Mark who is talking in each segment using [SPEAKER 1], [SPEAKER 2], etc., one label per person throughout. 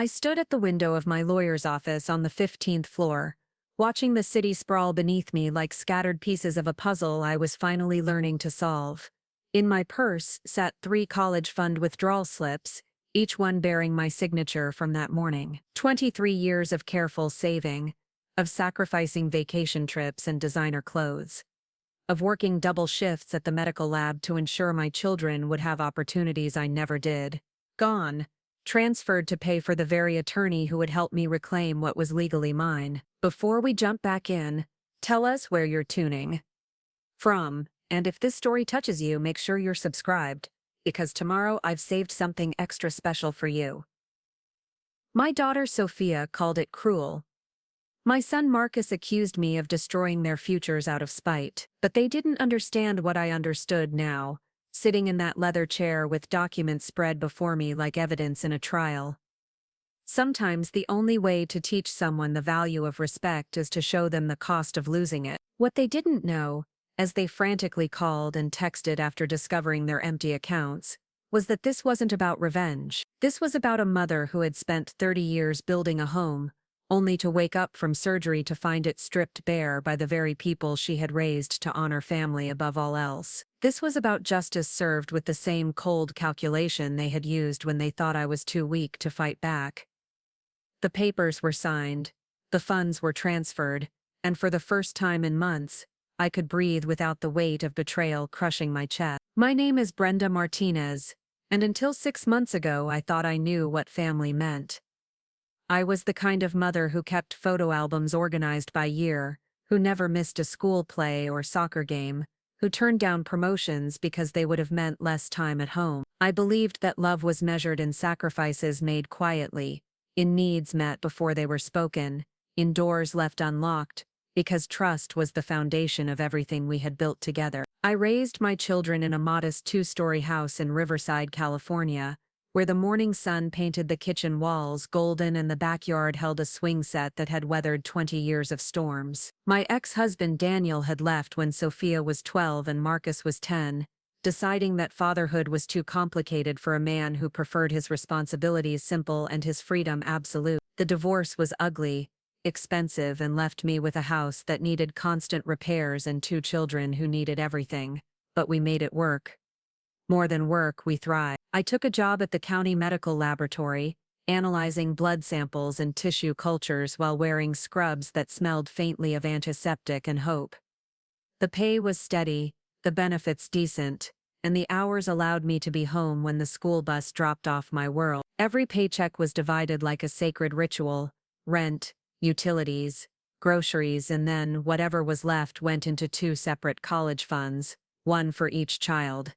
[SPEAKER 1] I stood at the window of my lawyer's office on the 15th floor, watching the city sprawl beneath me like scattered pieces of a puzzle I was finally learning to solve. In my purse sat 3 college fund withdrawal slips, each one bearing my signature from that morning. 23 years of careful saving, of sacrificing vacation trips and designer clothes, of working double shifts at the medical lab to ensure my children would have opportunities I never did. Gone. Transferred to pay for the very attorney who would help me reclaim what was legally mine. Before we jump back in, tell us where you're tuning from, and if this story touches you, make sure you're subscribed, because tomorrow I've saved something extra special for you. My daughter Sophia called it cruel. My son Marcus accused me of destroying their futures out of spite, but they didn't understand what I understood now, sitting in that leather chair with documents spread before me like evidence in a trial. Sometimes the only way to teach someone the value of respect is to show them the cost of losing it. What they didn't know, as they frantically called and texted after discovering their empty accounts, was that this wasn't about revenge. This was about a mother who had spent 30 years building a home, only to wake up from surgery to find it stripped bare by the very people she had raised to honor family above all else. This was about justice served with the same cold calculation they had used when they thought I was too weak to fight back. The papers were signed, the funds were transferred, and for the first time in months, I could breathe without the weight of betrayal crushing my chest. My name is Brenda Martinez, and until 6 months ago I thought I knew what family meant. I was the kind of mother who kept photo albums organized by year, who never missed a school play or soccer game, who turned down promotions because they would have meant less time at home. I believed that love was measured in sacrifices made quietly, in needs met before they were spoken, in doors left unlocked, because trust was the foundation of everything we had built together. I raised my children in a modest 2-story house in Riverside, California, where the morning sun painted the kitchen walls golden and the backyard held a swing set that had weathered 20 years of storms. My ex-husband Daniel had left when Sophia was 12 and Marcus was 10, deciding that fatherhood was too complicated for a man who preferred his responsibilities simple and his freedom absolute. The divorce was ugly, expensive, and left me with a house that needed constant repairs and 2 children who needed everything. But we made it work. More than work, we thrived. I took a job at the county medical laboratory, analyzing blood samples and tissue cultures while wearing scrubs that smelled faintly of antiseptic and hope. The pay was steady, the benefits decent, and the hours allowed me to be home when the school bus dropped off my world. Every paycheck was divided like a sacred ritual: rent, utilities, groceries, and then whatever was left went into 2 separate college funds, one for each child.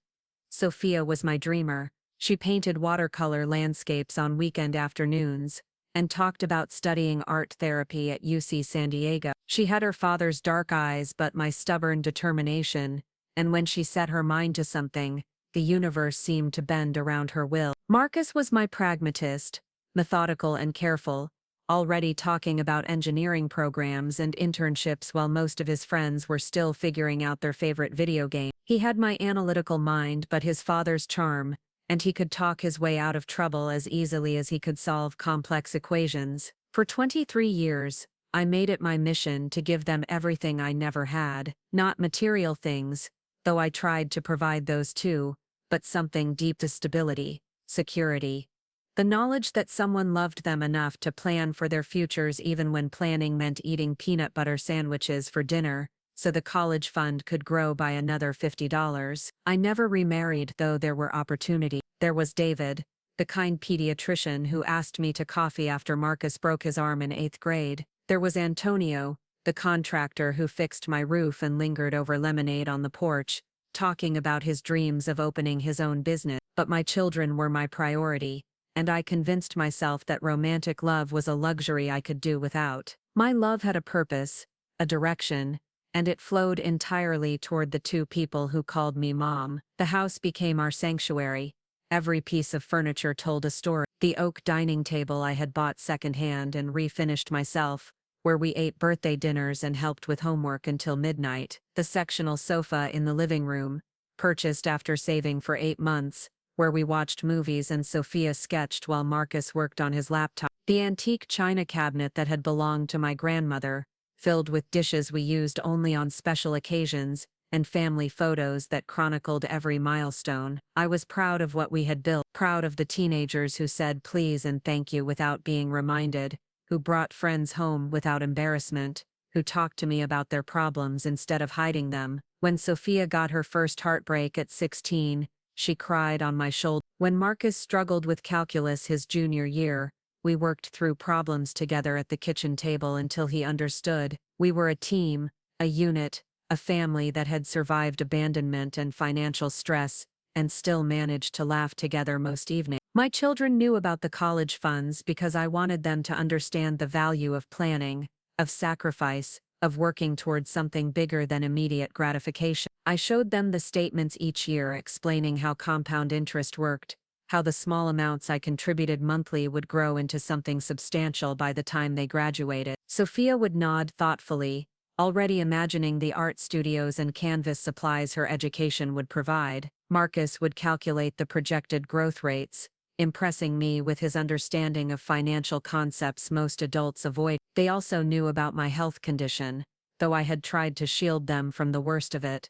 [SPEAKER 1] Sophia was my dreamer. She painted watercolor landscapes on weekend afternoons and talked about studying art therapy at UC San Diego. She had her father's dark eyes but my stubborn determination, and when she set her mind to something, the universe seemed to bend around her will. Marcus was my pragmatist, methodical and careful, already talking about engineering programs and internships while most of his friends were still figuring out their favorite video game. He had my analytical mind but his father's charm, and he could talk his way out of trouble as easily as he could solve complex equations. For 23 years, I made it my mission to give them everything I never had, not material things, though I tried to provide those too, but something deep to stability, security. The knowledge that someone loved them enough to plan for their futures even when planning meant eating peanut butter sandwiches for dinner, so the college fund could grow by another $50. I never remarried, though there were opportunities. There was David, the kind pediatrician who asked me to coffee after Marcus broke his arm in 8th grade. There was Antonio, the contractor who fixed my roof and lingered over lemonade on the porch, talking about his dreams of opening his own business. But my children were my priority, and I convinced myself that romantic love was a luxury I could do without. My love had a purpose, a direction, and it flowed entirely toward the 2 people who called me mom. The house became our sanctuary. Every piece of furniture told a story. The oak dining table I had bought secondhand and refinished myself, where we ate birthday dinners and helped with homework until midnight. The sectional sofa in the living room, purchased after saving for 8 months, where we watched movies and Sophia sketched while Marcus worked on his laptop. The antique china cabinet that had belonged to my grandmother, filled with dishes we used only on special occasions, and family photos that chronicled every milestone. I was proud of what we had built, proud of the teenagers who said please and thank you without being reminded, who brought friends home without embarrassment, who talked to me about their problems instead of hiding them. When Sophia got her first heartbreak at 16, she cried on my shoulder. When Marcus struggled with calculus his junior year, we worked through problems together at the kitchen table until he understood. We were a team, a unit, a family that had survived abandonment and financial stress, and still managed to laugh together most evenings. My children knew about the college funds because I wanted them to understand the value of planning, of sacrifice, of working towards something bigger than immediate gratification. I showed them the statements each year explaining how compound interest worked, how the small amounts I contributed monthly would grow into something substantial by the time they graduated. Sophia would nod thoughtfully, already imagining the art studios and canvas supplies her education would provide. Marcus would calculate the projected growth rates, impressing me with his understanding of financial concepts most adults avoid. They also knew about my health condition, though I had tried to shield them from the worst of it.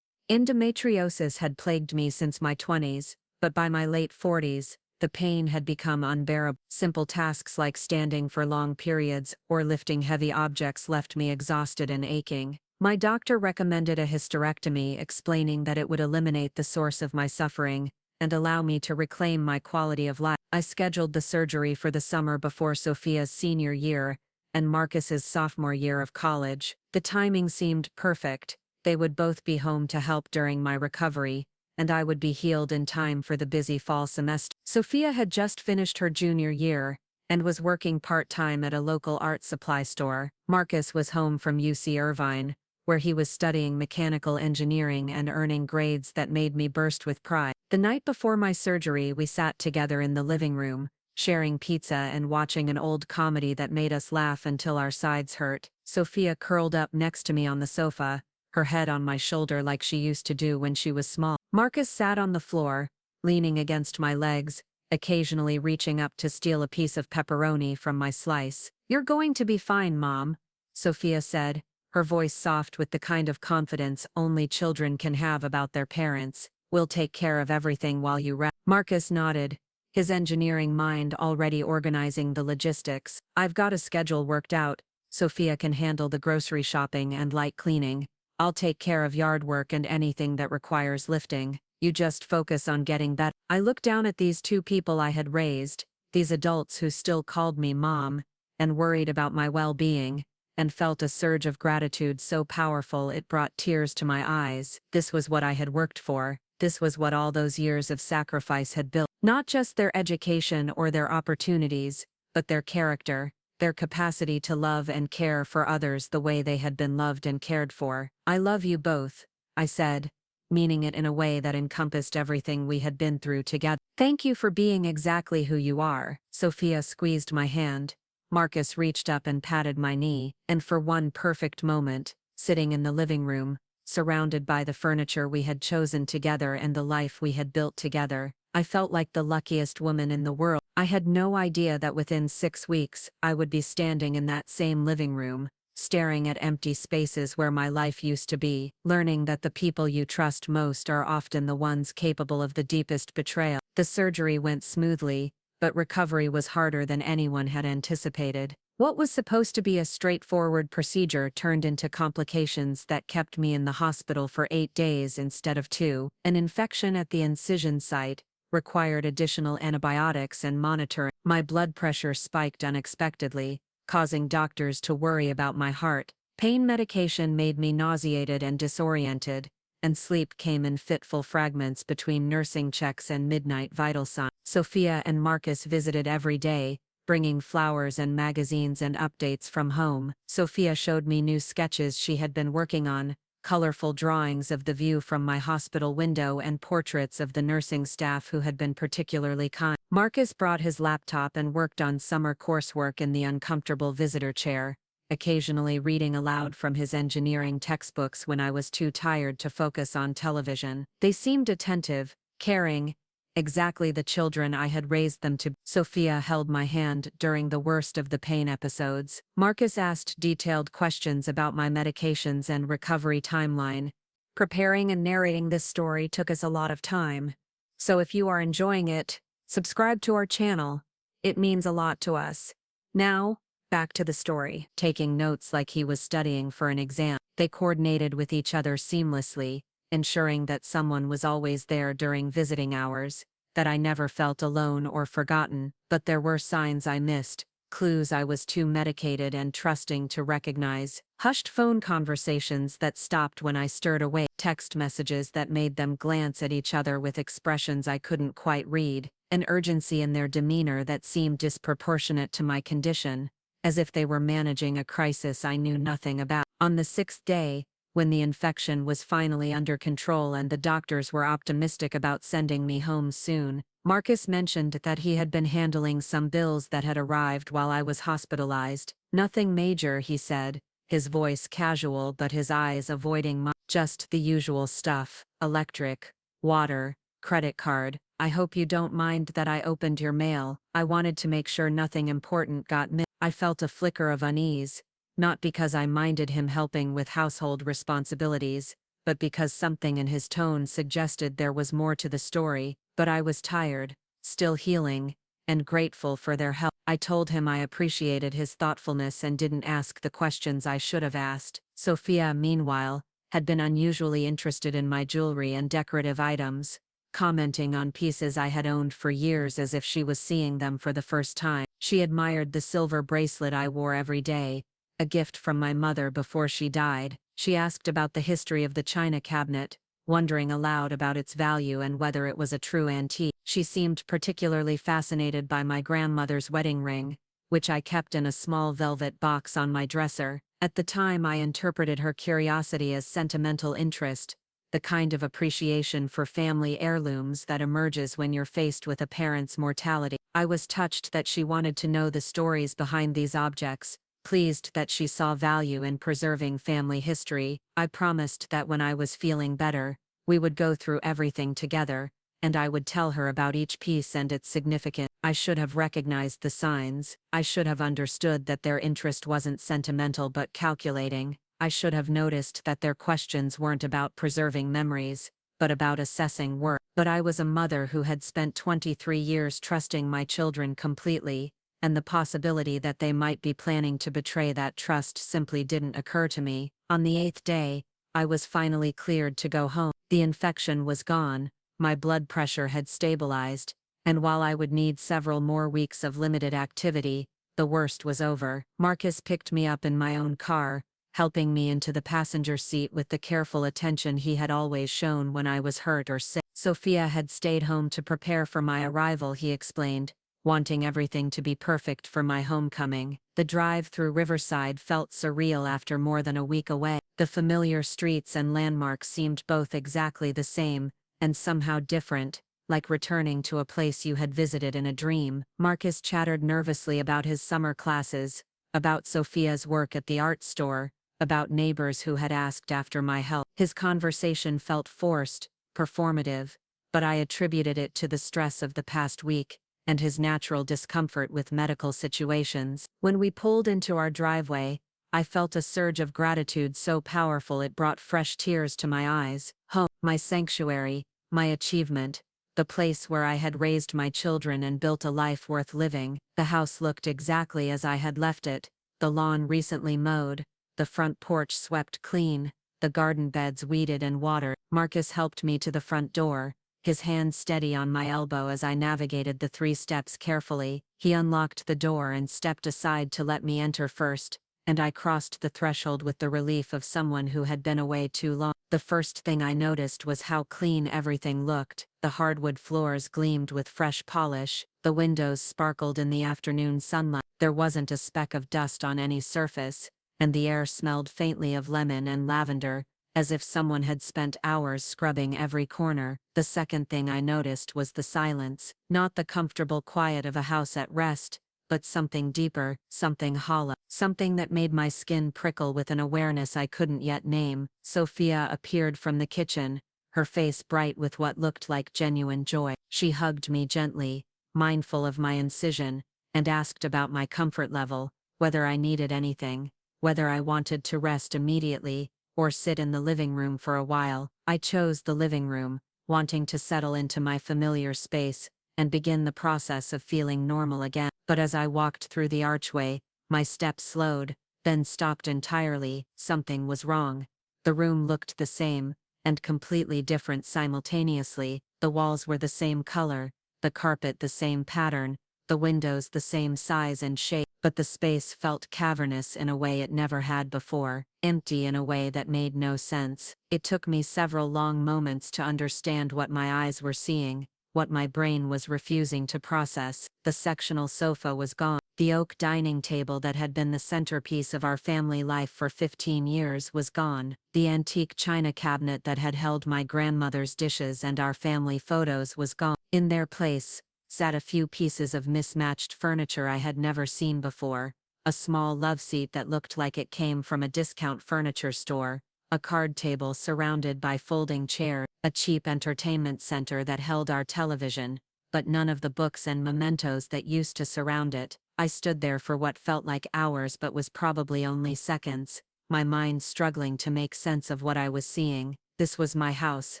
[SPEAKER 1] Endometriosis had plagued me since my 20s, but by my late 40s, the pain had become unbearable. Simple tasks like standing for long periods or lifting heavy objects left me exhausted and aching. My doctor recommended a hysterectomy, explaining that it would eliminate the source of my suffering and allow me to reclaim my quality of life. I scheduled the surgery for the summer before Sophia's senior year and Marcus's sophomore year of college. The timing seemed perfect. They would both be home to help during my recovery, and I would be healed in time for the busy fall semester. Sophia had just finished her junior year and was working part-time at a local art supply store. Marcus was home from UC Irvine, where he was studying mechanical engineering and earning grades that made me burst with pride. The night before my surgery, we sat together in the living room, sharing pizza and watching an old comedy that made us laugh until our sides hurt. Sophia curled up next to me on the sofa, her head on my shoulder like she used to do when she was small. Marcus sat on the floor, leaning against my legs, occasionally reaching up to steal a piece of pepperoni from my slice. "You're going to be fine, Mom," Sophia said, her voice soft with the kind of confidence only children can have about their parents. "We'll take care of everything while you rest." Marcus nodded, his engineering mind already organizing the logistics. "I've got a schedule worked out. Sophia can handle the grocery shopping and light cleaning. I'll take care of yard work and anything that requires lifting. You just focus on getting better." I looked down at these two people I had raised, these adults who still called me Mom, and worried about my well-being, and felt a surge of gratitude so powerful it brought tears to my eyes. This was what I had worked for. This was what all those years of sacrifice had built. Not just their education or their opportunities, but their character, their capacity to love and care for others the way they had been loved and cared for. "I love you both," I said, meaning it in a way that encompassed everything we had been through together. "Thank you for being exactly who you are." Sophia squeezed my hand. Marcus reached up and patted my knee, and for one perfect moment, sitting in the living room, surrounded by the furniture we had chosen together and the life we had built together, I felt like the luckiest woman in the world. I had no idea that within 6 weeks, I would be standing in that same living room, staring at empty spaces where my life used to be, learning that the people you trust most are often the ones capable of the deepest betrayal. The surgery went smoothly, but recovery was harder than anyone had anticipated. What was supposed to be a straightforward procedure turned into complications that kept me in the hospital for 8 days instead of 2. An infection at the incision site required additional antibiotics and monitoring. My blood pressure spiked unexpectedly, causing doctors to worry about my heart. Pain medication made me nauseated and disoriented, and sleep came in fitful fragments between nursing checks and midnight vital signs. Sophia and Marcus visited every day, bringing flowers and magazines and updates from home. Sophia showed me new sketches she had been working on, colorful drawings of the view from my hospital window and portraits of the nursing staff who had been particularly kind. Marcus brought his laptop and worked on summer coursework in the uncomfortable visitor chair, occasionally reading aloud from his engineering textbooks when I was too tired to focus on television. They seemed attentive, caring, exactly the children I had raised them to. Sophia held my hand during the worst of the pain episodes. Marcus asked detailed questions about my medications and recovery timeline. Preparing and narrating this story took us a lot of time. So if you are enjoying it, subscribe to our channel. It means a lot to us. Now, back to the story. Taking notes like he was studying for an exam, they coordinated with each other seamlessly, ensuring that someone was always there during visiting hours, that I never felt alone or forgotten. But there were signs I missed, clues I was too medicated and trusting to recognize. Hushed phone conversations that stopped when I stirred awake, text messages that made them glance at each other with expressions I couldn't quite read, an urgency in their demeanor that seemed disproportionate to my condition, as if they were managing a crisis I knew nothing about. On the 6th day, when the infection was finally under control and the doctors were optimistic about sending me home soon, Marcus mentioned that he had been handling some bills that had arrived while I was hospitalized. Nothing major, he said, his voice casual but his eyes avoiding mine. Just the usual stuff: electric, water, credit card. I hope you don't mind that I opened your mail. I wanted to make sure nothing important got missed. I felt a flicker of unease, not because I minded him helping with household responsibilities, but because something in his tone suggested there was more to the story. But I was tired, still healing, and grateful for their help. I told him I appreciated his thoughtfulness and didn't ask the questions I should have asked. Sophia, meanwhile, had been unusually interested in my jewelry and decorative items, commenting on pieces I had owned for years as if she was seeing them for the first time. She admired the silver bracelet I wore every day, a gift from my mother before she died. She asked about the history of the china cabinet, wondering aloud about its value and whether it was a true antique. She seemed particularly fascinated by my grandmother's wedding ring, which I kept in a small velvet box on my dresser. At the time, I interpreted her curiosity as sentimental interest, the kind of appreciation for family heirlooms that emerges when you're faced with a parent's mortality. I was touched that she wanted to know the stories behind these objects, pleased that she saw value in preserving family history. I promised that when I was feeling better, we would go through everything together, and I would tell her about each piece and its significance. I should have recognized the signs. I should have understood that their interest wasn't sentimental but calculating. I should have noticed that their questions weren't about preserving memories, but about assessing worth. But I was a mother who had spent 23 years trusting my children completely, and the possibility that they might be planning to betray that trust simply didn't occur to me. On the 8th day, I was finally cleared to go home. The infection was gone, my blood pressure had stabilized, and while I would need several more weeks of limited activity, the worst was over. Marcus picked me up in my own car, helping me into the passenger seat with the careful attention he had always shown when I was hurt or sick. Sophia had stayed home to prepare for my arrival, he explained, wanting everything to be perfect for my homecoming. The drive through Riverside felt surreal after more than a week away. The familiar streets and landmarks seemed both exactly the same, and somehow different, like returning to a place you had visited in a dream. Marcus chattered nervously about his summer classes, about Sophia's work at the art store, about neighbors who had asked after my health. His conversation felt forced, performative, but I attributed it to the stress of the past week, and his natural discomfort with medical situations. When we pulled into our driveway, I felt a surge of gratitude so powerful it brought fresh tears to my eyes. Home, my sanctuary, my achievement, the place where I had raised my children and built a life worth living. The house looked exactly as I had left it, the lawn recently mowed, the front porch swept clean, the garden beds weeded and watered. Marcus helped me to the front door, his hand steady on my elbow as I navigated the 3 steps carefully. He unlocked the door and stepped aside to let me enter first, and I crossed the threshold with the relief of someone who had been away too long. The first thing I noticed was how clean everything looked. The hardwood floors gleamed with fresh polish, the windows sparkled in the afternoon sunlight. There wasn't a speck of dust on any surface, and the air smelled faintly of lemon and lavender, as if someone had spent hours scrubbing every corner. The second thing I noticed was the silence, not the comfortable quiet of a house at rest, but something deeper, something hollow, something that made my skin prickle with an awareness I couldn't yet name. Sophia appeared from the kitchen, her face bright with what looked like genuine joy. She hugged me gently, mindful of my incision, and asked about my comfort level, whether I needed anything, whether I wanted to rest immediately, or sit in the living room for a while. I chose the living room, wanting to settle into my familiar space and begin the process of feeling normal again. But as I walked through the archway, my steps slowed, then stopped entirely. Something was wrong. The room looked the same, and completely different simultaneously. The walls were the same color, the carpet the same pattern, the windows the same size and shape, but the space felt cavernous in a way it never had before, empty in a way that made no sense. It took me several long moments to understand what my eyes were seeing, what my brain was refusing to process. The sectional sofa was gone. The oak dining table that had been the centerpiece of our family life for 15 years was gone. The antique china cabinet that had held my grandmother's dishes and our family photos was gone. In their place sat a few pieces of mismatched furniture I had never seen before, a small love seat that looked like it came from a discount furniture store, a card table surrounded by folding chairs, a cheap entertainment center that held our television, but none of the books and mementos that used to surround it. I stood there for what felt like hours but was probably only seconds, my mind struggling to make sense of what I was seeing. This was my house,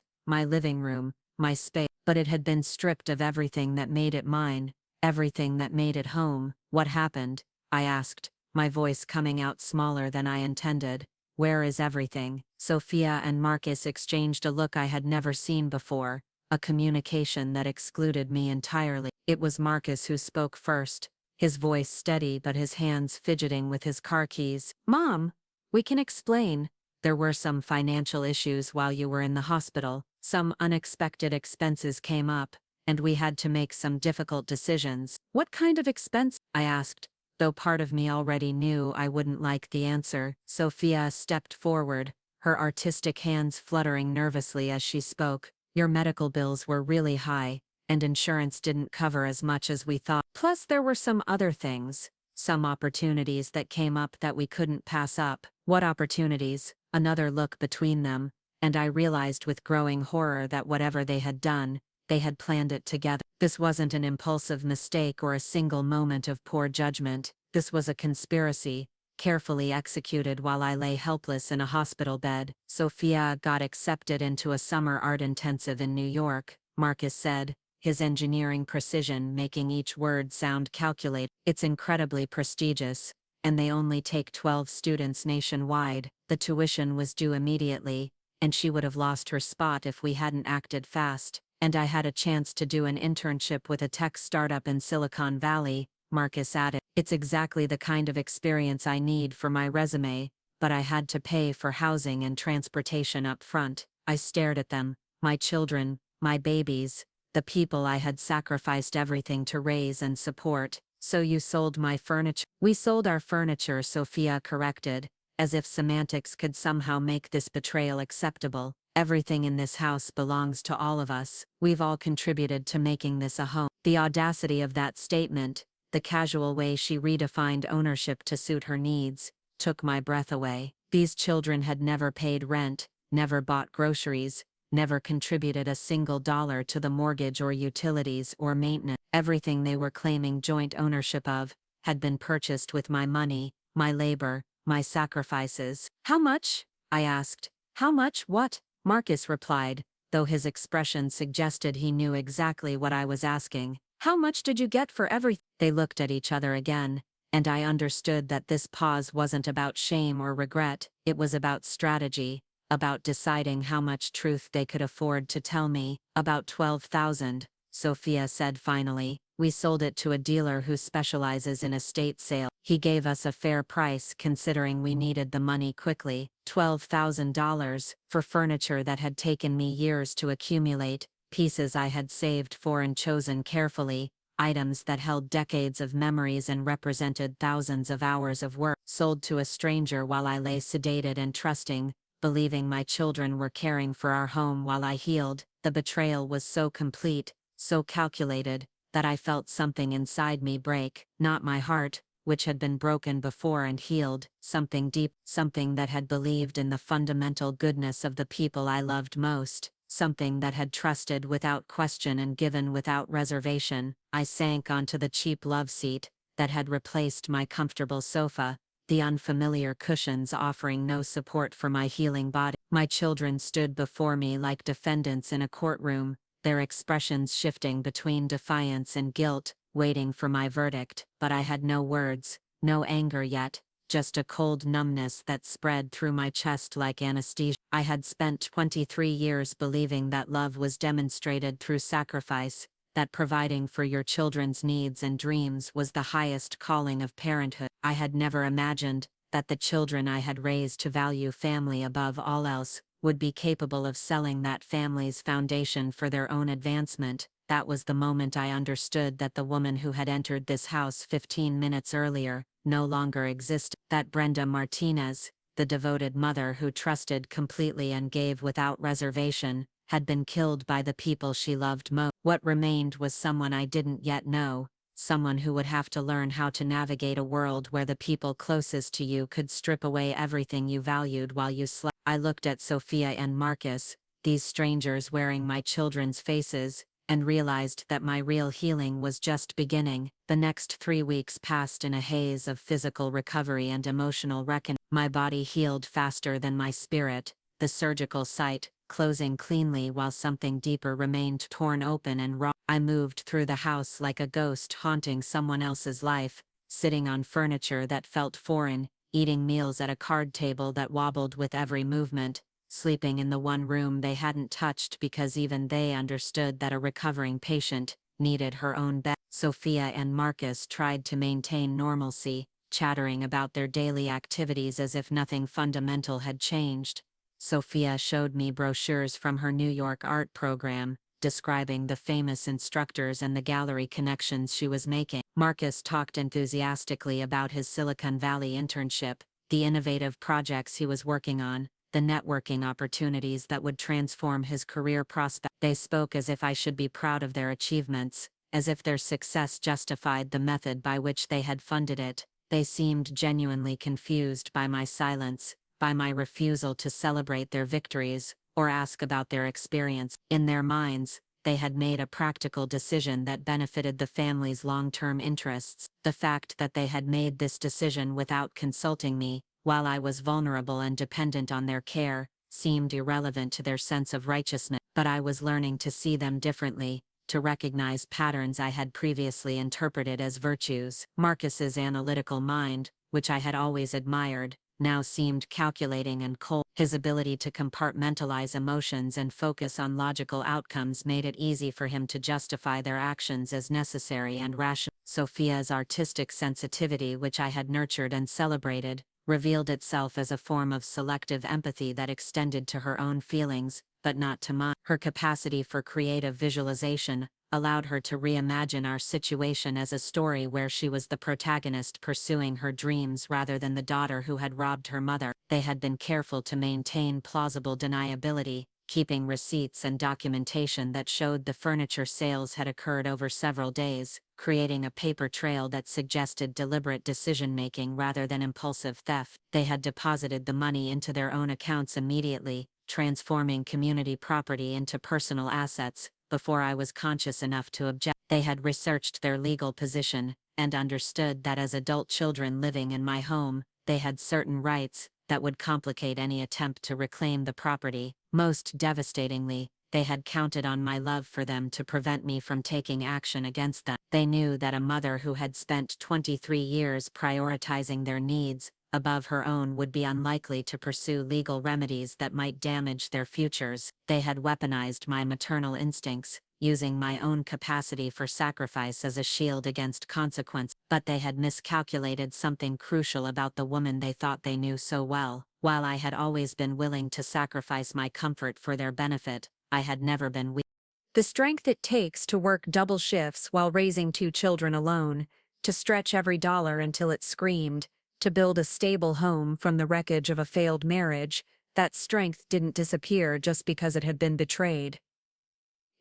[SPEAKER 1] my living room, my space, but it had been stripped of everything that made it mine, everything that made it home. What happened? I asked, my voice coming out smaller than I intended. Where is everything? Sophia and Marcus exchanged a look I had never seen before, a communication that excluded me entirely. It was Marcus who spoke first, his voice steady but his hands fidgeting with his car keys. Mom, we can explain. There were some financial issues while you were in the hospital. Some unexpected expenses came up, and we had to make some difficult decisions. What kind of expense? I asked, though part of me already knew I wouldn't like the answer. Sophia stepped forward, her artistic hands fluttering nervously as she spoke. Your medical bills were really high, and insurance didn't cover as much as we thought. Plus there were some other things, some opportunities that came up that we couldn't pass up. What opportunities? Another look between them, and I realized with growing horror that whatever they had done, they had planned it together. This wasn't an impulsive mistake or a single moment of poor judgment. This was a conspiracy, carefully executed while I lay helpless in a hospital bed. Sophia got accepted into a summer art intensive in New York, Marcus said, his engineering precision making each word sound calculated. It's incredibly prestigious, and they only take 12 students nationwide. The tuition was due immediately, and she would have lost her spot if we hadn't acted fast. And I had a chance to do an internship with a tech startup in Silicon Valley, Marcus added. It's exactly the kind of experience I need for my resume, but I had to pay for housing and transportation up front. I stared at them, my children, my babies, the people I had sacrificed everything to raise and support. So you sold my furniture? We sold our furniture, Sophia corrected, as if semantics could somehow make this betrayal acceptable. Everything in this house belongs to all of us. We've all contributed to making this a home. The audacity of that statement, the casual way she redefined ownership to suit her needs, took my breath away. These children had never paid rent, never bought groceries, never contributed a single dollar to the mortgage or utilities or maintenance. Everything they were claiming joint ownership of had been purchased with my money, my labor, my sacrifices. How much? I asked. How much what? Marcus replied, though his expression suggested he knew exactly what I was asking. How much did you get for everything? They looked at each other again, and I understood that this pause wasn't about shame or regret. It was about strategy, about deciding how much truth they could afford to tell me. About 12,000, Sophia said finally. We sold it to a dealer who specializes in estate sale. He gave us a fair price considering we needed the money quickly. $12,000 for furniture that had taken me years to accumulate, pieces I had saved for and chosen carefully, items that held decades of memories and represented thousands of hours of work, sold to a stranger while I lay sedated and trusting, believing my children were caring for our home while I healed. The betrayal was so complete, so calculated, that I felt something inside me break, not my heart, which had been broken before and healed, something deep, something that had believed in the fundamental goodness of the people I loved most. something that had trusted without question and given without reservation. I sank onto the cheap love seat that had replaced my comfortable sofa, the unfamiliar cushions offering no support for my healing body. My children stood before me like defendants in a courtroom, their expressions shifting between defiance and guilt, waiting for my verdict. But I had no words, no anger yet, just a cold numbness that spread through my chest like anesthesia. I had spent 23 years believing that love was demonstrated through sacrifice, that providing for your children's needs and dreams was the highest calling of parenthood. I had never imagined that the children I had raised to value family above all else would be capable of selling that family's foundation for their own advancement. That was the moment I understood that the woman who had entered this house 15 minutes earlier no longer existed. That Brenda Martinez, the devoted mother who trusted completely and gave without reservation, had been killed by the people she loved most. What remained was someone I didn't yet know, someone who would have to learn how to navigate a world where the people closest to you could strip away everything you valued while you slept. I looked at Sophia and Marcus, these strangers wearing my children's faces, and realized that my real healing was just beginning. The next 3 weeks passed in a haze of physical recovery and emotional reckoning. My body healed faster than my spirit, the surgical site closing cleanly while something deeper remained torn open and raw. I moved through the house like a ghost haunting someone else's life, sitting on furniture that felt foreign, eating meals at a card table that wobbled with every movement, sleeping in the one room they hadn't touched because even they understood that a recovering patient needed her own bed. Sophia and Marcus tried to maintain normalcy, chattering about their daily activities as if nothing fundamental had changed. Sophia showed me brochures from her New York art program, describing the famous instructors and the gallery connections she was making. Marcus talked enthusiastically about his Silicon Valley internship, the innovative projects he was working on, the networking opportunities that would transform his career prospects. They spoke as if I should be proud of their achievements, as if their success justified the method by which they had funded it. They seemed genuinely confused by my silence, by my refusal to celebrate their victories, or ask about their experience. In their minds, they had made a practical decision that benefited the family's long-term interests. The fact that they had made this decision without consulting me, while I was vulnerable and dependent on their care, seemed irrelevant to their sense of righteousness. But I was learning to see them differently, to recognize patterns I had previously interpreted as virtues. Marcus's analytical mind, which I had always admired, now seemed calculating and cold. His ability to compartmentalize emotions and focus on logical outcomes made it easy for him to justify their actions as necessary and rational. Sophia's artistic sensitivity, which I had nurtured and celebrated, revealed itself as a form of selective empathy that extended to her own feelings, but not to mine. Her capacity for creative visualization allowed her to reimagine our situation as a story where she was the protagonist pursuing her dreams rather than the daughter who had robbed her mother. They had been careful to maintain plausible deniability, keeping receipts and documentation that showed the furniture sales had occurred over several days, creating a paper trail that suggested deliberate decision-making rather than impulsive theft. They had deposited the money into their own accounts immediately, transforming community property into personal assets, before I was conscious enough to object. They had researched their legal position, and understood that as adult children living in my home, they had certain rights that would complicate any attempt to reclaim the property. Most devastatingly, they had counted on my love for them to prevent me from taking action against them. They knew that a mother who had spent 23 years prioritizing their needs above her own would be unlikely to pursue legal remedies that might damage their futures. They had weaponized my maternal instincts, using my own capacity for sacrifice as a shield against consequence. But they had miscalculated something crucial about the woman they thought they knew so well. While I had always been willing to sacrifice my comfort for their benefit, I had never been weak. The strength it takes to work double shifts while raising 2 children alone, to stretch every dollar until it screamed, to build a stable home from the wreckage of a failed marriage, that strength didn't disappear just because it had been betrayed.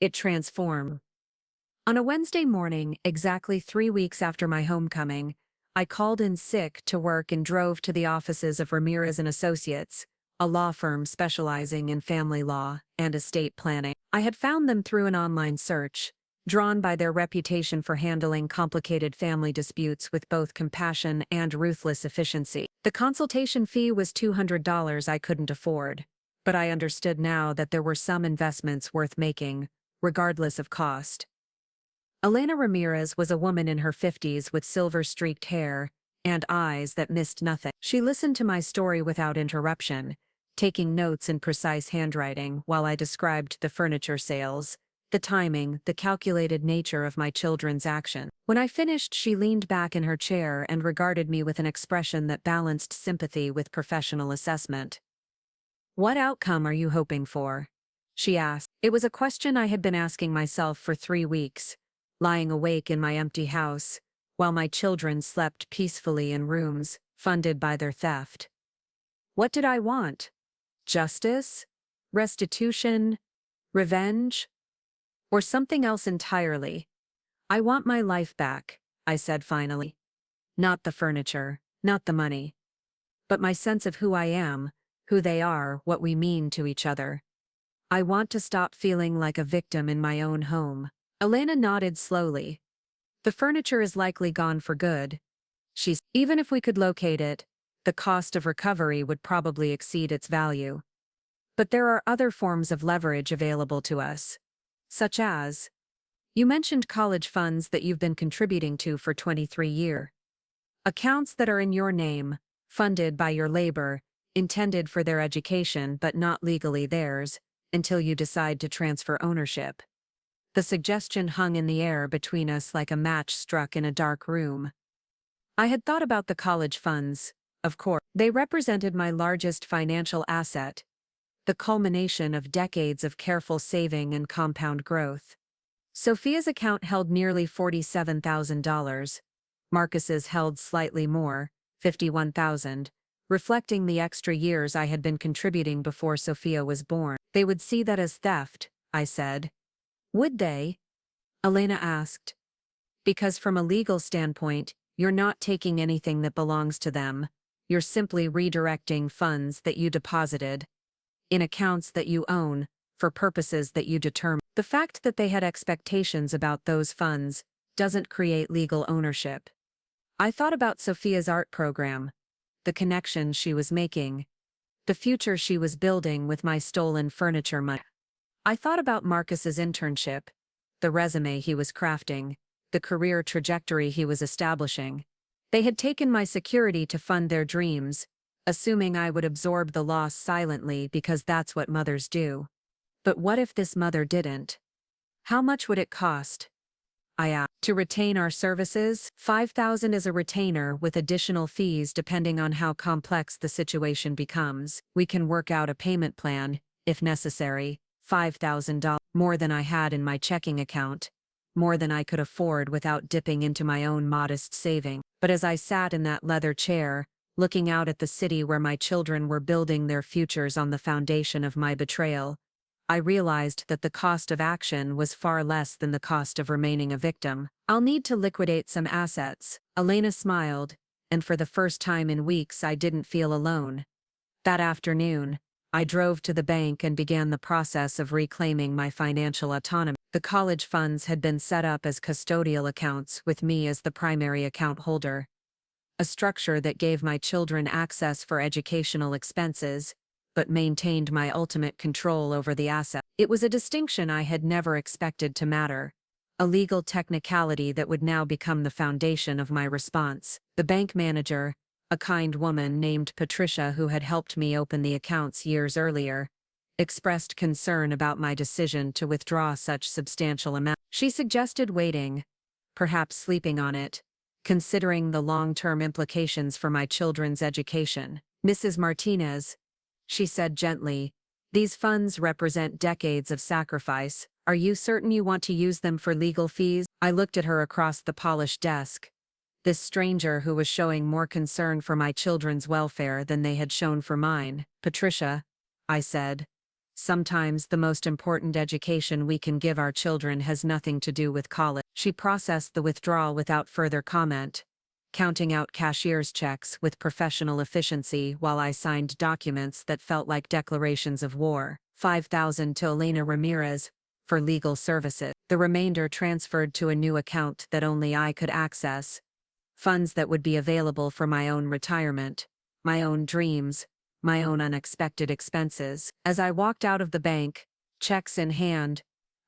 [SPEAKER 1] It transformed. On a Wednesday morning, exactly 3 weeks after my homecoming, I called in sick to work and drove to the offices of Ramirez and Associates, a law firm specializing in family law and estate planning. I had found them through an online search, drawn by their reputation for handling complicated family disputes with both compassion and ruthless efficiency. The consultation fee was $200 I couldn't afford, but I understood now that there were some investments worth making, regardless of cost. Elena Ramirez was a woman in her 50s with silver-streaked hair and eyes that missed nothing. She listened to my story without interruption, taking notes in precise handwriting while I described the furniture sales, the timing, the calculated nature of my children's action. When I finished, she leaned back in her chair and regarded me with an expression that balanced sympathy with professional assessment. "What outcome are you hoping for?" she asked. It was a question I had been asking myself for 3 weeks, lying awake in my empty house, while my children slept peacefully in rooms funded by their theft. What did I want? Justice? Restitution? Revenge? Or something else entirely? "I want my life back," I said finally. "Not the furniture, not the money, but my sense of who I am, who they are, what we mean to each other. I want to stop feeling like a victim in my own home." Elena nodded slowly. "The furniture is likely gone for good," she said. "Even if we could locate it, the cost of recovery would probably exceed its value. But there are other forms of leverage available to us. Such as, you mentioned college funds that you've been contributing to for 23 years. Accounts that are in your name, funded by your labor, intended for their education but not legally theirs, until you decide to transfer ownership." The suggestion hung in the air between us like a match struck in a dark room. I had thought about the college funds, of course. They represented my largest financial asset, the culmination of decades of careful saving and compound growth. Sophia's account held nearly $47,000. Marcus's held slightly more, $51,000, reflecting the extra years I had been contributing before Sophia was born. "They would see that as theft," I said. "Would they?" Elena asked. "Because from a legal standpoint, you're not taking anything that belongs to them. You're simply redirecting funds that you deposited in accounts that you own, for purposes that you determine. The fact that they had expectations about those funds doesn't create legal ownership." I thought about Sophia's art program, the connection she was making, the future she was building with my stolen furniture money. I thought about Marcus's internship, the resume he was crafting, the career trajectory he was establishing. They had taken my security to fund their dreams, assuming I would absorb the loss silently because that's what mothers do. But what if this mother didn't? How much would it cost? I asked. "To retain our services, $5,000 is a retainer with additional fees depending on how complex the situation becomes. We can work out a payment plan, if necessary. $5,000, more than I had in my checking account, more than I could afford without dipping into my own modest saving." But as I sat in that leather chair, looking out at the city where my children were building their futures on the foundation of my betrayal, I realized that the cost of action was far less than the cost of remaining a victim. "I'll need to liquidate some assets." Elena smiled, and for the first time in weeks I didn't feel alone. That afternoon, I drove to the bank and began the process of reclaiming my financial autonomy. The college funds had been set up as custodial accounts with me as the primary account holder, a structure that gave my children access for educational expenses, but maintained my ultimate control over the asset. It was a distinction I had never expected to matter, a legal technicality that would now become the foundation of my response. The bank manager, a kind woman named Patricia who had helped me open the accounts years earlier, expressed concern about my decision to withdraw such substantial amounts. She suggested waiting, perhaps sleeping on it, considering the long-term implications for my children's education. "Mrs. Martinez," she said gently, "these funds represent decades of sacrifice. Are you certain you want to use them for legal fees?" I looked at her across the polished desk, this stranger who was showing more concern for my children's welfare than they had shown for mine. "Patricia," I said, "sometimes the most important education we can give our children has nothing to do with college." She processed the withdrawal without further comment, counting out cashier's checks with professional efficiency while I signed documents that felt like declarations of war. 5,000 to Elena Ramirez for legal services. The remainder transferred to a new account that only I could access. Funds that would be available for my own retirement, my own dreams, my own unexpected expenses. As I walked out of the bank, checks in hand,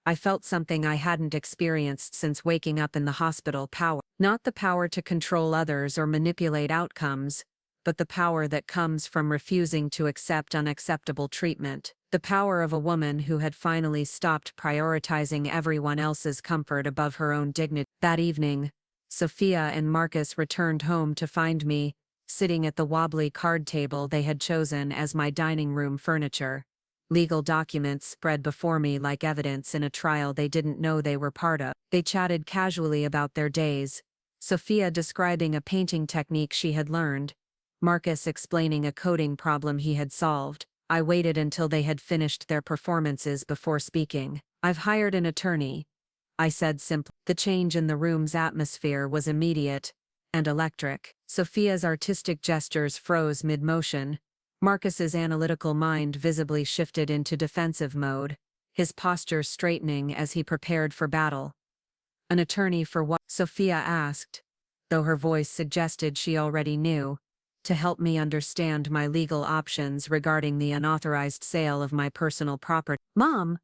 [SPEAKER 1] I felt something I hadn't experienced since waking up in the hospital. Power. Not the power to control others or manipulate outcomes, but the power that comes from refusing to accept unacceptable treatment. The power of a woman who had finally stopped prioritizing everyone else's comfort above her own dignity. That evening, Sophia and Marcus returned home to find me, sitting at the wobbly card table they had chosen as my dining room furniture. Legal documents spread before me like evidence in a trial they didn't know they were part of. They chatted casually about their days, Sophia describing a painting technique she had learned, Marcus explaining a coding problem he had solved. I waited until they had finished their performances before speaking. "I've hired an attorney," I said simply. The change in the room's atmosphere was immediate and electric. Sophia's artistic gestures froze mid-motion. Marcus's analytical mind visibly shifted into defensive mode, his posture straightening as he prepared for battle. "An attorney for what?" Sophia asked, though her voice suggested she already knew. "To help me understand my legal options regarding the unauthorized sale of my personal property." "Mom,"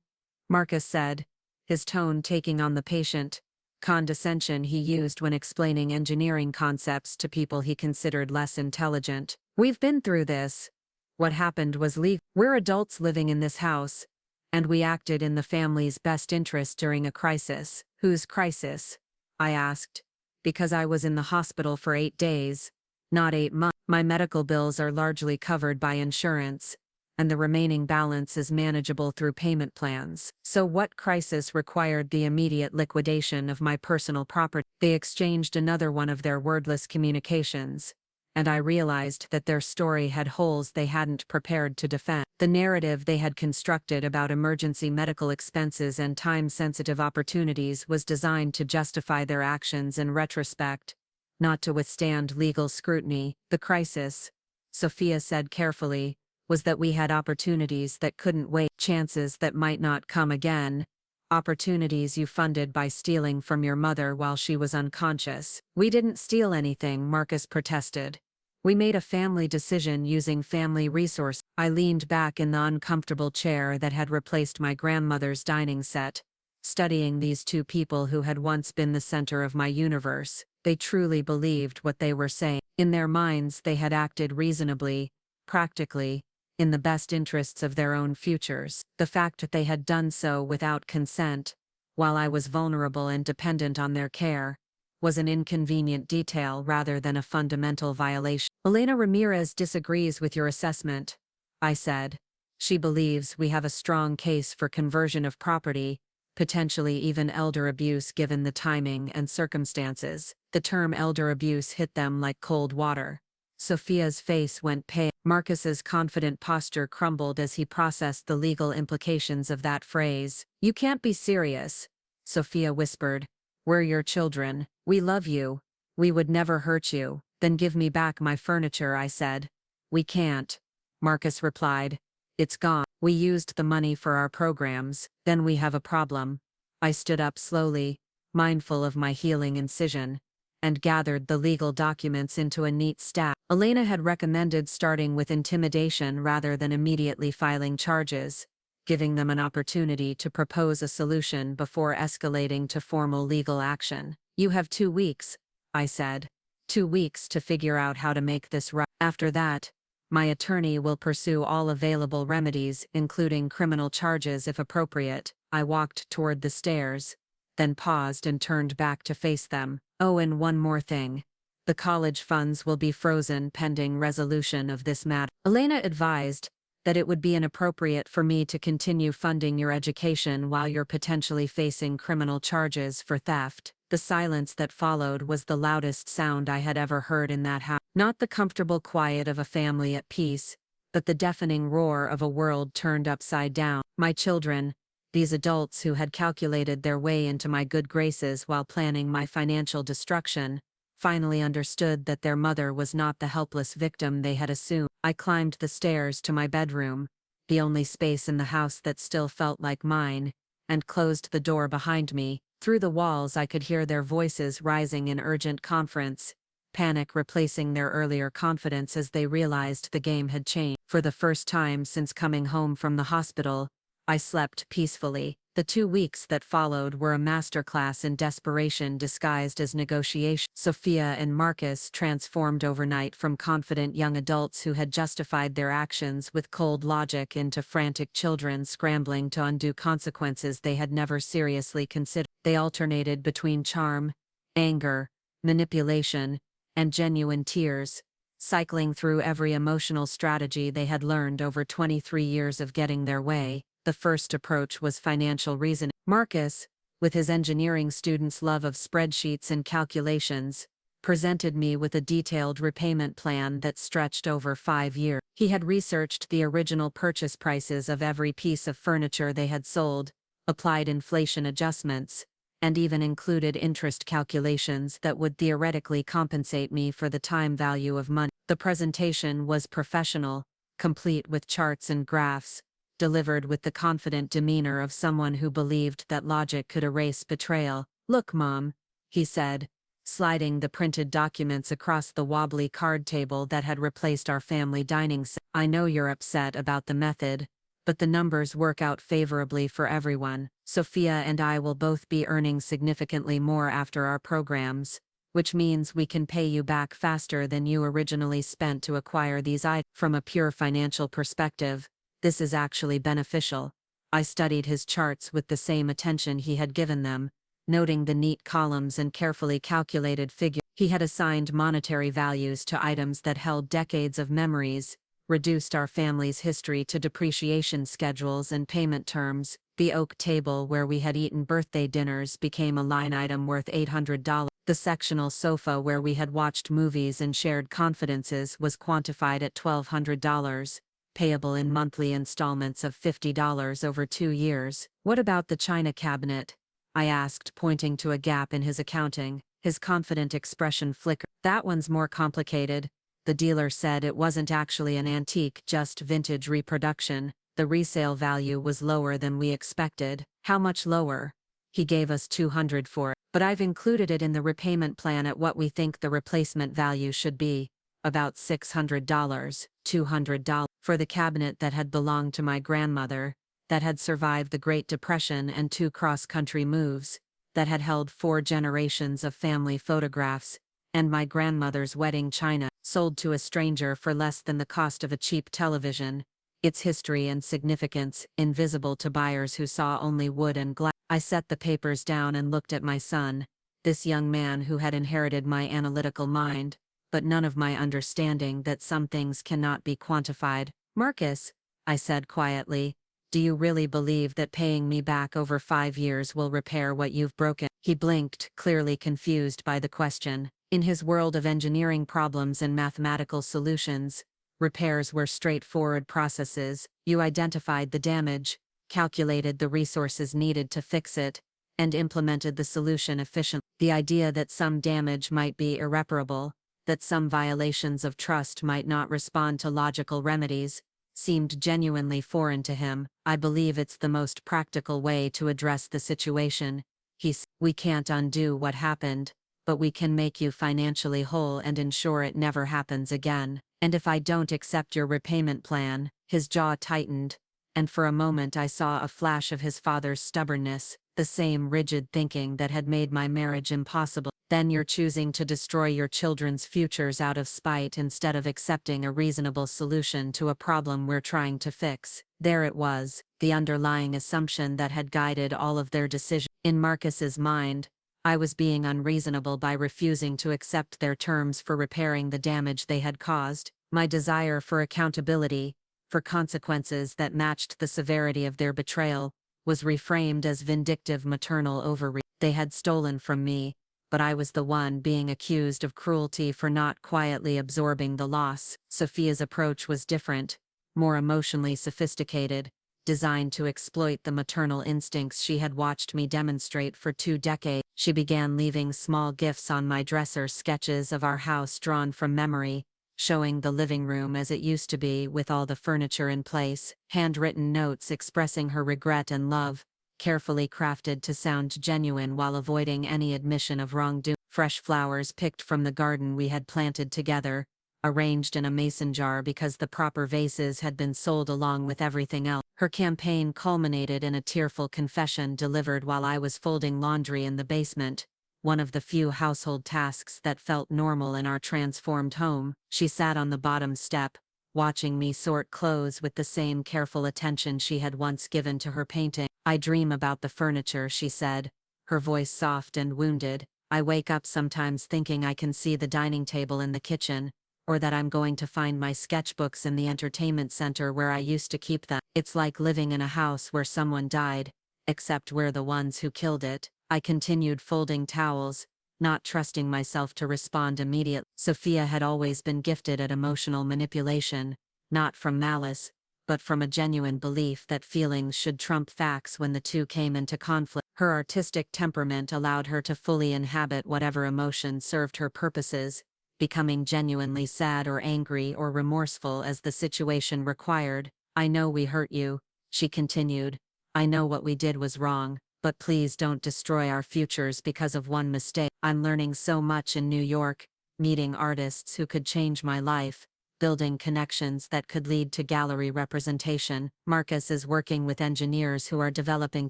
[SPEAKER 1] Marcus said, his tone taking on the patient condescension he used when explaining engineering concepts to people he considered less intelligent. "We've been through this. What happened was legal. We're adults living in this house, and we acted in the family's best interest during a crisis." "Whose crisis?" I asked, because I was in the hospital for 8 days, not 8 months. My medical bills are largely covered by insurance, and the remaining balance is manageable through payment plans. "So what crisis required the immediate liquidation of my personal property?" They exchanged another one of their wordless communications, and I realized that their story had holes they hadn't prepared to defend. The narrative they had constructed about emergency medical expenses and time-sensitive opportunities was designed to justify their actions in retrospect, not to withstand legal scrutiny. "The crisis," Sophia said carefully, "was that we had opportunities that couldn't wait, chances that might not come again, opportunities you funded by stealing from your mother while she was unconscious." "We didn't steal anything," Marcus protested. "We made a family decision using family resources." I leaned back in the uncomfortable chair that had replaced my grandmother's dining set, studying these two people who had once been the center of my universe. They truly believed what they were saying. In their minds they had acted reasonably, practically, in the best interests of their own futures. The fact that they had done so without consent, while I was vulnerable and dependent on their care, was an inconvenient detail rather than a fundamental violation. "Elena Ramirez disagrees with your assessment," I said. "She believes we have a strong case for conversion of property, potentially even elder abuse given the timing and circumstances." The term elder abuse hit them like cold water. Sophia's face went pale. Marcus's confident posture crumbled as he processed the legal implications of that phrase. "You can't be serious," Sophia whispered. "We're your children. We love you. We would never hurt you." "Then give me back my furniture," I said. "We can't," Marcus replied. "It's gone. We used the money for our programs. Then we have a problem." I stood up slowly, mindful of my healing incision, and gathered the legal documents into a neat stack. Elena had recommended starting with intimidation rather than immediately filing charges, giving them an opportunity to propose a solution before escalating to formal legal action. "You have 2 weeks," I said. 2 weeks to figure out how to make this right. After that, my attorney will pursue all available remedies, including criminal charges if appropriate." I walked toward the stairs, then paused and turned back to face them. "Oh, and one more thing. The college funds will be frozen pending resolution of this matter." Elena advised that it would be inappropriate for me to continue funding your education while you're potentially facing criminal charges for theft. The silence that followed was the loudest sound I had ever heard in that house. Not the comfortable quiet of a family at peace, but the deafening roar of a world turned upside down. My children, these adults who had calculated their way into my good graces while planning my financial destruction, finally understood that their mother was not the helpless victim they had assumed. I climbed the stairs to my bedroom, the only space in the house that still felt like mine, and closed the door behind me. Through the walls I could hear their voices rising in urgent conference, panic replacing their earlier confidence as they realized the game had changed. For the first time since coming home from the hospital, I slept peacefully. The 2 weeks that followed were a masterclass in desperation disguised as negotiation. Sophia and Marcus transformed overnight from confident young adults who had justified their actions with cold logic into frantic children scrambling to undo consequences they had never seriously considered. They alternated between charm, anger, manipulation, and genuine tears, cycling through every emotional strategy they had learned over 23 years of getting their way. The first approach was financial reasoning. Marcus, with his engineering student's love of spreadsheets and calculations, presented me with a detailed repayment plan that stretched over 5 years. He had researched the original purchase prices of every piece of furniture they had sold, applied inflation adjustments, and even included interest calculations that would theoretically compensate me for the time value of money. The presentation was professional, complete with charts and graphs, delivered with the confident demeanor of someone who believed that logic could erase betrayal. "Look, Mom," he said, sliding the printed documents across the wobbly card table that had replaced our family dining set. "I know you're upset about the method, but the numbers work out favorably for everyone. Sophia and I will both be earning significantly more after our programs, which means we can pay you back faster than you originally spent to acquire these items. From a pure financial perspective, this is actually beneficial." I studied his charts with the same attention he had given them, noting the neat columns and carefully calculated figures. He had assigned monetary values to items that held decades of memories, reduced our family's history to depreciation schedules and payment terms. The oak table where we had eaten birthday dinners became a line item worth $800. The sectional sofa where we had watched movies and shared confidences was quantified at $1,200. Payable in monthly installments of $50 over 2 years. "What about the china cabinet?" I asked, pointing to a gap in his accounting. His confident expression flickered. "That one's more complicated." The dealer said it wasn't actually an antique, just vintage reproduction. The resale value was lower than we expected. "How much lower?" "He gave us $200 for it, but I've included it in the repayment plan at what we think the replacement value should be. About $600, $200. For the cabinet that had belonged to my grandmother, that had survived the Great Depression and 2 cross-country moves, that had held 4 generations of family photographs, and my grandmother's wedding china, sold to a stranger for less than the cost of a cheap television, its history and significance invisible to buyers who saw only wood and glass." I set the papers down and looked at my son, this young man who had inherited my analytical mind, but none of my understanding that some things cannot be quantified. "Marcus," I said quietly, "do you really believe that paying me back over 5 years will repair what you've broken?" He blinked, clearly confused by the question. In his world of engineering problems and mathematical solutions, repairs were straightforward processes. You identified the damage, calculated the resources needed to fix it, and implemented the solution efficiently. The idea that some damage might be irreparable, that some violations of trust might not respond to logical remedies, seemed genuinely foreign to him. "I believe it's the most practical way to address the situation," he said. "We can't undo what happened, but we can make you financially whole and ensure it never happens again. And if I don't accept your repayment plan," his jaw tightened, and for a moment I saw a flash of his father's stubbornness, the same rigid thinking that had made my marriage impossible. "Then you're choosing to destroy your children's futures out of spite instead of accepting a reasonable solution to a problem we're trying to fix." There it was, the underlying assumption that had guided all of their decisions. In Marcus's mind, I was being unreasonable by refusing to accept their terms for repairing the damage they had caused. My desire for accountability, for consequences that matched the severity of their betrayal, was reframed as vindictive maternal overreach. They had stolen from me, but I was the one being accused of cruelty for not quietly absorbing the loss. Sophia's approach was different, more emotionally sophisticated, designed to exploit the maternal instincts she had watched me demonstrate for 2 decades. She began leaving small gifts on my dresser, sketches of our house drawn from memory, showing the living room as it used to be with all the furniture in place, handwritten notes expressing her regret and love, carefully crafted to sound genuine while avoiding any admission of wrongdoing. Fresh flowers picked from the garden we had planted together, arranged in a mason jar because the proper vases had been sold along with everything else. Her campaign culminated in a tearful confession delivered while I was folding laundry in the basement, one of the few household tasks that felt normal in our transformed home. She sat on the bottom step, watching me sort clothes with the same careful attention she had once given to her painting. "I dream about the furniture," she said, her voice soft and wounded. "I wake up sometimes thinking I can see the dining table in the kitchen, or that I'm going to find my sketchbooks in the entertainment center where I used to keep them. It's like living in a house where someone died, except we're the ones who killed it." I continued folding towels, not trusting myself to respond immediately. Sophia had always been gifted at emotional manipulation, not from malice, but from a genuine belief that feelings should trump facts when the two came into conflict. Her artistic temperament allowed her to fully inhabit whatever emotion served her purposes, becoming genuinely sad or angry or remorseful as the situation required. "I know we hurt you," she continued. "I know what we did was wrong, but please don't destroy our futures because of one mistake. I'm learning so much in New York, meeting artists who could change my life, building connections that could lead to gallery representation. Marcus is working with engineers who are developing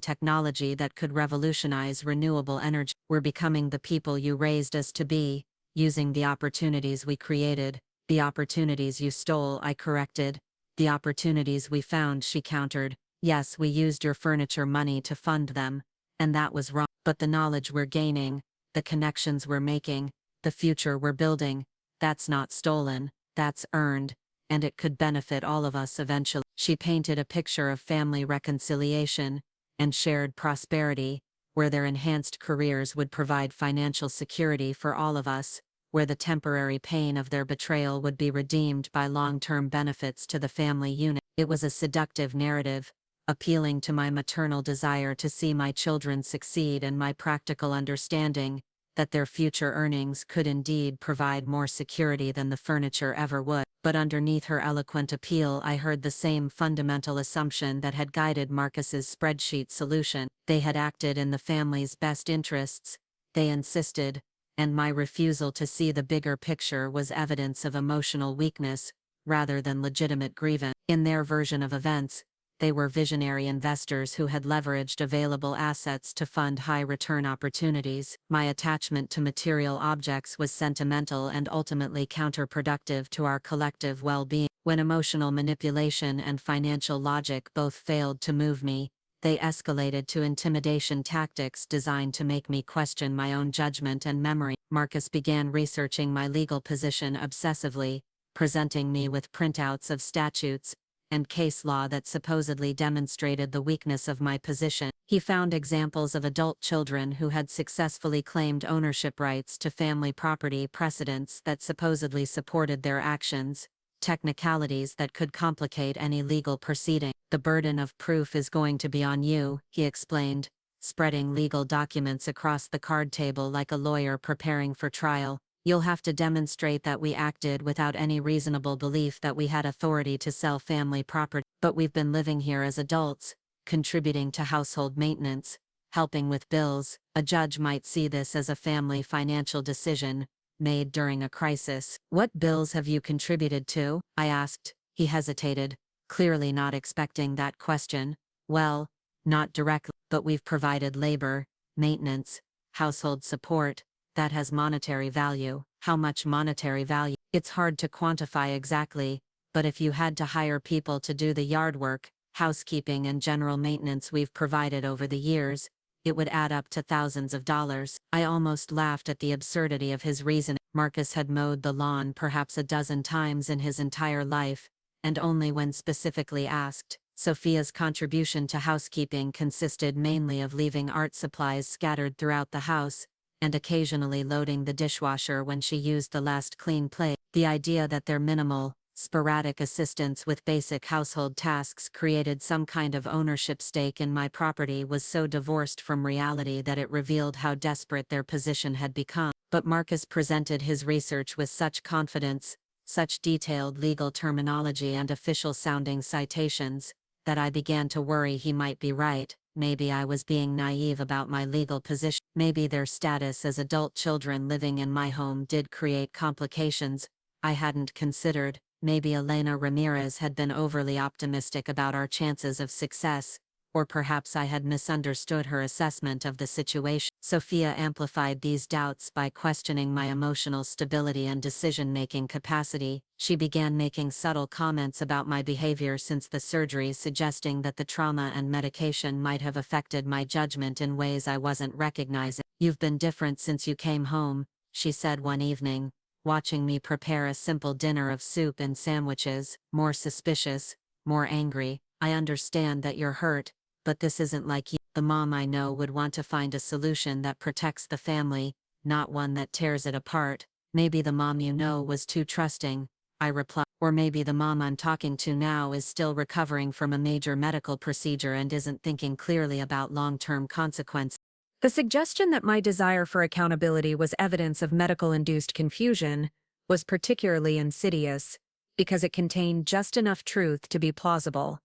[SPEAKER 1] technology that could revolutionize renewable energy. We're becoming the people you raised us to be, using the opportunities we created." "The opportunities you stole," I corrected. "The opportunities we found," she countered. "Yes, we used your furniture money to fund them, and that was wrong. But the knowledge we're gaining, the connections we're making, the future we're building, that's not stolen, that's earned, and it could benefit all of us eventually." She painted a picture of family reconciliation and shared prosperity, where their enhanced careers would provide financial security for all of us, where the temporary pain of their betrayal would be redeemed by long-term benefits to the family unit. It was a seductive narrative, appealing to my maternal desire to see my children succeed and my practical understanding that their future earnings could indeed provide more security than the furniture ever would. But underneath her eloquent appeal, I heard the same fundamental assumption that had guided Marcus's spreadsheet solution. They had acted in the family's best interests, they insisted, and my refusal to see the bigger picture was evidence of emotional weakness, rather than legitimate grievance. In their version of events, they were visionary investors who had leveraged available assets to fund high-return opportunities. My attachment to material objects was sentimental and ultimately counterproductive to our collective well-being. When emotional manipulation and financial logic both failed to move me, they escalated to intimidation tactics designed to make me question my own judgment and memory. Marcus began researching my legal position obsessively, presenting me with printouts of statutes and case law that supposedly demonstrated the weakness of my position. He found examples of adult children who had successfully claimed ownership rights to family property, precedents that supposedly supported their actions, technicalities that could complicate any legal proceeding. "The burden of proof is going to be on you," he explained, spreading legal documents across the card table like a lawyer preparing for trial. "You'll have to demonstrate that we acted without any reasonable belief that we had authority to sell family property. But we've been living here as adults, contributing to household maintenance, helping with bills. A judge might see this as a family financial decision, made during a crisis." "What bills have you contributed to?" I asked. He hesitated, clearly not expecting that question. "Well, not directly, but we've provided labor, maintenance, household support. That has monetary value." "How much monetary value?" "It's hard to quantify exactly, but if you had to hire people to do the yard work, housekeeping and general maintenance we've provided over the years, it would add up to thousands of dollars." I almost laughed at the absurdity of his reasoning. Marcus had mowed the lawn perhaps a dozen times in his entire life, and only when specifically asked. Sophia's contribution to housekeeping consisted mainly of leaving art supplies scattered throughout the house, and occasionally loading the dishwasher when she used the last clean plate. The idea that their minimal, Sporadic assistance with basic household tasks created some kind of ownership stake in my property was so divorced from reality that it revealed how desperate their position had become. But Marcus presented his research with such confidence, such detailed legal terminology and official-sounding citations, that I began to worry he might be right. Maybe I was being naive about my legal position. Maybe their status as adult children living in my home did create complications I hadn't considered. Maybe Elena Ramirez had been overly optimistic about our chances of success, or perhaps I had misunderstood her assessment of the situation. Sophia amplified these doubts by questioning my emotional stability and decision-making capacity. She began making subtle comments about my behavior since the surgery, suggesting that the trauma and medication might have affected my judgment in ways I wasn't recognizing. "You've been different since you came home," she said one evening, watching me prepare a simple dinner of soup and sandwiches. "More suspicious, more angry. I understand that you're hurt, but this isn't like you. The mom I know would want to find a solution that protects the family, not one that tears it apart." "Maybe the mom you know was too trusting," I replied. "Or maybe the mom I'm talking to now is still recovering from a major medical procedure and isn't thinking clearly about long-term consequences." The suggestion that my desire for accountability was evidence of medical-induced confusion was particularly insidious, because it contained just enough truth to be plausible.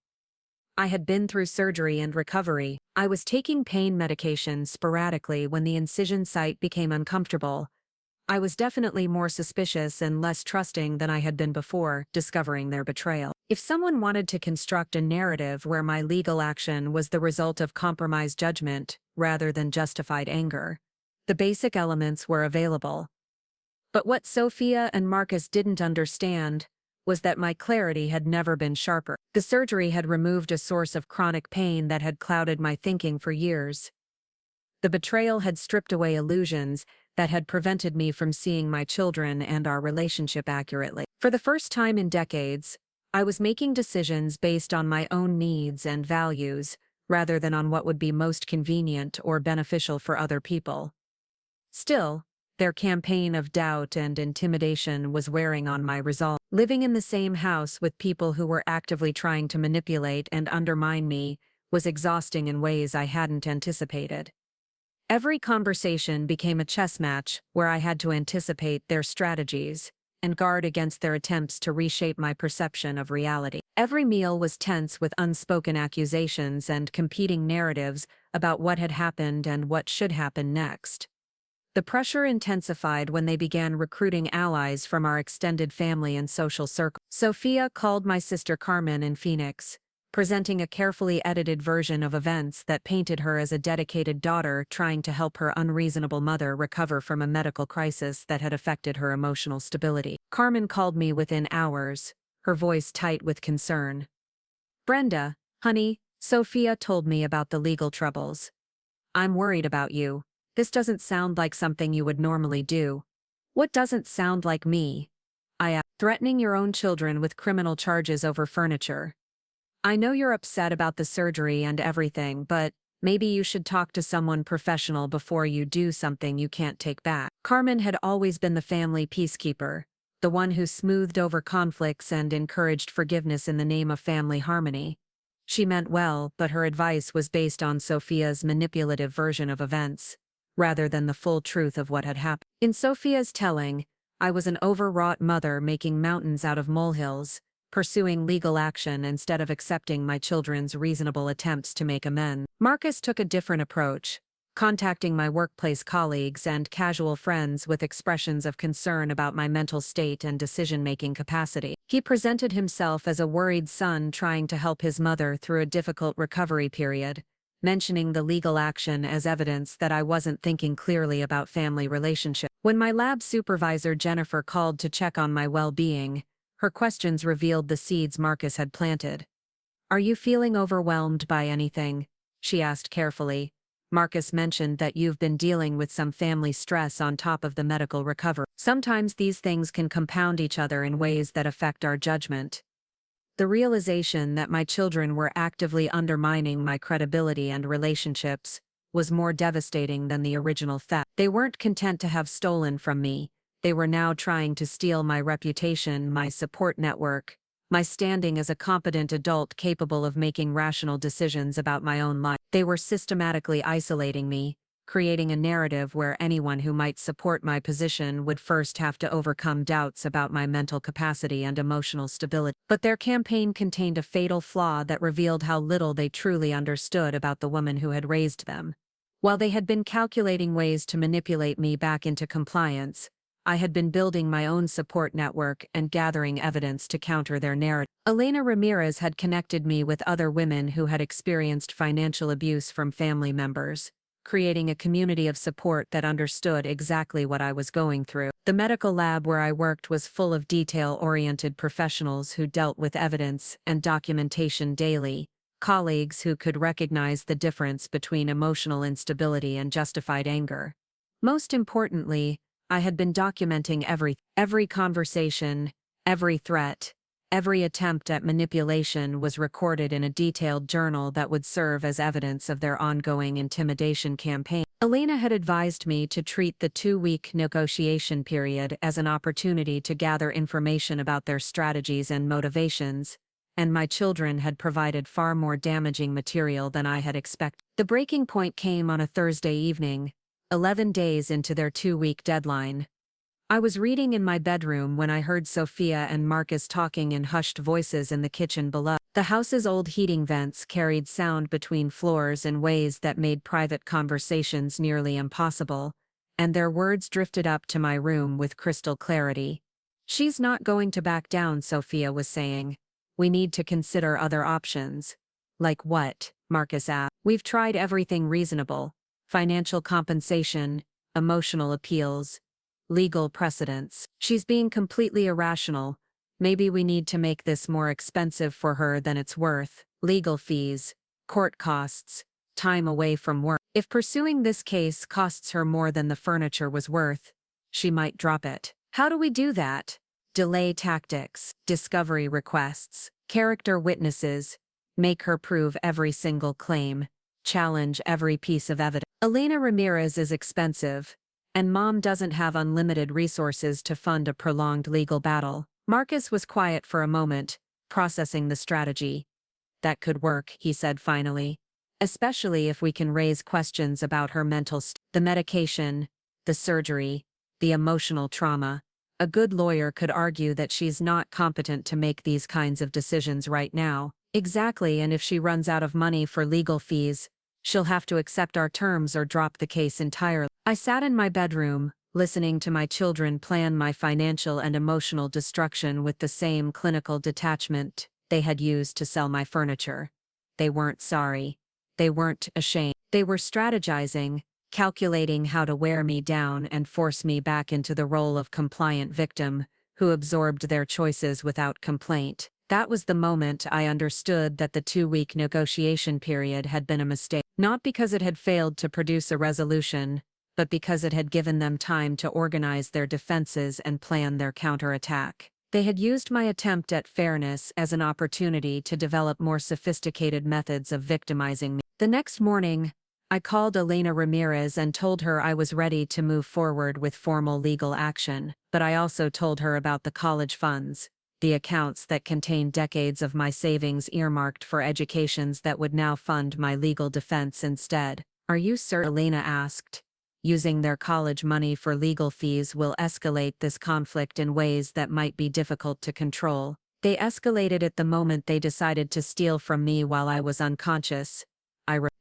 [SPEAKER 1] I had been through surgery and recovery. I was taking pain medication sporadically when the incision site became uncomfortable. I was definitely more suspicious and less trusting than I had been before discovering their betrayal. If someone wanted to construct a narrative where my legal action was the result of compromised judgment rather than justified anger, the basic elements were available. But what Sophia and Marcus didn't understand was that my clarity had never been sharper. The surgery had removed a source of chronic pain that had clouded my thinking for years. The betrayal had stripped away illusions that had prevented me from seeing my children and our relationship accurately. For the first time in decades, I was making decisions based on my own needs and values, rather than on what would be most convenient or beneficial for other people. Still, their campaign of doubt and intimidation was wearing on my resolve. Living in the same house with people who were actively trying to manipulate and undermine me was exhausting in ways I hadn't anticipated. Every conversation became a chess match where I had to anticipate their strategies and guard against their attempts to reshape my perception of reality. Every meal was tense with unspoken accusations and competing narratives about what had happened and what should happen next. The pressure intensified when they began recruiting allies from our extended family and social circle. Sophia called my sister Carmen in Phoenix, presenting a carefully edited version of events that painted her as a dedicated daughter trying to help her unreasonable mother recover from a medical crisis that had affected her emotional stability. Carmen called me within hours, her voice tight with concern. "Brenda, honey, Sophia told me about the legal troubles. I'm worried about you. This doesn't sound like something you would normally do." "What doesn't sound like me?" I asked. "Threatening your own children with criminal charges over furniture. I know you're upset about the surgery and everything, but maybe you should talk to someone professional before you do something you can't take back." Carmen had always been the family peacekeeper, the one who smoothed over conflicts and encouraged forgiveness in the name of family harmony. She meant well, but her advice was based on Sophia's manipulative version of events, rather than the full truth of what had happened. In Sophia's telling, I was an overwrought mother making mountains out of molehills, pursuing legal action instead of accepting my children's reasonable attempts to make amends. Marcus took a different approach, contacting my workplace colleagues and casual friends with expressions of concern about my mental state and decision-making capacity. He presented himself as a worried son trying to help his mother through a difficult recovery period, mentioning the legal action as evidence that I wasn't thinking clearly about family relationships. When my lab supervisor Jennifer called to check on my well-being, her questions revealed the seeds Marcus had planted. "Are you feeling overwhelmed by anything?" she asked carefully. "Marcus mentioned that you've been dealing with some family stress on top of the medical recovery. Sometimes these things can compound each other in ways that affect our judgment." The realization that my children were actively undermining my credibility and relationships was more devastating than the original theft. They weren't content to have stolen from me. They were now trying to steal my reputation, my support network, my standing as a competent adult capable of making rational decisions about my own life. They were systematically isolating me, creating a narrative where anyone who might support my position would first have to overcome doubts about my mental capacity and emotional stability. But their campaign contained a fatal flaw that revealed how little they truly understood about the woman who had raised them. While they had been calculating ways to manipulate me back into compliance, I had been building my own support network and gathering evidence to counter their narrative. Elena Ramirez had connected me with other women who had experienced financial abuse from family members, creating a community of support that understood exactly what I was going through. The medical lab where I worked was full of detail-oriented professionals who dealt with evidence and documentation daily, colleagues who could recognize the difference between emotional instability and justified anger. Most importantly, I had been documenting every conversation, every threat, every attempt at manipulation was recorded in a detailed journal that would serve as evidence of their ongoing intimidation campaign. Elena had advised me to treat the 2-week negotiation period as an opportunity to gather information about their strategies and motivations, and my children had provided far more damaging material than I had expected. The breaking point came on a Thursday evening, 11 days into their 2-week deadline. I was reading in my bedroom when I heard Sophia and Marcus talking in hushed voices in the kitchen below. The house's old heating vents carried sound between floors in ways that made private conversations nearly impossible, and their words drifted up to my room with crystal clarity. "She's not going to back down," Sophia was saying. "We need to consider other options." "Like what?" Marcus asked. "We've tried everything reasonable. Financial compensation, emotional appeals, legal precedents. She's being completely irrational. Maybe we need to make this more expensive for her than it's worth. Legal fees, court costs, time away from work. If pursuing this case costs her more than the furniture was worth, she might drop it." "How do we do that?" "Delay tactics, discovery requests, character witnesses, make her prove every single claim, challenge every piece of evidence." Elena Ramirez is expensive, and Mom doesn't have unlimited resources to fund a prolonged legal battle. Marcus was quiet for a moment, processing the strategy. "That could work," he said finally. "Especially if we can raise questions about her mental state. The medication, the surgery, the emotional trauma. A good lawyer could argue that she's not competent to make these kinds of decisions right now." "Exactly, and if she runs out of money for legal fees, she'll have to accept our terms or drop the case entirely." I sat in my bedroom, listening to my children plan my financial and emotional destruction with the same clinical detachment they had used to sell my furniture. They weren't sorry. They weren't ashamed. They were strategizing, calculating how to wear me down and force me back into the role of compliant victim who absorbed their choices without complaint. That was the moment I understood that the 2-week negotiation period had been a mistake. Not because it had failed to produce a resolution, but because it had given them time to organize their defenses and plan their counterattack. They had used my attempt at fairness as an opportunity to develop more sophisticated methods of victimizing me. The next morning, I called Elena Ramirez and told her I was ready to move forward with formal legal action, but I also told her about the college funds, the accounts that contained decades of my savings earmarked for educations that would now fund my legal defense instead. "Are you certain?" Elena asked. "Using their college money for legal fees will escalate this conflict in ways that might be difficult to control. They escalated it the moment they decided to steal from me while I was unconscious.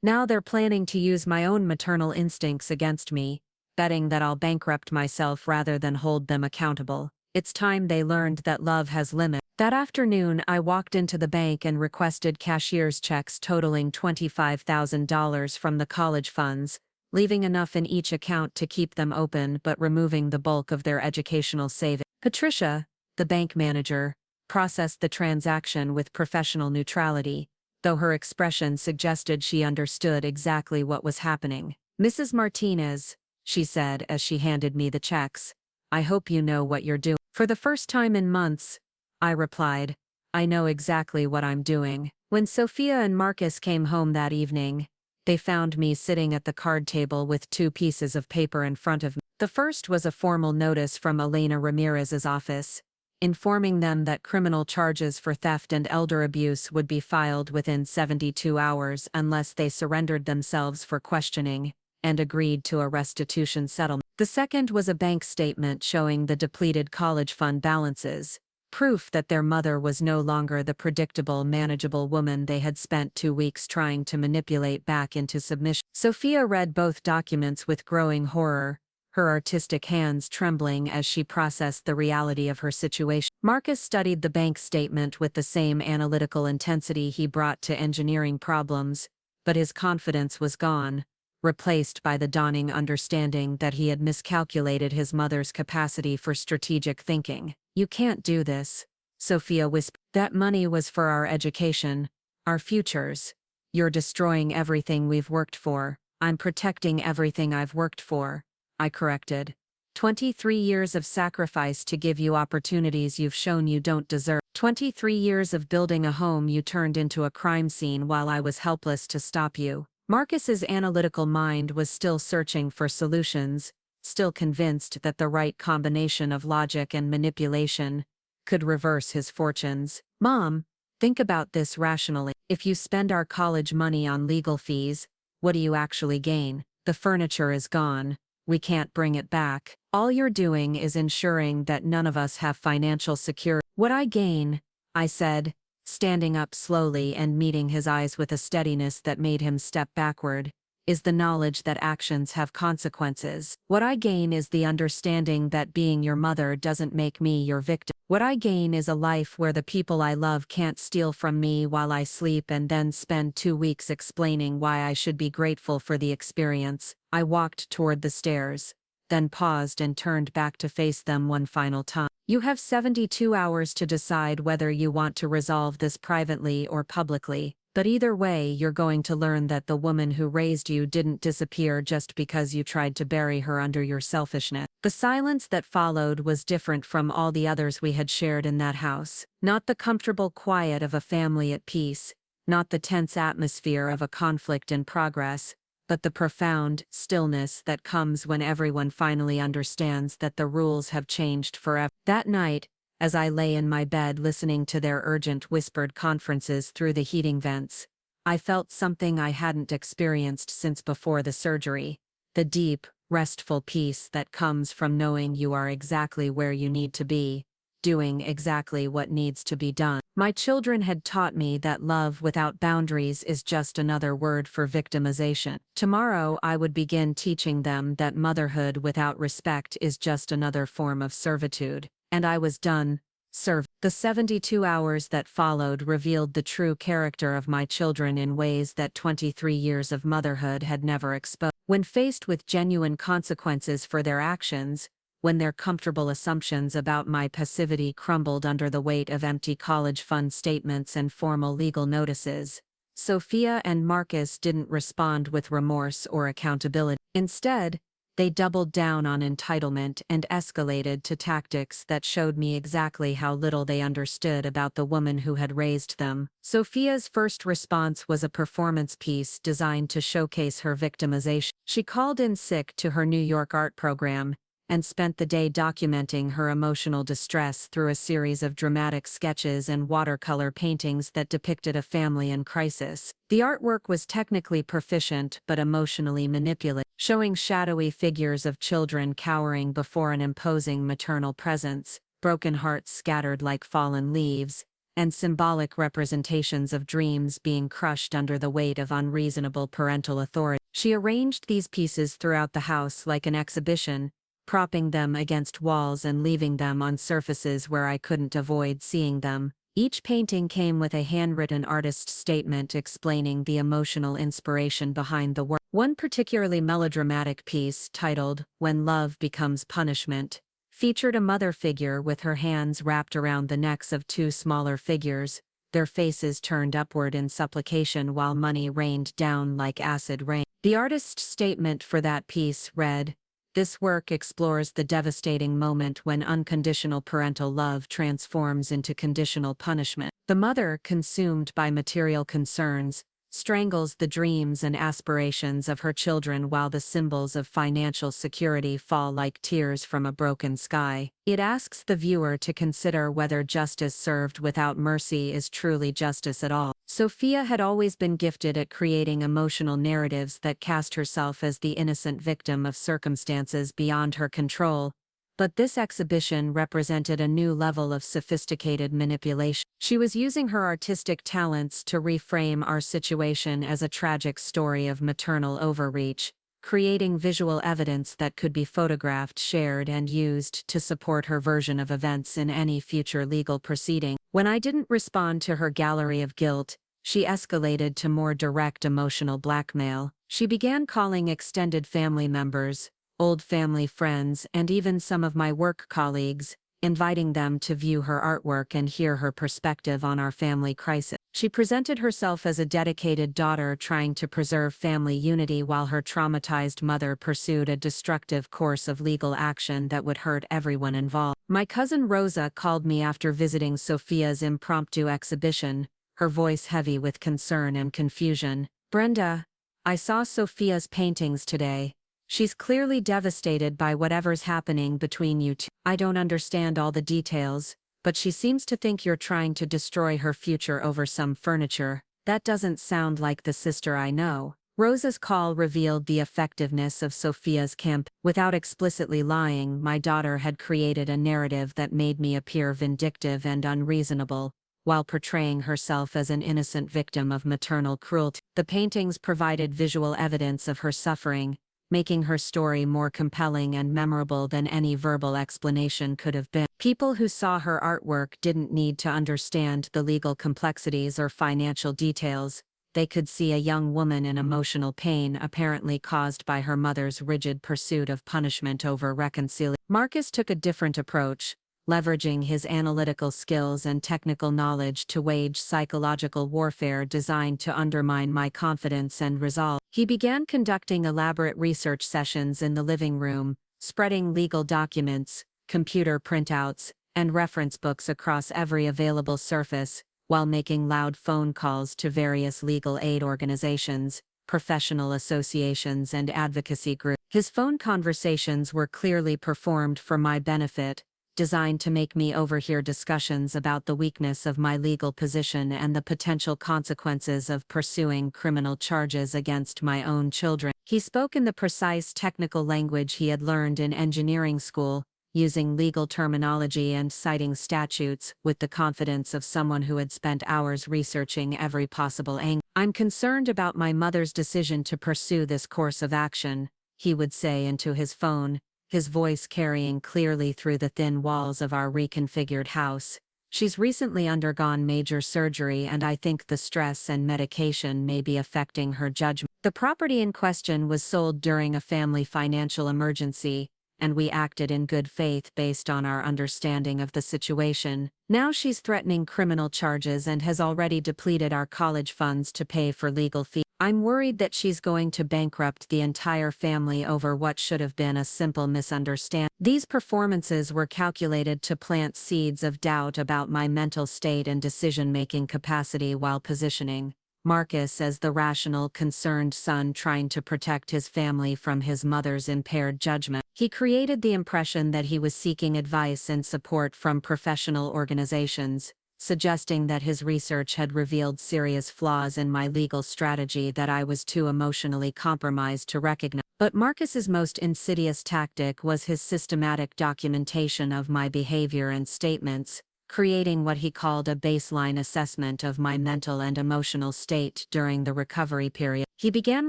[SPEAKER 1] Now they're planning to use my own maternal instincts against me, betting that I'll bankrupt myself rather than hold them accountable. It's time they learned that love has limits." That afternoon, I walked into the bank and requested cashier's checks totaling $25,000 from the college funds, leaving enough in each account to keep them open but removing the bulk of their educational savings. Patricia, the bank manager, processed the transaction with professional neutrality, though her expression suggested she understood exactly what was happening. "Mrs. Martinez," she said as she handed me the checks, "I hope you know what you're doing." "For the first time in months," I replied, "I know exactly what I'm doing." When Sophia and Marcus came home that evening, they found me sitting at the card table with 2 pieces of paper in front of me. The first was a formal notice from Elena Ramirez's office, informing them that criminal charges for theft and elder abuse would be filed within 72 hours unless they surrendered themselves for questioning and agreed to a restitution settlement. The second was a bank statement showing the depleted college fund balances, proof that their mother was no longer the predictable, manageable woman they had spent 2 weeks trying to manipulate back into submission. Sophia read both documents with growing horror, her artistic hands trembling as she processed the reality of her situation. Marcus studied the bank statement with the same analytical intensity he brought to engineering problems, but his confidence was gone, replaced by the dawning understanding that he had miscalculated his mother's capacity for strategic thinking. "You can't do this," Sophia whispered. "That money was for our education, our futures. You're destroying everything we've worked for." "I'm protecting everything I've worked for," I corrected. 23 years of sacrifice to give you opportunities you've shown you don't deserve. 23 years of building a home you turned into a crime scene while I was helpless to stop you." Marcus's analytical mind was still searching for solutions, still convinced that the right combination of logic and manipulation could reverse his fortunes. "Mom, think about this rationally. If you spend our college money on legal fees, what do you actually gain? The furniture is gone. We can't bring it back. All you're doing is ensuring that none of us have financial security." "What I gain," I said, standing up slowly and meeting his eyes with a steadiness that made him step backward, "is the knowledge that actions have consequences. What I gain is the understanding that being your mother doesn't make me your victim. What I gain is a life where the people I love can't steal from me while I sleep and then spend 2 weeks explaining why I should be grateful for the experience." I walked toward the stairs, then paused and turned back to face them one final time. "You have 72 hours to decide whether you want to resolve this privately or publicly. But either way, you're going to learn that the woman who raised you didn't disappear just because you tried to bury her under your selfishness." The silence that followed was different from all the others we had shared in that house. Not the comfortable quiet of a family at peace, not the tense atmosphere of a conflict in progress, but the profound stillness that comes when everyone finally understands that the rules have changed forever. That night, as I lay in my bed listening to their urgent whispered conferences through the heating vents, I felt something I hadn't experienced since before the surgery: the deep, restful peace that comes from knowing you are exactly where you need to be, doing exactly what needs to be done. My children had taught me that love without boundaries is just another word for victimization. Tomorrow I would begin teaching them that motherhood without respect is just another form of servitude. And I was done serving. The 72 hours that followed revealed the true character of my children in ways that 23 years of motherhood had never exposed. When faced with genuine consequences for their actions, when their comfortable assumptions about my passivity crumbled under the weight of empty college fund statements and formal legal notices, Sophia and Marcus didn't respond with remorse or accountability. Instead, they doubled down on entitlement and escalated to tactics that showed me exactly how little they understood about the woman who had raised them. Sophia's first response was a performance piece designed to showcase her victimization. She called in sick to her New York art program and spent the day documenting her emotional distress through a series of dramatic sketches and watercolor paintings that depicted a family in crisis. The artwork was technically proficient but emotionally manipulative, showing shadowy figures of children cowering before an imposing maternal presence, broken hearts scattered like fallen leaves, and symbolic representations of dreams being crushed under the weight of unreasonable parental authority. She arranged these pieces throughout the house like an exhibition, propping them against walls and leaving them on surfaces where I couldn't avoid seeing them. Each painting came with a handwritten artist's statement explaining the emotional inspiration behind the work. One particularly melodramatic piece, titled "When Love Becomes Punishment," featured a mother figure with her hands wrapped around the necks of 2 smaller figures, their faces turned upward in supplication while money rained down like acid rain. The artist's statement for that piece read, "This work explores the devastating moment when unconditional parental love transforms into conditional punishment." The mother, consumed by material concerns, strangles the dreams and aspirations of her children while the symbols of financial security fall like tears from a broken sky. It asks the viewer to consider whether justice served without mercy is truly justice at all. Sophia had always been gifted at creating emotional narratives that cast herself as the innocent victim of circumstances beyond her control. But this exhibition represented a new level of sophisticated manipulation. She was using her artistic talents to reframe our situation as a tragic story of maternal overreach, creating visual evidence that could be photographed, shared, and used to support her version of events in any future legal proceeding. When I didn't respond to her gallery of guilt, she escalated to more direct emotional blackmail. She began calling extended family members, old family friends, and even some of my work colleagues, inviting them to view her artwork and hear her perspective on our family crisis. She presented herself as a dedicated daughter trying to preserve family unity while her traumatized mother pursued a destructive course of legal action that would hurt everyone involved. My cousin Rosa called me after visiting Sophia's impromptu exhibition, her voice heavy with concern and confusion. "Brenda, I saw Sophia's paintings today. She's clearly devastated by whatever's happening between you two. I don't understand all the details, but she seems to think you're trying to destroy her future over some furniture. That doesn't sound like the sister I know." Rosa's call revealed the effectiveness of Sophia's campaign. Without explicitly lying, my daughter had created a narrative that made me appear vindictive and unreasonable, while portraying herself as an innocent victim of maternal cruelty. The paintings provided visual evidence of her suffering, making her story more compelling and memorable than any verbal explanation could have been. People who saw her artwork didn't need to understand the legal complexities or financial details. They could see a young woman in emotional pain apparently caused by her mother's rigid pursuit of punishment over reconciliation. Marcus took a different approach, leveraging his analytical skills and technical knowledge to wage psychological warfare designed to undermine my confidence and resolve. He began conducting elaborate research sessions in the living room, spreading legal documents, computer printouts, and reference books across every available surface, while making loud phone calls to various legal aid organizations, professional associations, and advocacy groups. His phone conversations were clearly performed for my benefit, designed to make me overhear discussions about the weakness of my legal position and the potential consequences of pursuing criminal charges against my own children. He spoke in the precise technical language he had learned in engineering school, using legal terminology and citing statutes with the confidence of someone who had spent hours researching every possible angle. "I'm concerned about my mother's decision to pursue this course of action," he would say into his phone, his voice carrying clearly through the thin walls of our reconfigured house. "She's recently undergone major surgery, and I think the stress and medication may be affecting her judgment." The property in question was sold during a family financial emergency, and we acted in good faith based on our understanding of the situation. Now she's threatening criminal charges and has already depleted our college funds to pay for legal fees. I'm worried that she's going to bankrupt the entire family over what should have been a simple misunderstanding. These performances were calculated to plant seeds of doubt about my mental state and decision-making capacity while positioning Marcus as the rational, concerned son trying to protect his family from his mother's impaired judgment. He created the impression that he was seeking advice and support from professional organizations, suggesting that his research had revealed serious flaws in my legal strategy that I was too emotionally compromised to recognize. But Marcus's most insidious tactic was his systematic documentation of my behavior and statements, creating what he called a baseline assessment of my mental and emotional state during the recovery period. He began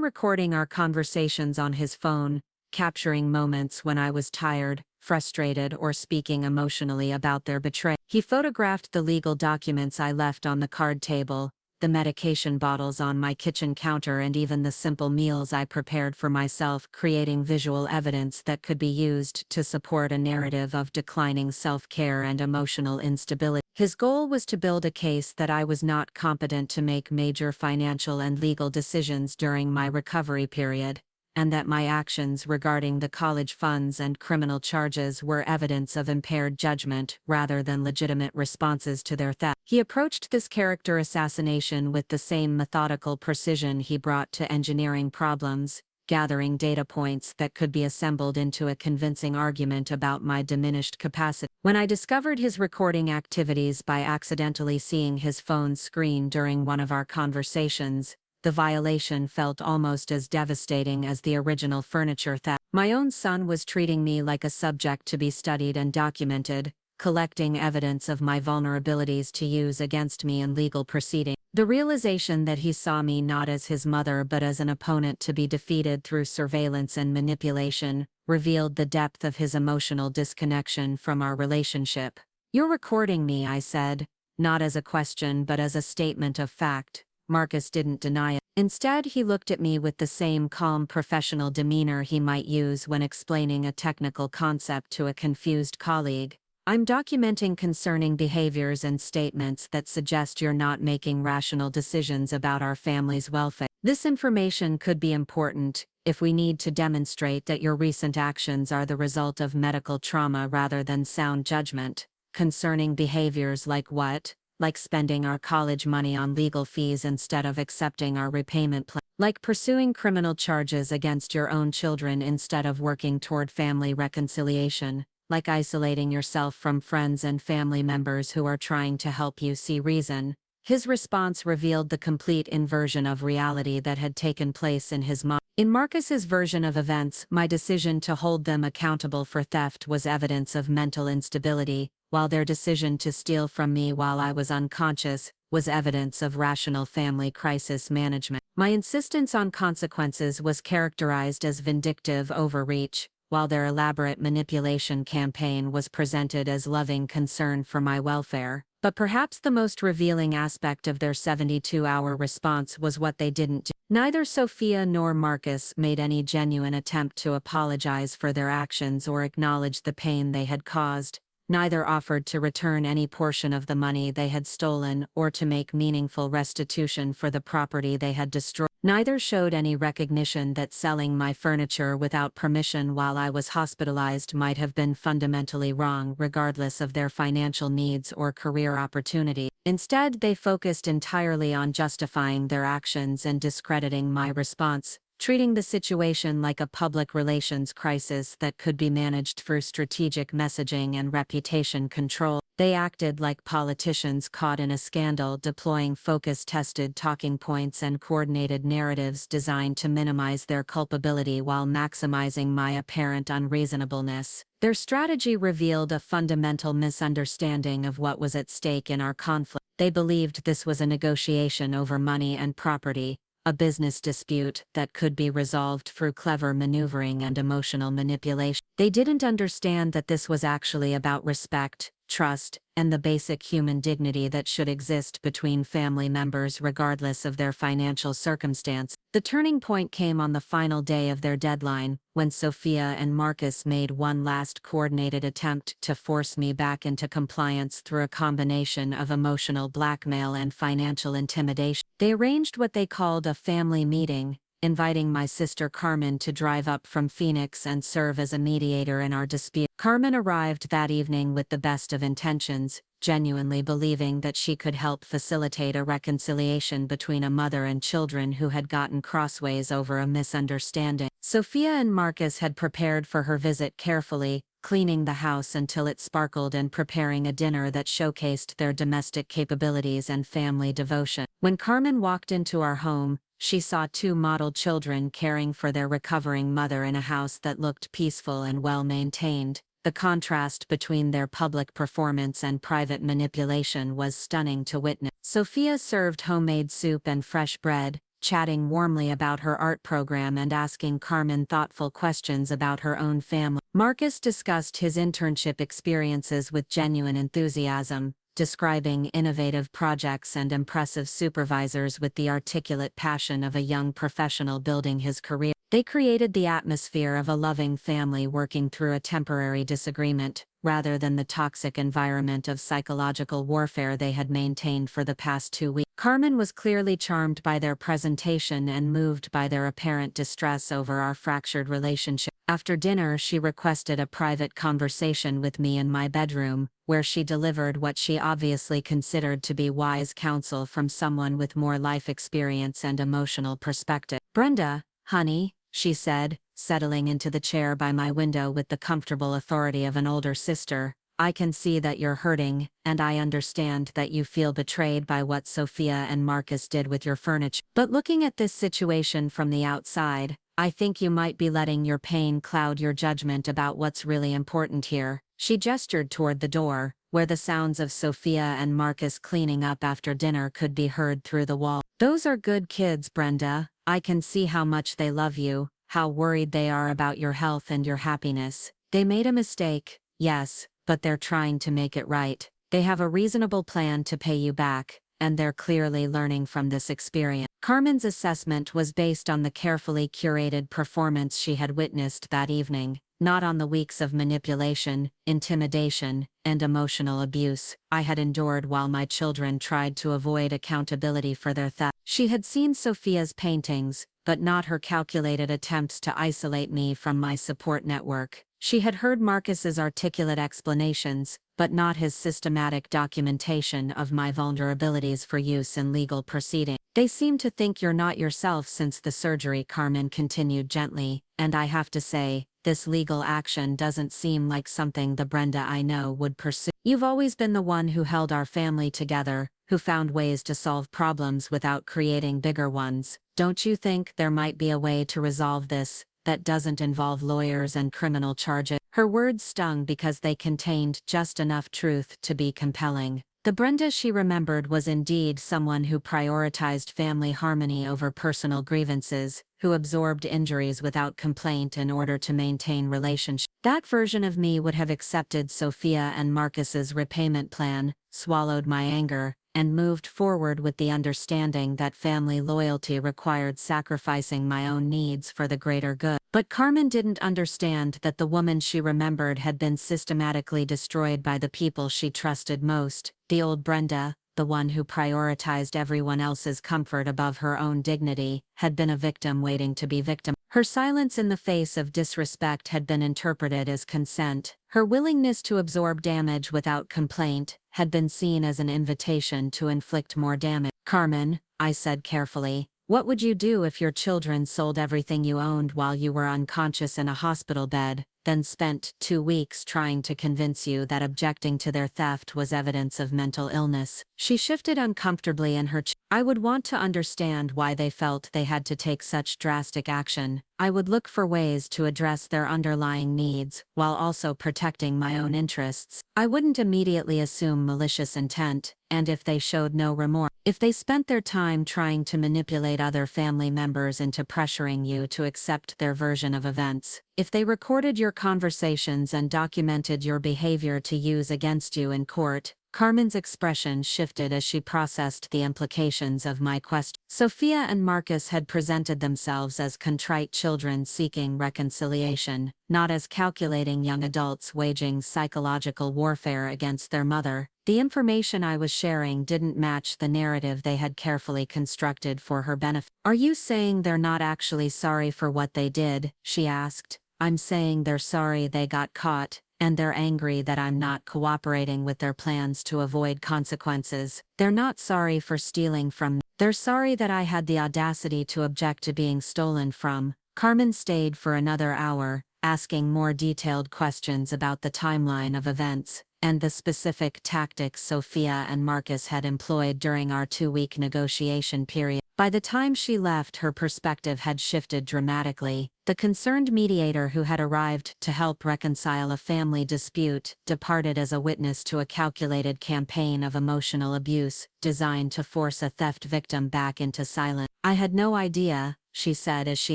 [SPEAKER 1] recording our conversations on his phone, capturing moments when I was tired, frustrated, or speaking emotionally about their betrayal. He photographed the legal documents I left on the card table, the medication bottles on my kitchen counter, and even the simple meals I prepared for myself, creating visual evidence that could be used to support a narrative of declining self-care and emotional instability. His goal was to build a case that I was not competent to make major financial and legal decisions during my recovery period, and that my actions regarding the college funds and criminal charges were evidence of impaired judgment rather than legitimate responses to their theft. He approached this character assassination with the same methodical precision he brought to engineering problems, gathering data points that could be assembled into a convincing argument about my diminished capacity. When I discovered his recording activities by accidentally seeing his phone's screen during one of our conversations, the violation felt almost as devastating as the original furniture theft. My own son was treating me like a subject to be studied and documented, collecting evidence of my vulnerabilities to use against me in legal proceedings. The realization that he saw me not as his mother but as an opponent to be defeated through surveillance and manipulation revealed the depth of his emotional disconnection from our relationship. "You're recording me," I said, not as a question but as a statement of fact. Marcus didn't deny it. Instead, he looked at me with the same calm professional demeanor he might use when explaining a technical concept to a confused colleague. "I'm documenting concerning behaviors and statements that suggest you're not making rational decisions about our family's welfare. This information could be important if we need to demonstrate that your recent actions are the result of medical trauma rather than sound judgment. Concerning behaviors like what? Like spending our college money on legal fees instead of accepting our repayment plan. Like pursuing criminal charges against your own children instead of working toward family reconciliation. Like isolating yourself from friends and family members who are trying to help you see reason." His response revealed the complete inversion of reality that had taken place in his mind. In Marcus's version of events, my decision to hold them accountable for theft was evidence of mental instability, while their decision to steal from me while I was unconscious was evidence of rational family crisis management. My insistence on consequences was characterized as vindictive overreach, while their elaborate manipulation campaign was presented as loving concern for my welfare. But perhaps the most revealing aspect of their 72-hour response was what they didn't do. Neither Sophia nor Marcus made any genuine attempt to apologize for their actions or acknowledge the pain they had caused. Neither offered to return any portion of the money they had stolen or to make meaningful restitution for the property they had destroyed. Neither showed any recognition that selling my furniture without permission while I was hospitalized might have been fundamentally wrong regardless of their financial needs or career opportunity. Instead, they focused entirely on justifying their actions and discrediting my response, treating the situation like a public relations crisis that could be managed through strategic messaging and reputation control. They acted like politicians caught in a scandal, deploying focus-tested talking points and coordinated narratives designed to minimize their culpability while maximizing my apparent unreasonableness. Their strategy revealed a fundamental misunderstanding of what was at stake in our conflict. They believed this was a negotiation over money and property, a business dispute that could be resolved through clever maneuvering and emotional manipulation. They didn't understand that this was actually about respect, trust, and the basic human dignity that should exist between family members regardless of their financial circumstance. The turning point came on the final day of their deadline, when Sophia and Marcus made one last coordinated attempt to force me back into compliance through a combination of emotional blackmail and financial intimidation. They arranged what they called a family meeting, inviting my sister Carmen to drive up from Phoenix and serve as a mediator in our dispute. Carmen arrived that evening with the best of intentions, genuinely believing that she could help facilitate a reconciliation between a mother and children who had gotten crossways over a misunderstanding. Sophia and Marcus had prepared for her visit carefully, cleaning the house until it sparkled and preparing a dinner that showcased their domestic capabilities and family devotion. When Carmen walked into our home, she saw two model children caring for their recovering mother in a house that looked peaceful and well-maintained. The contrast between their public performance and private manipulation was stunning to witness. Sophia served homemade soup and fresh bread, chatting warmly about her art program and asking Carmen thoughtful questions about her own family. Marcus discussed his internship experiences with genuine enthusiasm, describing innovative projects and impressive supervisors with the articulate passion of a young professional building his career. They created the atmosphere of a loving family working through a temporary disagreement, rather than the toxic environment of psychological warfare they had maintained for the past 2 weeks. Carmen was clearly charmed by their presentation and moved by their apparent distress over our fractured relationship. After dinner, she requested a private conversation with me in my bedroom, where she delivered what she obviously considered to be wise counsel from someone with more life experience and emotional perspective. "Brenda, honey," she said, settling into the chair by my window with the comfortable authority of an older sister, "I can see that you're hurting, and I understand that you feel betrayed by what Sophia and Marcus did with your furniture. But looking at this situation from the outside, I think you might be letting your pain cloud your judgment about what's really important here." She gestured toward the door, where the sounds of Sophia and Marcus cleaning up after dinner could be heard through the wall. "Those are good kids, Brenda. I can see how much they love you, how worried they are about your health and your happiness. They made a mistake, yes, but they're trying to make it right. They have a reasonable plan to pay you back, and they're clearly learning from this experience." Carmen's assessment was based on the carefully curated performance she had witnessed that evening, not on the weeks of manipulation, intimidation, and emotional abuse I had endured while my children tried to avoid accountability for their theft. She had seen Sophia's paintings, but not her calculated attempts to isolate me from my support network. She had heard Marcus's articulate explanations, but not his systematic documentation of my vulnerabilities for use in legal proceedings. "They seem to think you're not yourself since the surgery," Carmen continued gently, "and I have to say, this legal action doesn't seem like something the Brenda I know would pursue. You've always been the one who held our family together, who found ways to solve problems without creating bigger ones. Don't you think there might be a way to resolve this that doesn't involve lawyers and criminal charges?" Her words stung because they contained just enough truth to be compelling. The Brenda she remembered was indeed someone who prioritized family harmony over personal grievances, who absorbed injuries without complaint in order to maintain relationships. That version of me would have accepted Sophia and Marcus's repayment plan, swallowed my anger, and moved forward with the understanding that family loyalty required sacrificing my own needs for the greater good. But Carmen didn't understand that the woman she remembered had been systematically destroyed by the people she trusted most. The old Brenda, the one who prioritized everyone else's comfort above her own dignity, had been a victim waiting to be victim. Her silence in the face of disrespect had been interpreted as consent. Her willingness to absorb damage without complaint had been seen as an invitation to inflict more damage. "Carmen," I said carefully, "what would you do if your children sold everything you owned while you were unconscious in a hospital bed, then spent 2 weeks trying to convince you that objecting to their theft was evidence of mental illness?" She shifted uncomfortably in her chair. "I would want to understand why they felt they had to take such drastic action. I would look for ways to address their underlying needs, while also protecting my own interests. I wouldn't immediately assume malicious intent, and if they showed no remorse, if they spent their time trying to manipulate other family members into pressuring you to accept their version of events, if they recorded your conversations and documented your behavior to use against you in court." Carmen's expression shifted as she processed the implications of my question. Sophia and Marcus had presented themselves as contrite children seeking reconciliation, not as calculating young adults waging psychological warfare against their mother. The information I was sharing didn't match the narrative they had carefully constructed for her benefit. "Are you saying they're not actually sorry for what they did?" she asked. "I'm saying they're sorry they got caught, and they're angry that I'm not cooperating with their plans to avoid consequences. They're not sorry for stealing from me. They're sorry that I had the audacity to object to being stolen from." Carmen stayed for another hour, asking more detailed questions about the timeline of events and the specific tactics Sophia and Marcus had employed during our 2-week negotiation period. By the time she left, her perspective had shifted dramatically. The concerned mediator who had arrived to help reconcile a family dispute departed as a witness to a calculated campaign of emotional abuse, designed to force a theft victim back into silence. "I had no idea," she said as she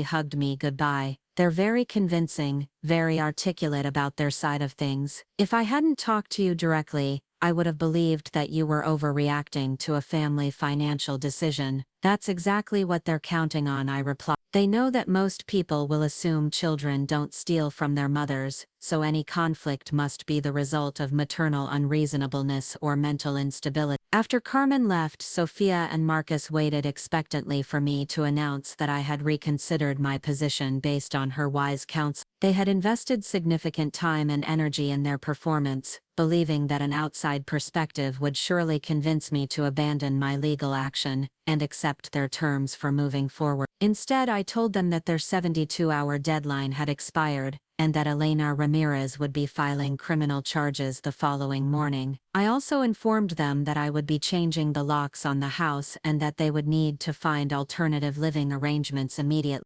[SPEAKER 1] hugged me goodbye. "They're very convincing, very articulate about their side of things. If I hadn't talked to you directly,
[SPEAKER 2] I would have believed that you were overreacting to a family financial decision. That's exactly what they're counting on, I replied. They know that most people will assume children don't steal from their mothers, so any conflict must be the result of maternal unreasonableness or mental instability. After Carmen left, Sophia and Marcus waited expectantly for me to announce that I had reconsidered my position based on her wise counsel. They had invested significant time and energy in their performance, believing that an outside perspective would surely convince me to abandon my legal action and accept their terms for moving forward. Instead, I told them that their 72-hour deadline had expired, and that Elena Ramirez would be filing criminal charges the following morning. I also informed them that I would be changing the locks on the house and that they would need to find alternative living arrangements immediately.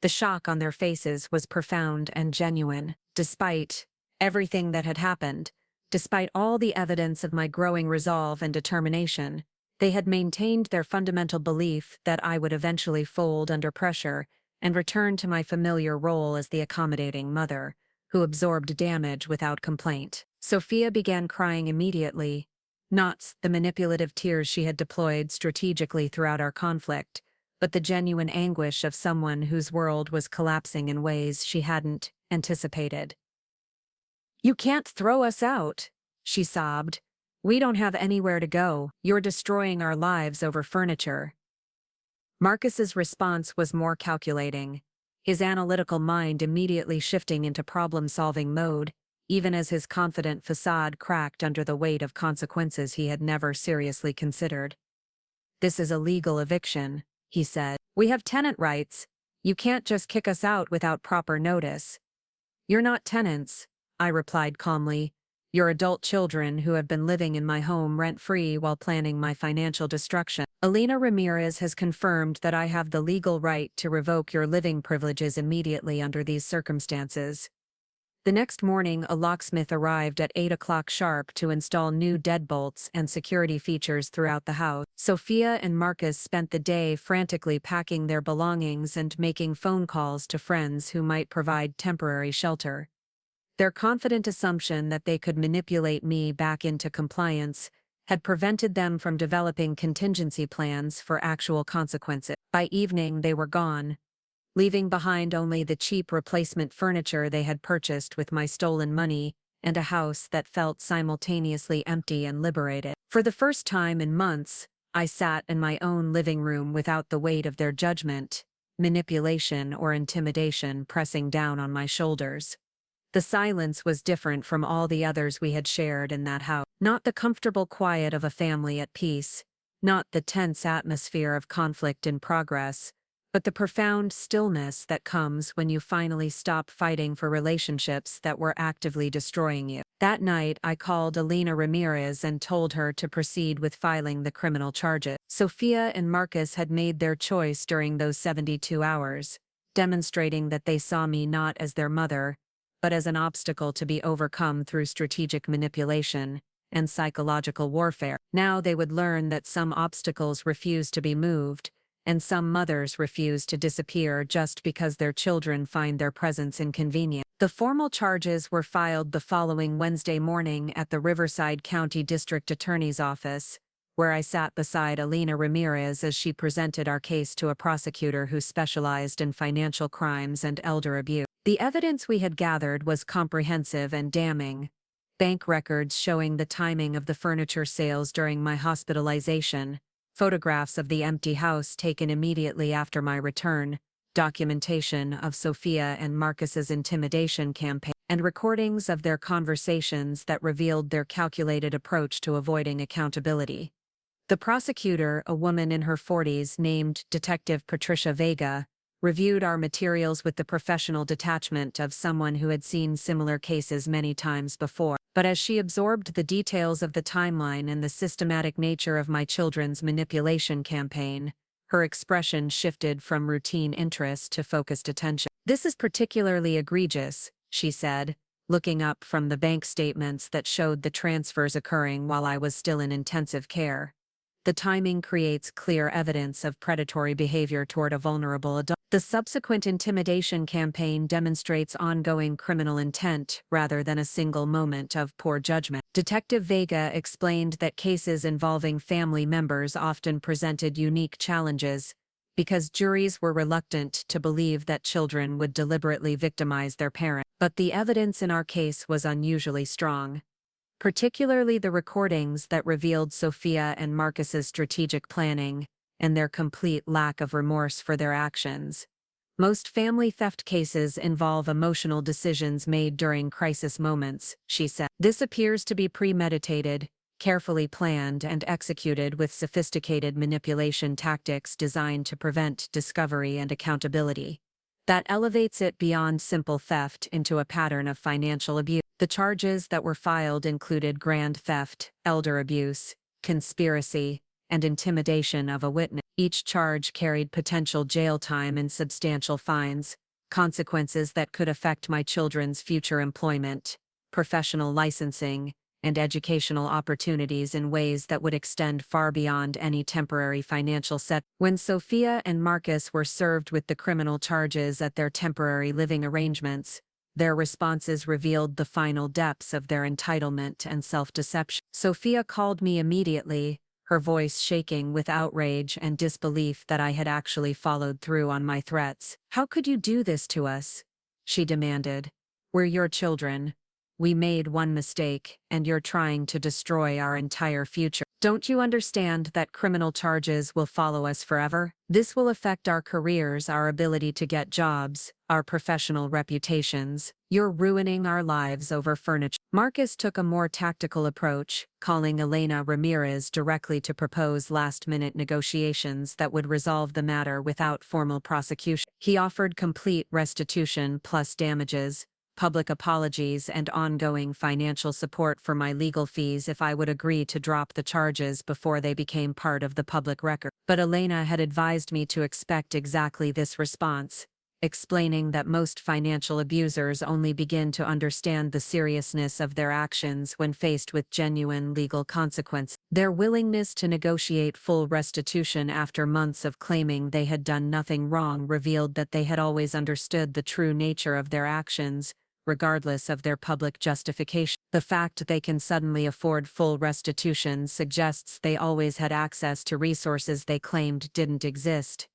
[SPEAKER 1] The shock on their faces was profound and genuine, despite everything that had happened. Despite all the evidence of my growing resolve and determination, they had maintained their fundamental belief that I would eventually fold under pressure and return to my familiar role as the accommodating mother, who absorbed damage without complaint. Sophia began crying immediately, not the manipulative tears she had deployed strategically throughout our conflict, but the genuine anguish of someone whose world was collapsing in ways she hadn't anticipated. "You can't throw us out," she sobbed. "We don't have anywhere to go. You're destroying our lives over furniture." Marcus's response was more calculating, his analytical mind immediately shifting into problem-solving mode, even as his confident facade cracked under the weight of consequences he had never seriously considered. "This is a legal eviction," he said. "We have tenant rights. You can't just kick us out without proper notice." "You're not tenants," I replied calmly. "You're adult children who have been living in my home rent-free while planning my financial destruction. Elena Ramirez has confirmed that I have the legal right to revoke your living privileges immediately under these circumstances." The next morning, a locksmith arrived at 8 o'clock sharp to install new deadbolts and security features throughout the house. Sophia and Marcus spent the day frantically packing their belongings and making phone calls to friends who might provide temporary shelter. Their confident assumption that they could manipulate me back into compliance had prevented them from developing contingency plans for actual consequences. By evening, they were gone, leaving behind only the cheap replacement furniture they had purchased with my stolen money and a house that felt simultaneously empty and liberated. For the first time in months, I sat in my own living room without the weight of their judgment, manipulation, or intimidation pressing down on my shoulders. The silence was different from all the others we had shared in that house. Not the comfortable quiet of a family at peace, not the tense atmosphere of conflict in progress, but the profound stillness that comes when you finally stop fighting for relationships that were actively destroying you. That night, I called Elena Ramirez and told her to proceed with filing the criminal charges. Sophia and Marcus had made their choice during those 72 hours, demonstrating that they saw me not as their mother, but as an obstacle to be overcome through strategic manipulation and psychological warfare. Now they would learn that some obstacles refuse to be moved, and some mothers refuse to disappear just because their children find their presence inconvenient. The formal charges were filed the following Wednesday morning at the Riverside County District Attorney's Office, where I sat beside Elena Ramirez as she presented our case to a prosecutor who specialized in financial crimes and elder abuse. The evidence we had gathered was comprehensive and damning. Bank records showing the timing of the furniture sales during my hospitalization, photographs of the empty house taken immediately after my return, documentation of Sophia and Marcus's intimidation campaign, and recordings of their conversations that revealed their calculated approach to avoiding accountability. The prosecutor, a woman in her 40s named Detective Patricia Vega, reviewed our materials with the professional detachment of someone who had seen similar cases many times before. But as she absorbed the details of the timeline and the systematic nature of my children's manipulation campaign, her expression shifted from routine interest to focused attention. "This is particularly egregious," she said, looking up from the bank statements that showed the transfers occurring while I was still in intensive care. "The timing creates clear evidence of predatory behavior toward a vulnerable adult. The subsequent intimidation campaign demonstrates ongoing criminal intent rather than a single moment of poor judgment." Detective Vega explained that cases involving family members often presented unique challenges because juries were reluctant to believe that children would deliberately victimize their parents. But the evidence in our case was unusually strong, particularly the recordings that revealed Sophia and Marcus's strategic planning and their complete lack of remorse for their actions. Most family theft cases involve emotional decisions made during crisis moments, she said. This appears to be premeditated, carefully planned, and executed with sophisticated manipulation tactics designed to prevent discovery and accountability. That elevates it beyond simple theft into a pattern of financial abuse. The charges that were filed included grand theft, elder abuse, conspiracy, and intimidation of a witness. Each charge carried potential jail time and substantial fines, consequences that could affect my children's future employment, professional licensing, and educational opportunities in ways that would extend far beyond any temporary financial set. When Sophia and Marcus were served with the criminal charges at their temporary living arrangements, their responses revealed the final depths of their entitlement and self-deception. Sophia called me immediately, her voice shaking with outrage and disbelief that I had actually followed through on my threats. "How could you do this to us?" she demanded. "We're your children. We made one mistake, and you're trying to destroy our entire future. Don't you understand that criminal charges will follow us forever? This will affect our careers, our ability to get jobs, our professional reputations. You're ruining our lives over furniture." Marcus took a more tactical approach, calling Elena Ramirez directly to propose last-minute negotiations that would resolve the matter without formal prosecution. He offered complete restitution plus damages, public apologies, and ongoing financial support for my legal fees if I would agree to drop the charges before they became part of the public record. But Elena had advised me to expect exactly this response, explaining that most financial abusers only begin to understand the seriousness of their actions when faced with genuine legal consequences. Their willingness to negotiate full restitution after months of claiming they had done nothing wrong revealed that they had always understood the true nature of their actions, regardless of their public justification. The fact they can suddenly afford full restitution suggests they always had access to resources they claimed didn't exist.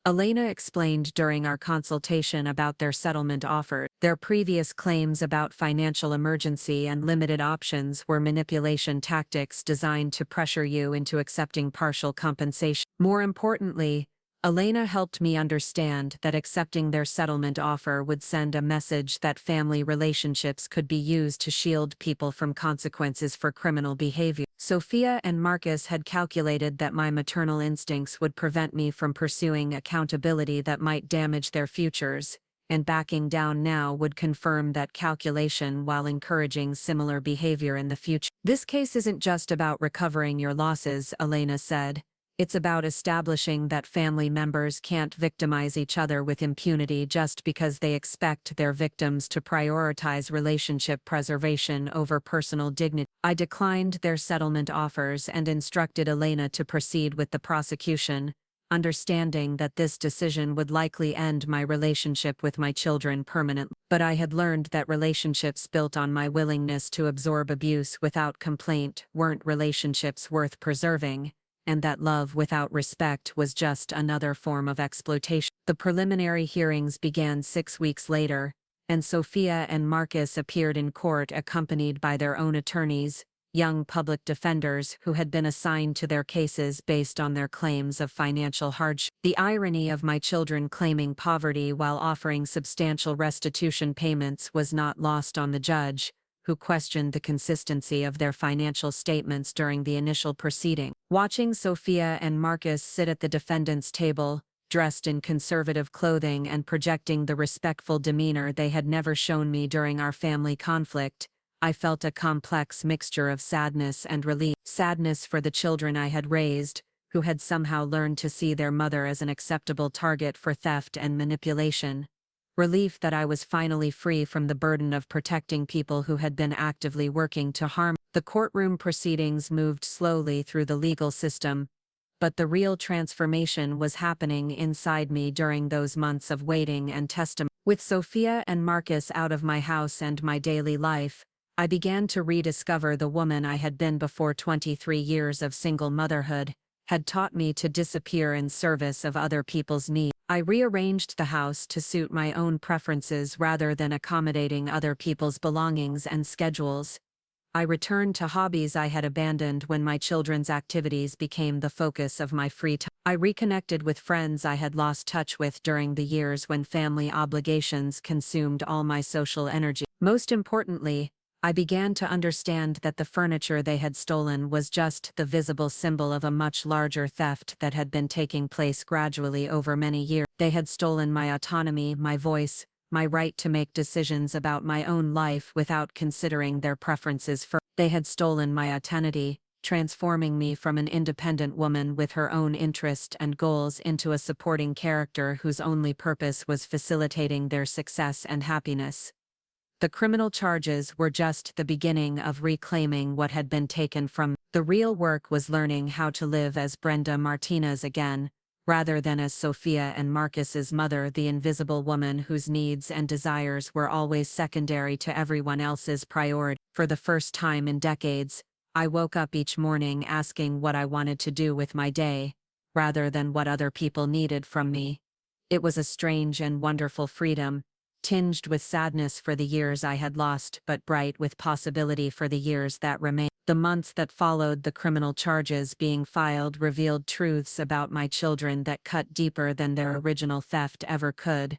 [SPEAKER 1] Elena explained during our consultation about their settlement offer. Their previous claims about financial emergency and limited options were manipulation tactics designed to pressure you into accepting partial compensation. More importantly, Elena helped me understand that accepting their settlement offer would send a message that family relationships could be used to shield people from consequences for criminal behavior. Sophia and Marcus had calculated that my maternal instincts would prevent me from pursuing accountability that might damage their futures, and backing down now would confirm that calculation while encouraging similar behavior in the future. "This case isn't just about recovering your losses," Elena said. "It's about establishing that family members can't victimize each other with impunity just because they expect their victims to prioritize relationship preservation over personal dignity." I declined their settlement offers and instructed Elena to proceed with the prosecution, understanding that this decision would likely end my relationship with my children permanently. But I had learned that relationships built on my willingness to absorb abuse without complaint weren't relationships worth preserving, and that love without respect was just another form of exploitation. The preliminary hearings began 6 weeks later, and Sophia and Marcus appeared in court accompanied by their own attorneys, young public defenders who had been assigned to their cases based on their claims of financial hardship. The irony of my children claiming poverty while offering substantial restitution payments was not lost on the judge, who questioned the consistency of their financial statements during the initial proceeding. Watching Sophia and Marcus sit at the defendant's table, dressed in conservative clothing and projecting the respectful demeanor they had never shown me during our family conflict, I felt a complex mixture of sadness and relief. Sadness for the children I had raised, who had somehow learned to see their mother as an acceptable target for theft and manipulation. Relief that I was finally free from the burden of protecting people who had been actively working to harm. The courtroom proceedings moved slowly through the legal system, but the real transformation was happening inside me during those months of waiting and testimony. With Sophia and Marcus out of my house and my daily life, I began to rediscover the woman I had been before. 23 years of single motherhood had taught me to disappear in service of other people's needs. I rearranged the house to suit my own preferences rather than accommodating other people's belongings and schedules. I returned to hobbies I had abandoned when my children's activities became the focus of my free time. I reconnected with friends I had lost touch with during the years when family obligations consumed all my social energy. Most importantly, I began to understand that the furniture they had stolen was just the visible symbol of a much larger theft that had been taking place gradually over many years. They had stolen my autonomy, my voice, my right to make decisions about my own life without considering their preferences first. They had stolen my identity, transforming me from an independent woman with her own interest and goals into a supporting character whose only purpose was facilitating their success and happiness. The criminal charges were just the beginning of reclaiming what had been taken from me. The real work was learning how to live as Brenda Martinez again, rather than as Sophia and Marcus's mother, the invisible woman whose needs and desires were always secondary to everyone else's priority. For the first time in decades, I woke up each morning asking what I wanted to do with my day, rather than what other people needed from me. It was a strange and wonderful freedom, tinged with sadness for the years I had lost but bright with possibility for the years that remained. The months that followed the criminal charges being filed revealed truths about my children that cut deeper than their original theft ever could.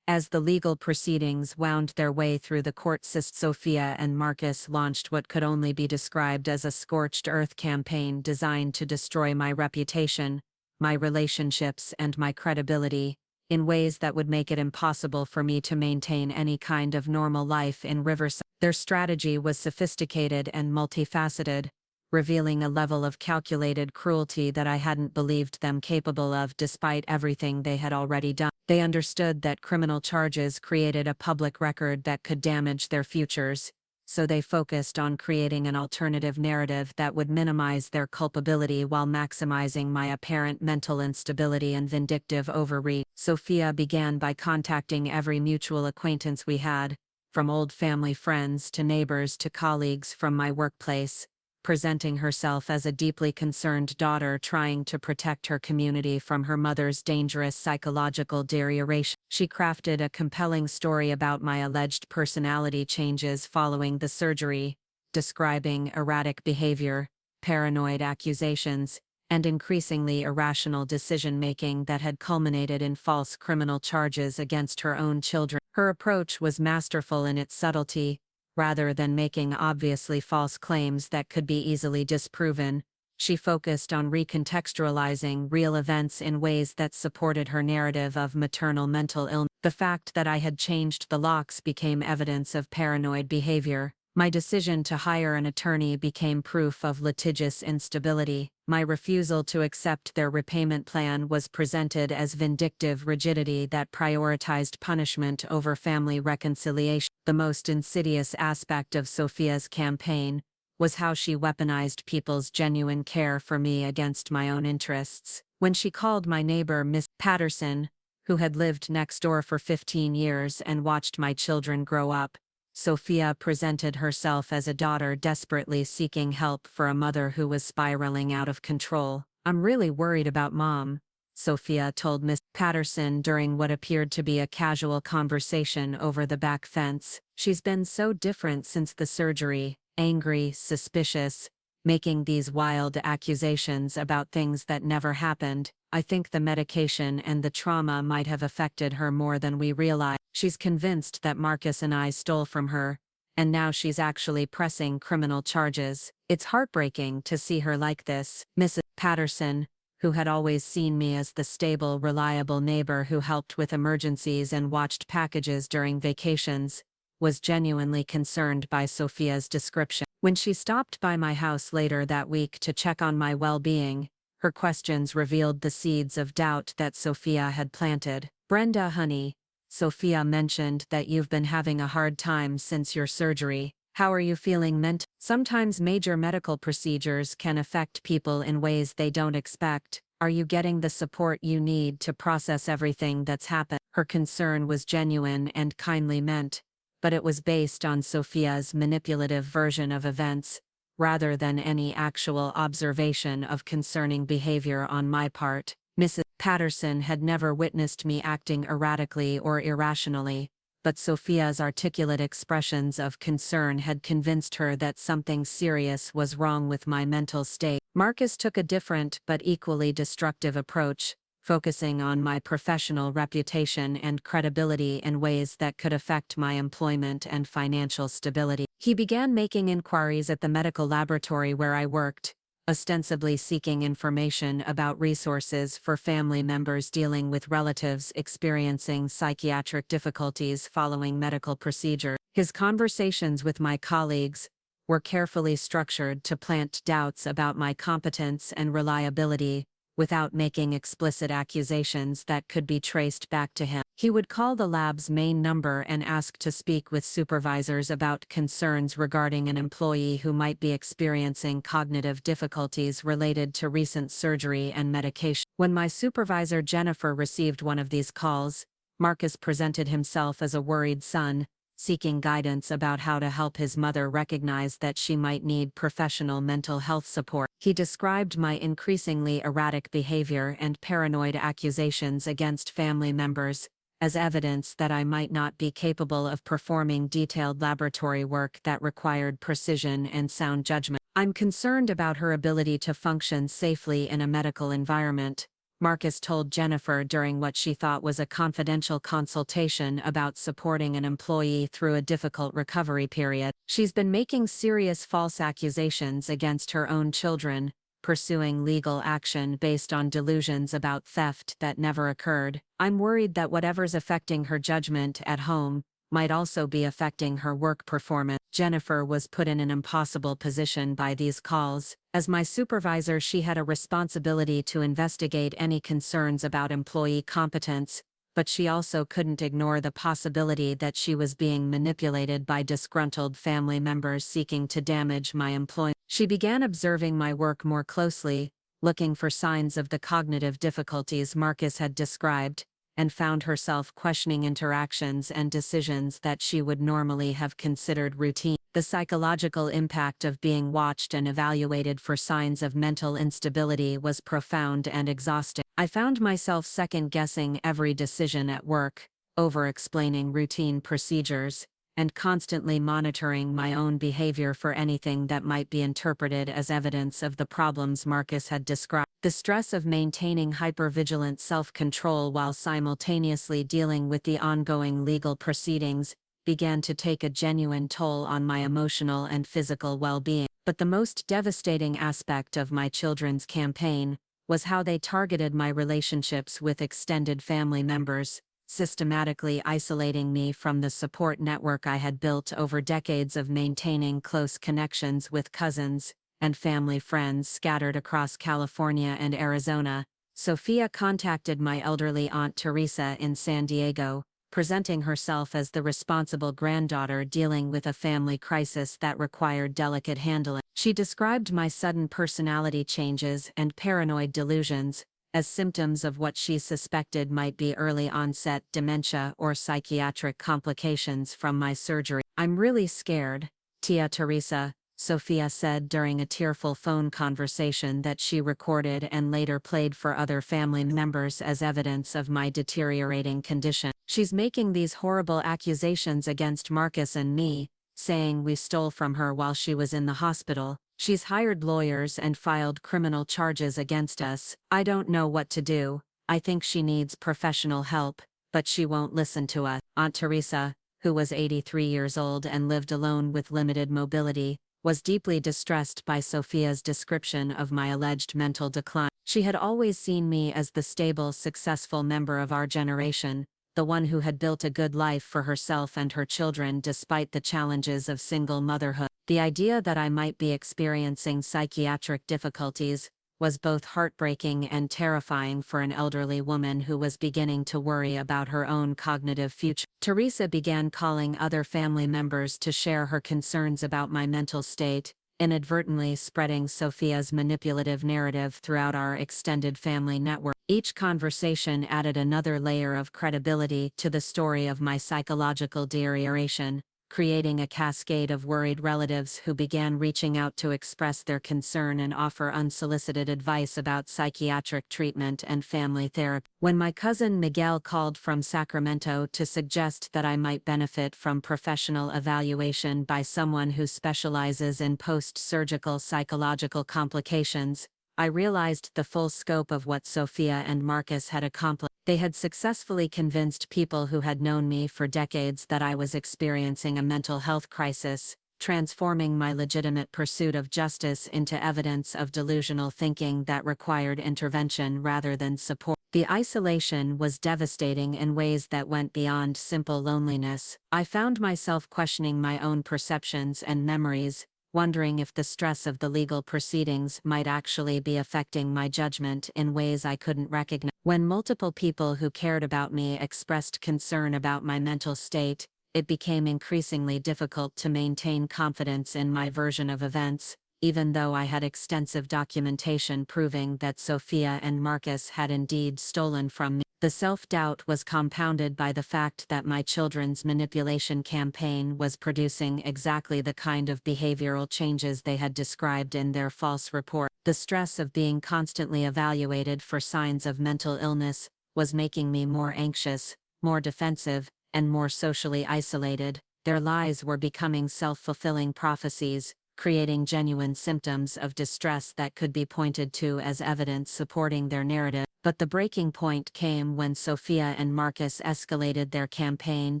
[SPEAKER 1] As the legal proceedings wound their way through the court system, Sophia and Marcus launched what could only be described as a scorched earth campaign designed to destroy my reputation, my relationships, and my credibility, in ways that would make it impossible for me to maintain any kind of normal life in Riverside. Their strategy was sophisticated and multifaceted, revealing a level of calculated cruelty that I hadn't believed them capable of despite everything they had already done. They understood that criminal charges created a public record that could damage their futures, so they focused on creating an alternative narrative that would minimize their culpability while maximizing my apparent mental instability and vindictive overreach. Sophia began by contacting every mutual acquaintance we had, from old family friends to neighbors to colleagues from my workplace, presenting herself as a deeply concerned daughter trying to protect her community from her mother's dangerous psychological deterioration. She crafted a compelling story about my alleged personality changes following the surgery, describing erratic behavior, paranoid accusations, and increasingly irrational decision-making that had culminated in false criminal charges against her own children. Her approach was masterful in its subtlety. Rather than making obviously false claims that could be easily disproven, she focused on recontextualizing real events in ways that supported her narrative of maternal mental illness. The fact that I had changed the locks became evidence of paranoid behavior. My decision to hire an attorney became proof of litigious instability. My refusal to accept their repayment plan was presented as vindictive rigidity that prioritized punishment over family reconciliation. The most insidious aspect of Sophia's campaign was how she weaponized people's genuine care for me against my own interests. When she called my neighbor Miss Patterson, who had lived next door for 15 years and watched my children grow up, Sophia presented herself as a daughter desperately seeking help for a mother who was spiraling out of control. "I'm really worried about Mom," Sophia told Miss Patterson during what appeared to be a casual conversation over the back fence. "She's been so different since the surgery, angry, suspicious, making these wild accusations about things that never happened. I think the medication and the trauma might have affected her more than we realize. She's convinced that Marcus and I stole from her, and now she's actually pressing criminal charges. It's heartbreaking to see her like this." Mrs. Patterson, who had always seen me as the stable, reliable neighbor who helped with emergencies and watched packages during vacations, was genuinely concerned by Sophia's description. When she stopped by my house later that week to check on my well-being, her questions revealed the seeds of doubt that Sophia had planted. "Brenda, honey," Sophia mentioned that you've been having a hard time since your surgery. How are you feeling mentally? Sometimes major medical procedures can affect people in ways they don't expect. Are you getting the support you need to process everything that's happened? Her concern was genuine and kindly meant,
[SPEAKER 2] but it was based on Sophia's manipulative version of events, rather than any actual observation of concerning behavior on my part. Mrs. Patterson had never witnessed me acting erratically or irrationally, but Sophia's articulate expressions of concern had convinced her that something serious was wrong with my mental state. Marcus took a different but equally destructive approach, focusing on my professional reputation and credibility in ways that could affect my employment and financial stability. He began making inquiries at the medical laboratory where I worked, ostensibly seeking information about resources for family members dealing with relatives experiencing psychiatric difficulties following medical procedure. His conversations with my colleagues were carefully structured to plant doubts about my competence and reliability, without making explicit accusations that could be traced back to him. He would call the lab's main number and ask to speak with supervisors about concerns regarding an employee who might be experiencing cognitive difficulties related to recent surgery and medication. When my supervisor Jennifer received one of these calls, Marcus presented himself as a worried son, seeking guidance about how to help his mother recognize that she might need professional mental health support. He described my increasingly erratic behavior and paranoid accusations against family members as evidence that I might not be capable of performing detailed laboratory work that required precision and sound judgment. "I'm concerned about her ability to function safely in a medical environment," Marcus told Jennifer during what she thought was a confidential consultation about supporting an employee through a difficult recovery period. "She's been making serious false accusations against her own children, pursuing legal action based on delusions about theft that never occurred. I'm worried that whatever's affecting her judgment at home might also be affecting her work performance." Jennifer was put in an impossible position by these calls. As my supervisor, she had a responsibility to investigate any concerns about employee competence, but she also couldn't ignore the possibility that she was being manipulated by disgruntled family members seeking to damage my employment. She began observing my work more closely, looking for signs of the cognitive difficulties Marcus had described, and found herself questioning interactions and decisions that she would normally have considered routine. The psychological impact of being watched and evaluated for signs of mental instability was profound and exhausting. I found myself second-guessing every decision at work, over-explaining routine procedures, and constantly monitoring my own behavior for anything that might be interpreted as evidence of the problems Marcus had described. The stress of maintaining hypervigilant self-control while simultaneously dealing with the ongoing legal proceedings began to take a genuine toll on my emotional and physical well-being. But the most devastating aspect of my children's campaign was how they targeted my relationships with extended family members, systematically isolating me from the support network I had built over decades of maintaining close connections with cousins and family friends scattered across California and Arizona. Sophia contacted my elderly Aunt Teresa in San Diego, presenting herself as the responsible granddaughter dealing with a family crisis that required delicate handling. She described my sudden personality changes and paranoid delusions as symptoms of what she suspected might be early-onset dementia or psychiatric complications from my surgery. "I'm really scared, Tia Teresa," Sophia said during a tearful phone conversation that she recorded and later played for other family members as evidence of my deteriorating condition. "She's making these horrible accusations against Marcus and me, saying we stole from her while she was in the hospital. She's hired lawyers and filed criminal charges against us. I don't know what to do. I think she needs professional help, but she won't listen to us." Aunt Teresa, who was 83 years old and lived alone with limited mobility, was deeply distressed by Sophia's description of my alleged mental decline. She had always seen me as the stable, successful member of our generation, the one who had built a good life for herself and her children despite the challenges of single motherhood. The idea that I might be experiencing psychiatric difficulties was both heartbreaking and terrifying for an elderly woman who was beginning to worry about her own cognitive future. Teresa began calling other family members to share her concerns about my mental state, inadvertently spreading Sophia's manipulative narrative throughout our extended family network. Each conversation added another layer of credibility to the story of my psychological deterioration, creating a cascade of worried relatives who began reaching out to express their concern and offer unsolicited advice about psychiatric treatment and family therapy. When my cousin Miguel called from Sacramento to suggest that I might benefit from professional evaluation by someone who specializes in post-surgical psychological complications, I realized the full scope of what Sophia and Marcus had accomplished. They had successfully convinced people who had known me for decades that I was experiencing a mental health crisis, transforming my legitimate pursuit of justice into evidence of delusional thinking that required intervention rather than support. The isolation was devastating in ways that went beyond simple loneliness. I found myself questioning my own perceptions and memories, wondering if the stress of the legal proceedings might actually be affecting my judgment in ways I couldn't recognize. When multiple people who cared about me expressed concern about my mental state, it became increasingly difficult to maintain confidence in my version of events, even though I had extensive documentation proving that Sophia and Marcus had indeed stolen from me. The self-doubt was compounded by the fact that my children's manipulation campaign was producing exactly the kind of behavioral changes they had described in their false report. The stress of being constantly evaluated for signs of mental illness was making me more anxious, more defensive, and more socially isolated. Their lies were becoming self-fulfilling prophecies, creating genuine symptoms of distress that could be pointed to as evidence supporting their narrative. But the breaking point came when Sophia and Marcus escalated their campaign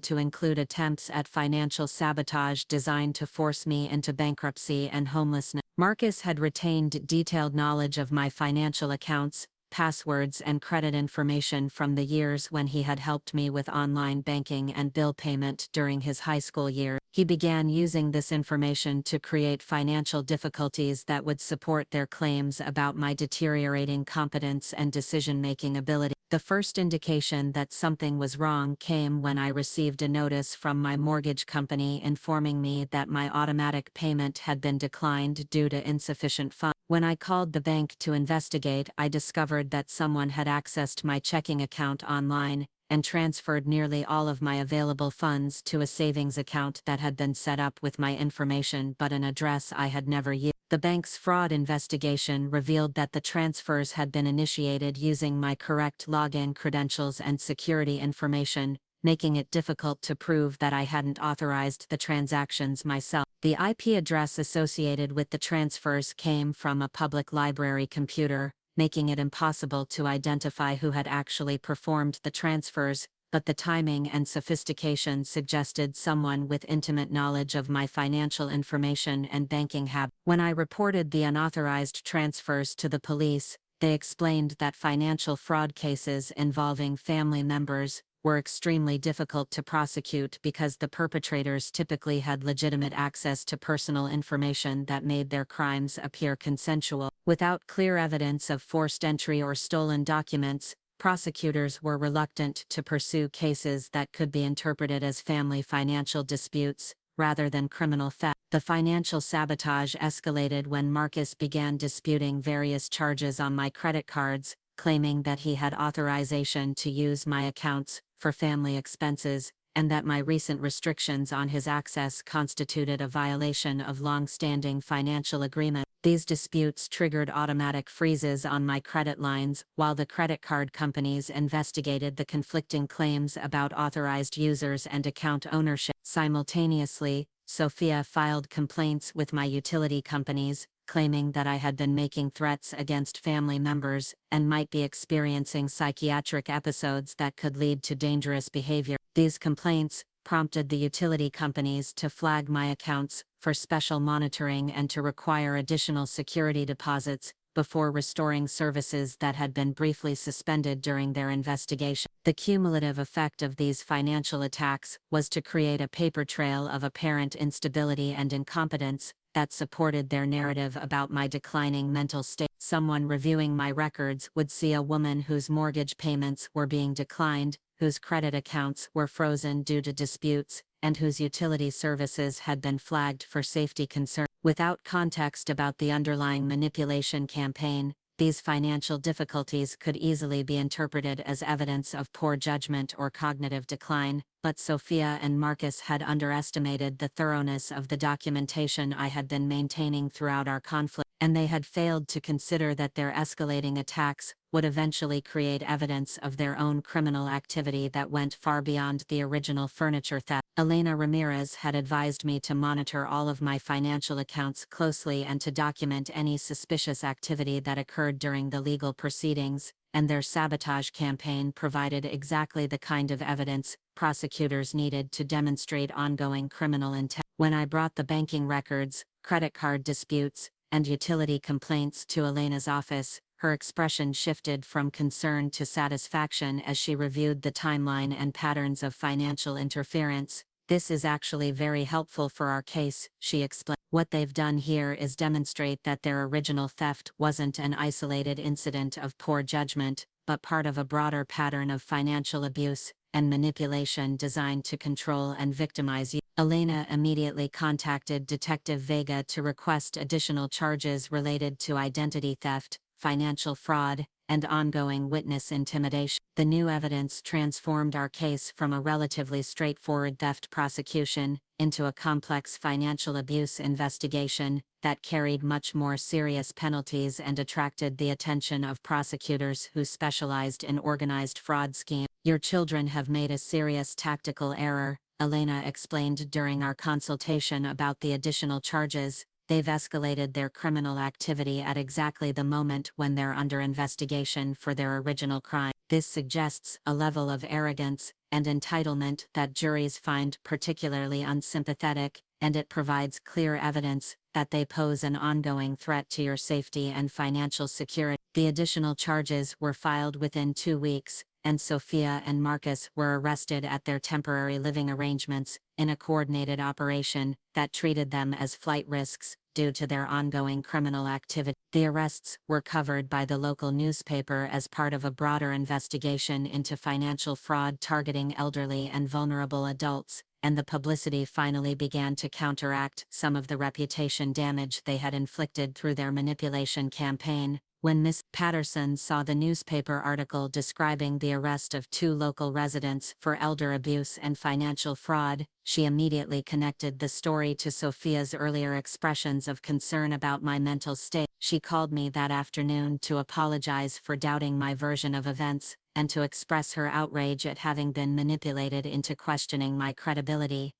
[SPEAKER 2] to include attempts at financial sabotage designed to force me into bankruptcy and homelessness. Marcus had retained detailed knowledge of my financial accounts, passwords, and credit information from the years when he had helped me with online banking and bill payment during his high school year. He began using this information to create financial difficulties that would support their claims about my deteriorating competence and decision-making ability. The first indication that something was wrong came when I received a notice from my mortgage company informing me that my automatic payment had been declined due to insufficient funds. When I called the bank to investigate, I discovered that someone had accessed my checking account online and transferred nearly all of my available funds to a savings account that had been set up with my information but an address I had never used. The bank's fraud investigation revealed that the transfers had been initiated using my correct login credentials and security information, making it difficult to prove that I hadn't authorized the transactions myself. The IP address associated with the transfers came from a public library computer, making it impossible to identify who had actually performed the transfers, but the timing and sophistication suggested someone with intimate knowledge of my financial information and banking habits. When I reported the unauthorized transfers to the police, they explained that financial fraud cases involving family members were extremely difficult to prosecute because the perpetrators typically had legitimate access to personal information that made their crimes appear consensual. Without clear evidence of forced entry or stolen documents, prosecutors were reluctant to pursue cases that could be interpreted as family financial disputes, rather than criminal theft. The financial sabotage escalated when Marcus began disputing various charges on my credit cards, claiming that he had authorization to use my accounts for family expenses, and that my recent restrictions on his access constituted a violation of long-standing financial agreement. These disputes triggered automatic freezes on my credit lines, while the credit card companies investigated the conflicting claims about authorized users and account ownership. Simultaneously, Sophia filed complaints with my utility companies, claiming that I had been making threats against family members and might be experiencing psychiatric episodes that could lead to dangerous behavior. These complaints prompted the utility companies to flag my accounts for special monitoring and to require additional security deposits before restoring services that had been briefly suspended during their investigation. The cumulative effect of these financial attacks was to create a paper trail of apparent instability and incompetence that supported their narrative about my declining mental state. Someone reviewing my records would see a woman whose mortgage payments were being declined, whose credit accounts were frozen due to disputes, and whose utility services had been flagged for safety concerns. Without context about the underlying manipulation campaign, These financial difficulties could easily be interpreted as evidence of poor judgment or cognitive decline, but Sophia and Marcus had underestimated the thoroughness of the documentation I had been maintaining throughout our conflict, and they had failed to consider that their escalating attacks would eventually create evidence of their own criminal activity that went far beyond the original furniture theft. Elena Ramirez had advised me to monitor all of my financial accounts closely and to document any suspicious activity that occurred during the legal proceedings, and their sabotage campaign provided exactly the kind of evidence prosecutors needed to demonstrate ongoing criminal intent. When I brought the banking records, credit card disputes, and utility complaints to Elena's office, her expression shifted from concern to satisfaction as she reviewed the timeline and patterns of financial interference. "This is actually very helpful for our case," she explained. "What they've done here is demonstrate that their original theft wasn't an isolated incident of poor judgment, but part of a broader pattern of financial abuse and manipulation designed to control and victimize you." Elena immediately contacted Detective Vega to request additional charges related to identity theft, financial fraud, and ongoing witness intimidation. The new evidence transformed our case from a relatively straightforward theft prosecution into a complex financial abuse investigation that carried much more serious penalties and attracted the attention of prosecutors who specialized in organized fraud schemes. "Your children have made a serious tactical error," Elena explained during our consultation about the additional charges. "They've escalated their criminal activity at exactly the moment when they're under investigation for their original crime. This suggests a level of arrogance and entitlement that juries find particularly unsympathetic, and it provides clear evidence that they pose an ongoing threat to your safety and financial security." The additional charges were filed within 2 weeks, and Sophia and Marcus were arrested at their temporary living arrangements in a coordinated operation that treated them as flight risks due to their ongoing criminal activity. The arrests were covered by the local newspaper as part of a broader investigation into financial fraud targeting elderly and vulnerable adults, and the publicity finally began to counteract some of the reputation damage they had inflicted through their manipulation campaign. When Miss Patterson saw the newspaper article describing the arrest of 2 local residents for elder abuse and financial fraud, she immediately connected the story to Sophia's earlier expressions of concern about my mental state. She called me that afternoon to apologize for doubting my version of events, and to express her outrage at having been manipulated into questioning my credibility.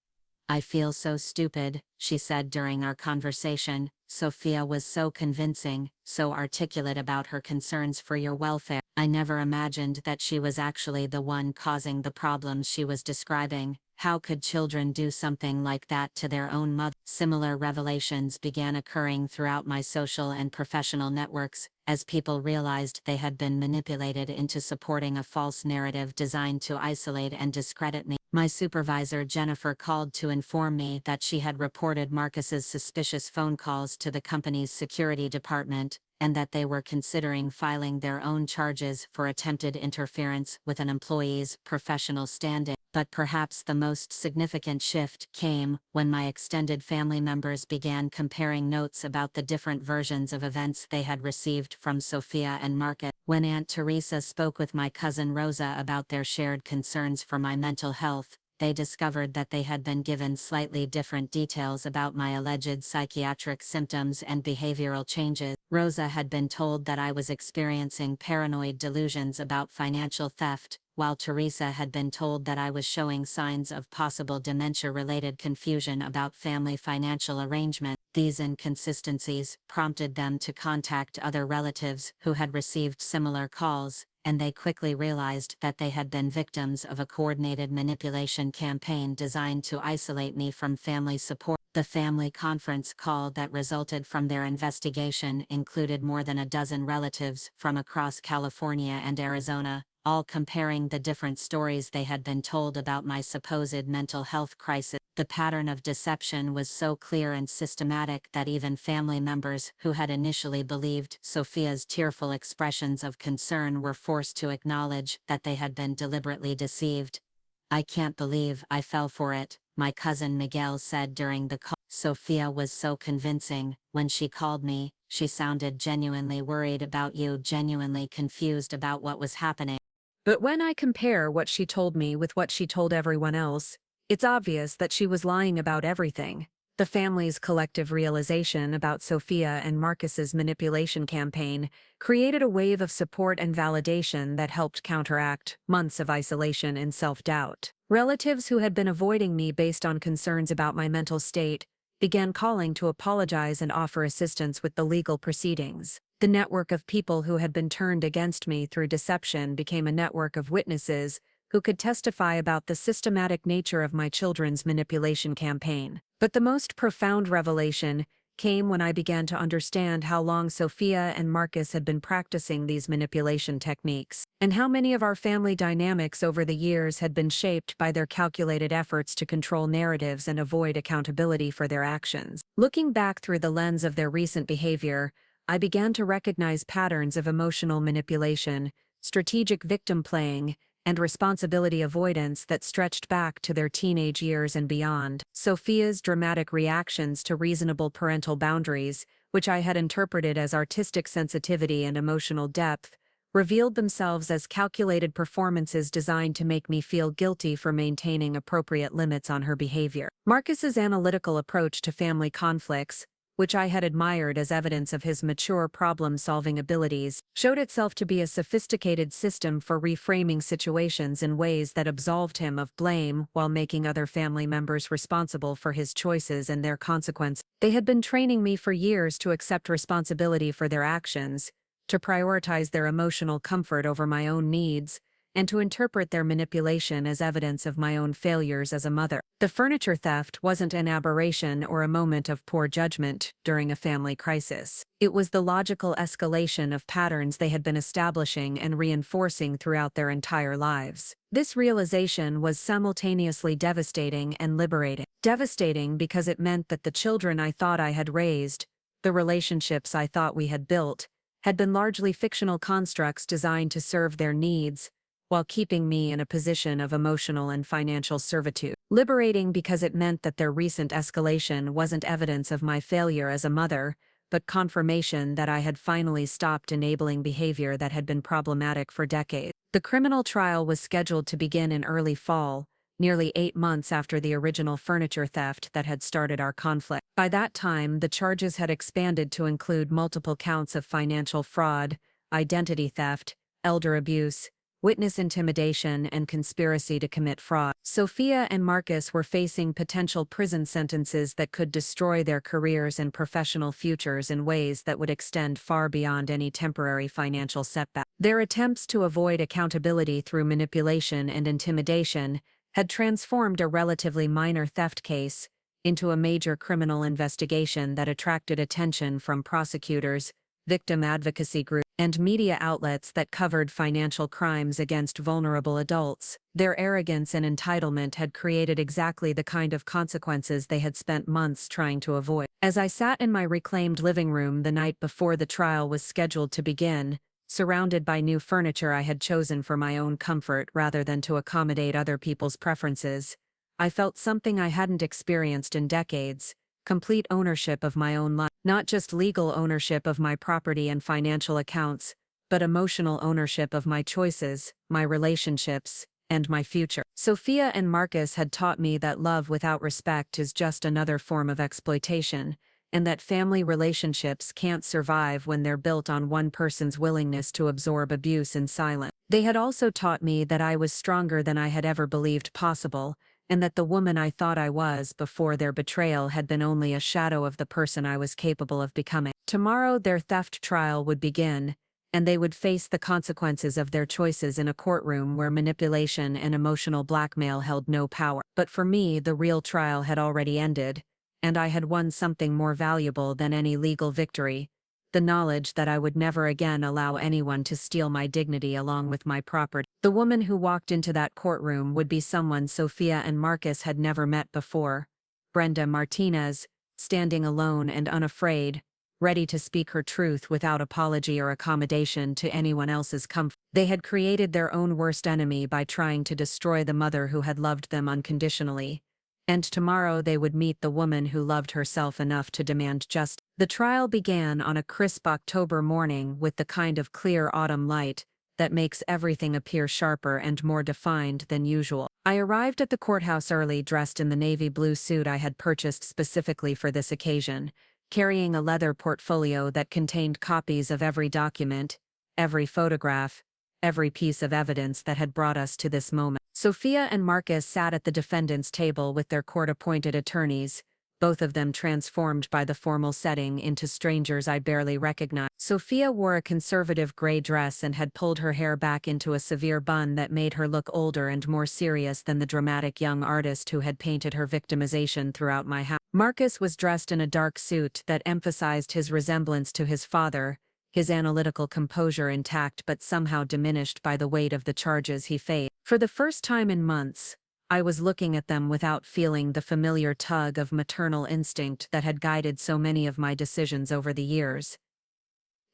[SPEAKER 2] "I feel so stupid," she said during our conversation. "Sophia was so convincing, so articulate about her concerns for your welfare. I never imagined that she was actually the one causing the problems she was describing. How could children do something like that to their own mother?" Similar revelations began occurring throughout my social and professional networks, as people realized they had been manipulated into supporting a false narrative designed to isolate and discredit me. My supervisor Jennifer called to inform me that she had reported Marcus's suspicious phone calls to the company's security department, and that they were considering filing their own charges for attempted interference with an employee's professional standing. But perhaps the most significant shift came when my extended family members began comparing notes about the different versions of events they had received from Sophia and Marcus. When Aunt Teresa spoke with my cousin Rosa about their shared concerns for my mental health, they discovered that they had been given slightly different details about my alleged psychiatric symptoms and behavioral changes. Rosa had been told that I was experiencing paranoid delusions about financial theft, while Teresa had been told that I was showing signs of possible dementia-related confusion about family financial arrangement. These inconsistencies prompted them to contact other relatives who had received similar calls, and they quickly realized that they had been victims of a coordinated manipulation campaign designed to isolate me from family support. The family conference call that resulted from their investigation included more than a dozen relatives from across California and Arizona, all comparing the different stories they had been told about my supposed mental health crisis. The pattern of deception was so clear and systematic that even family members who had initially believed Sophia's tearful expressions of concern were forced to acknowledge that they had been deliberately deceived. "I can't believe I fell for it," my cousin Miguel said during the call. Sophia was so convincing. When she called me, she sounded genuinely worried about you, genuinely confused about what was happening.
[SPEAKER 1] But when I compare what she told me with what she told everyone else, it's obvious that she was lying about everything. The family's collective realization about Sophia and Marcus's manipulation campaign created a wave of support and validation that helped counteract months of isolation and self-doubt. Relatives who had been avoiding me based on concerns about my mental state began calling to apologize and offer assistance with the legal proceedings. The network of people who had been turned against me through deception became a network of witnesses who could testify about the systematic nature of my children's manipulation campaign. But the most profound revelation came when I began to understand how long Sophia and Marcus had been practicing these manipulation techniques, and how many of our family dynamics over the years had been shaped by their calculated efforts to control narratives and avoid accountability for their actions. Looking back through the lens of their recent behavior, I began to recognize patterns of emotional manipulation, strategic victim playing, and responsibility avoidance that stretched back to their teenage years and beyond. Sophia's dramatic reactions to reasonable parental boundaries, which I had interpreted as artistic sensitivity and emotional depth, revealed themselves as calculated performances designed to make me feel guilty for maintaining appropriate limits on her behavior. Marcus's analytical approach to family conflicts, which I had admired as evidence of his mature problem-solving abilities, showed itself to be a sophisticated system for reframing situations in ways that absolved him of blame while making other family members responsible for his choices and their consequences. They had been training me for years to accept responsibility for their actions, to prioritize their emotional comfort over my own needs, and to interpret their manipulation as evidence of my own failures as a mother. The furniture theft wasn't an aberration or a moment of poor judgment during a family crisis. It was the logical escalation of patterns they had been establishing and reinforcing throughout their entire lives. This realization was simultaneously devastating and liberating. Devastating because it meant that the children I thought I had raised, the relationships I thought we had built, had been largely fictional constructs designed to serve their needs, while keeping me in a position of emotional and financial servitude. Liberating because it meant that their recent escalation wasn't evidence of my failure as a mother, but confirmation that I had finally stopped enabling behavior that had been problematic for decades. The criminal trial was scheduled to begin in early fall, nearly 8 months after the original furniture theft that had started our conflict. By that time, the charges had expanded to include multiple counts of financial fraud, identity theft, elder abuse, witness intimidation, and conspiracy to commit fraud. Sophia and Marcus were facing potential prison sentences that could destroy their careers and professional futures in ways that would extend far beyond any temporary financial setback. Their attempts to avoid accountability through manipulation and intimidation had transformed a relatively minor theft case into a major criminal investigation that attracted attention from prosecutors, victim advocacy groups, and media outlets that covered financial crimes against vulnerable adults. Their arrogance and entitlement had created exactly the kind of consequences they had spent months trying to avoid. As I sat in my reclaimed living room the night before the trial was scheduled to begin, surrounded by new furniture I had chosen for my own comfort rather than to accommodate other people's preferences, I felt something I hadn't experienced in decades: complete ownership of my own life. Not just legal ownership of my property and financial accounts, but emotional ownership of my choices, my relationships, and my future. Sophia and Marcus had taught me that love without respect is just another form of exploitation, and that family relationships can't survive when they're built on one person's willingness to absorb abuse in silence. They had also taught me that I was stronger than I had ever believed possible, and that the woman I thought I was before their betrayal had been only a shadow of the person I was capable of becoming. Tomorrow their theft trial would begin, and they would face the consequences of their choices in a courtroom where manipulation and emotional blackmail held no power. But for me, the real trial had already ended, and I had won something more valuable than any legal victory: the knowledge that I would never again allow anyone to steal my dignity along with my property. The woman who walked into that courtroom would be someone Sophia and Marcus had never met before: Brenda Martinez, standing alone and unafraid, ready to speak her truth without apology or accommodation to anyone else's comfort. They had created their own worst enemy by trying to destroy the mother who had loved them unconditionally, And tomorrow they would meet the woman who loved herself enough to demand justice. The trial began on a crisp October morning with the kind of clear autumn light that makes everything appear sharper and more defined than usual. I arrived at the courthouse early, dressed in the navy blue suit I had purchased specifically for this occasion, carrying a leather portfolio that contained copies of every document, every photograph, every piece of evidence that had brought us to this moment. Sophia and Marcus sat at the defendant's table with their court-appointed attorneys, both of them transformed by the formal setting into strangers I barely recognized. Sophia wore a conservative gray dress and had pulled her hair back into a severe bun that made her look older and more serious than the dramatic young artist who had painted her victimization throughout my house. Marcus was dressed in a dark suit that emphasized his resemblance to his father, his analytical composure intact but somehow diminished by the weight of the charges he faced. For the first time in months, I was looking at them without feeling the familiar tug of maternal instinct that had guided so many of my decisions over the years.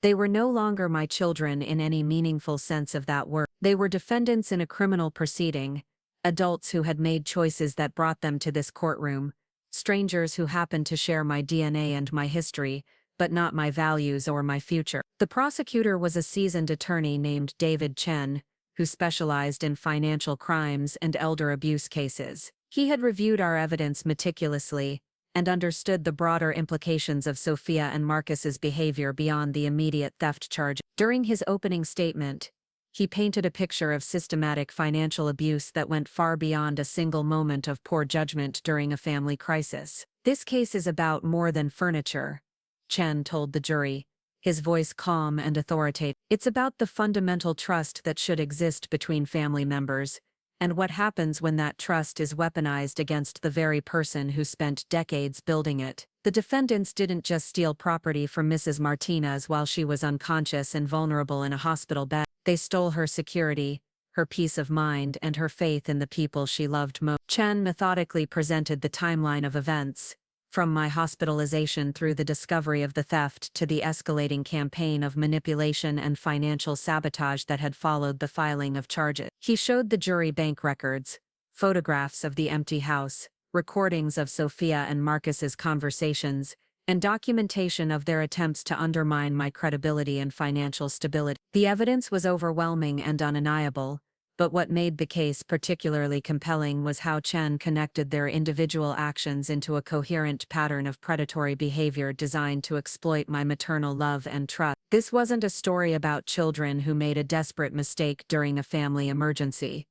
[SPEAKER 1] They were no longer my children in any meaningful sense of that word. They were defendants in a criminal proceeding, adults who had made choices that brought them to this courtroom, strangers who happened to share my DNA and my history, but not my values or my future. The prosecutor was a seasoned attorney named David Chen, who specialized in financial crimes and elder abuse cases. He had reviewed our evidence meticulously and understood the broader implications of Sophia and Marcus's behavior beyond the immediate theft charge. During his opening statement, he painted a picture of systematic financial abuse that went far beyond a single moment of poor judgment during a family crisis. "This case is about more than furniture," Chen told the jury, his voice calm and authoritative. "It's about the fundamental trust that should exist between family members, and what happens when that trust is weaponized against the very person who spent decades building it." The defendants didn't just steal property from Mrs. Martinez while she was unconscious and vulnerable in a hospital bed. They stole her security, her peace of mind, and her faith in the people she loved most. Chen methodically presented the timeline of events, from my hospitalization through the discovery of the theft to the escalating campaign of manipulation and financial sabotage that had followed the filing of charges. He showed the jury bank records, photographs of the empty house, recordings of Sophia and Marcus's conversations, and documentation of their attempts to undermine my credibility and financial stability. The evidence was overwhelming and undeniable, but what made the case particularly compelling was how Chen connected their individual actions into a coherent pattern of predatory behavior designed to exploit my maternal love and trust. This wasn't a story about children who made a desperate mistake during a family emergency.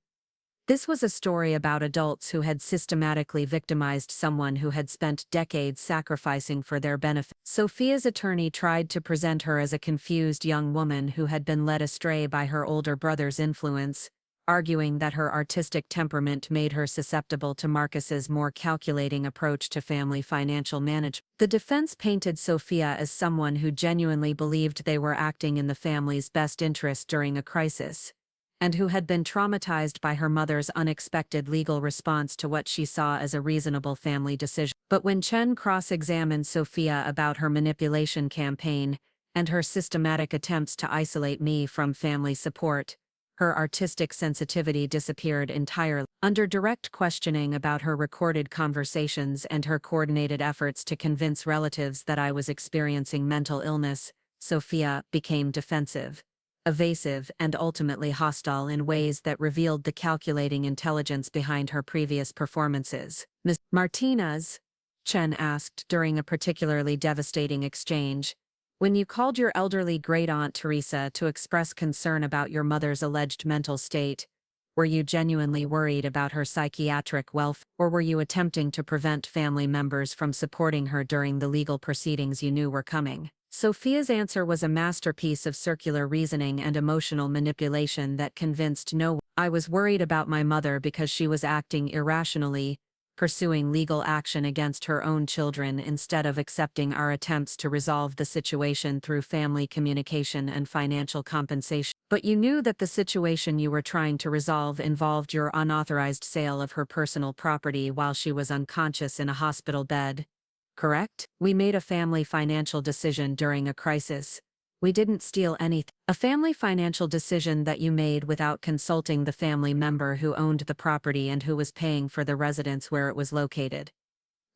[SPEAKER 1] This was a story about adults who had systematically victimized someone who had spent decades sacrificing for their benefit. Sophia's attorney tried to present her as a confused young woman who had been led astray by her older brother's influence, arguing that her artistic temperament made her susceptible to Marcus's more calculating approach to family financial management. The defense painted Sophia as someone who genuinely believed they were acting in the family's best interest during a crisis, and who had been traumatized by her mother's unexpected legal response to what she saw as a reasonable family decision. But when Chen cross-examined Sophia about her manipulation campaign and her systematic attempts to isolate me from family support, her artistic sensitivity disappeared entirely. Under direct questioning about her recorded conversations and her coordinated efforts to convince relatives that I was experiencing mental illness, Sophia became defensive, evasive, and ultimately hostile in ways that revealed the calculating intelligence behind her previous performances. "Ms. Martinez," Chen asked during a particularly devastating exchange, "when you called your elderly great-aunt Teresa to express concern about your mother's alleged mental state, were you genuinely worried about her psychiatric welfare, or were you attempting to prevent family members from supporting her during the legal proceedings you knew were coming?" Sophia's answer was a masterpiece of circular reasoning and emotional manipulation that convinced no one. "I was worried about my mother because she was acting irrationally, pursuing legal action against her own children instead of accepting our attempts to resolve the situation through family communication and financial compensation. But you knew that the situation you were trying to resolve involved your unauthorized sale of her personal property while she was unconscious in a hospital bed, correct? We made a family financial decision during a crisis. We didn't steal anything. A family financial decision that you made without consulting the family member who owned the property and who was paying for the residence where it was located.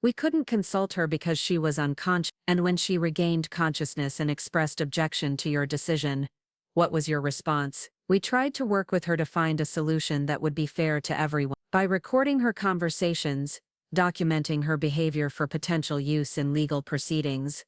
[SPEAKER 1] We couldn't consult her because she was unconscious, and when she regained consciousness and expressed objection to your decision, what was your response? We tried to work with her to find a solution that would be fair to everyone. By recording her conversations, documenting her behavior for potential use in legal proceedings,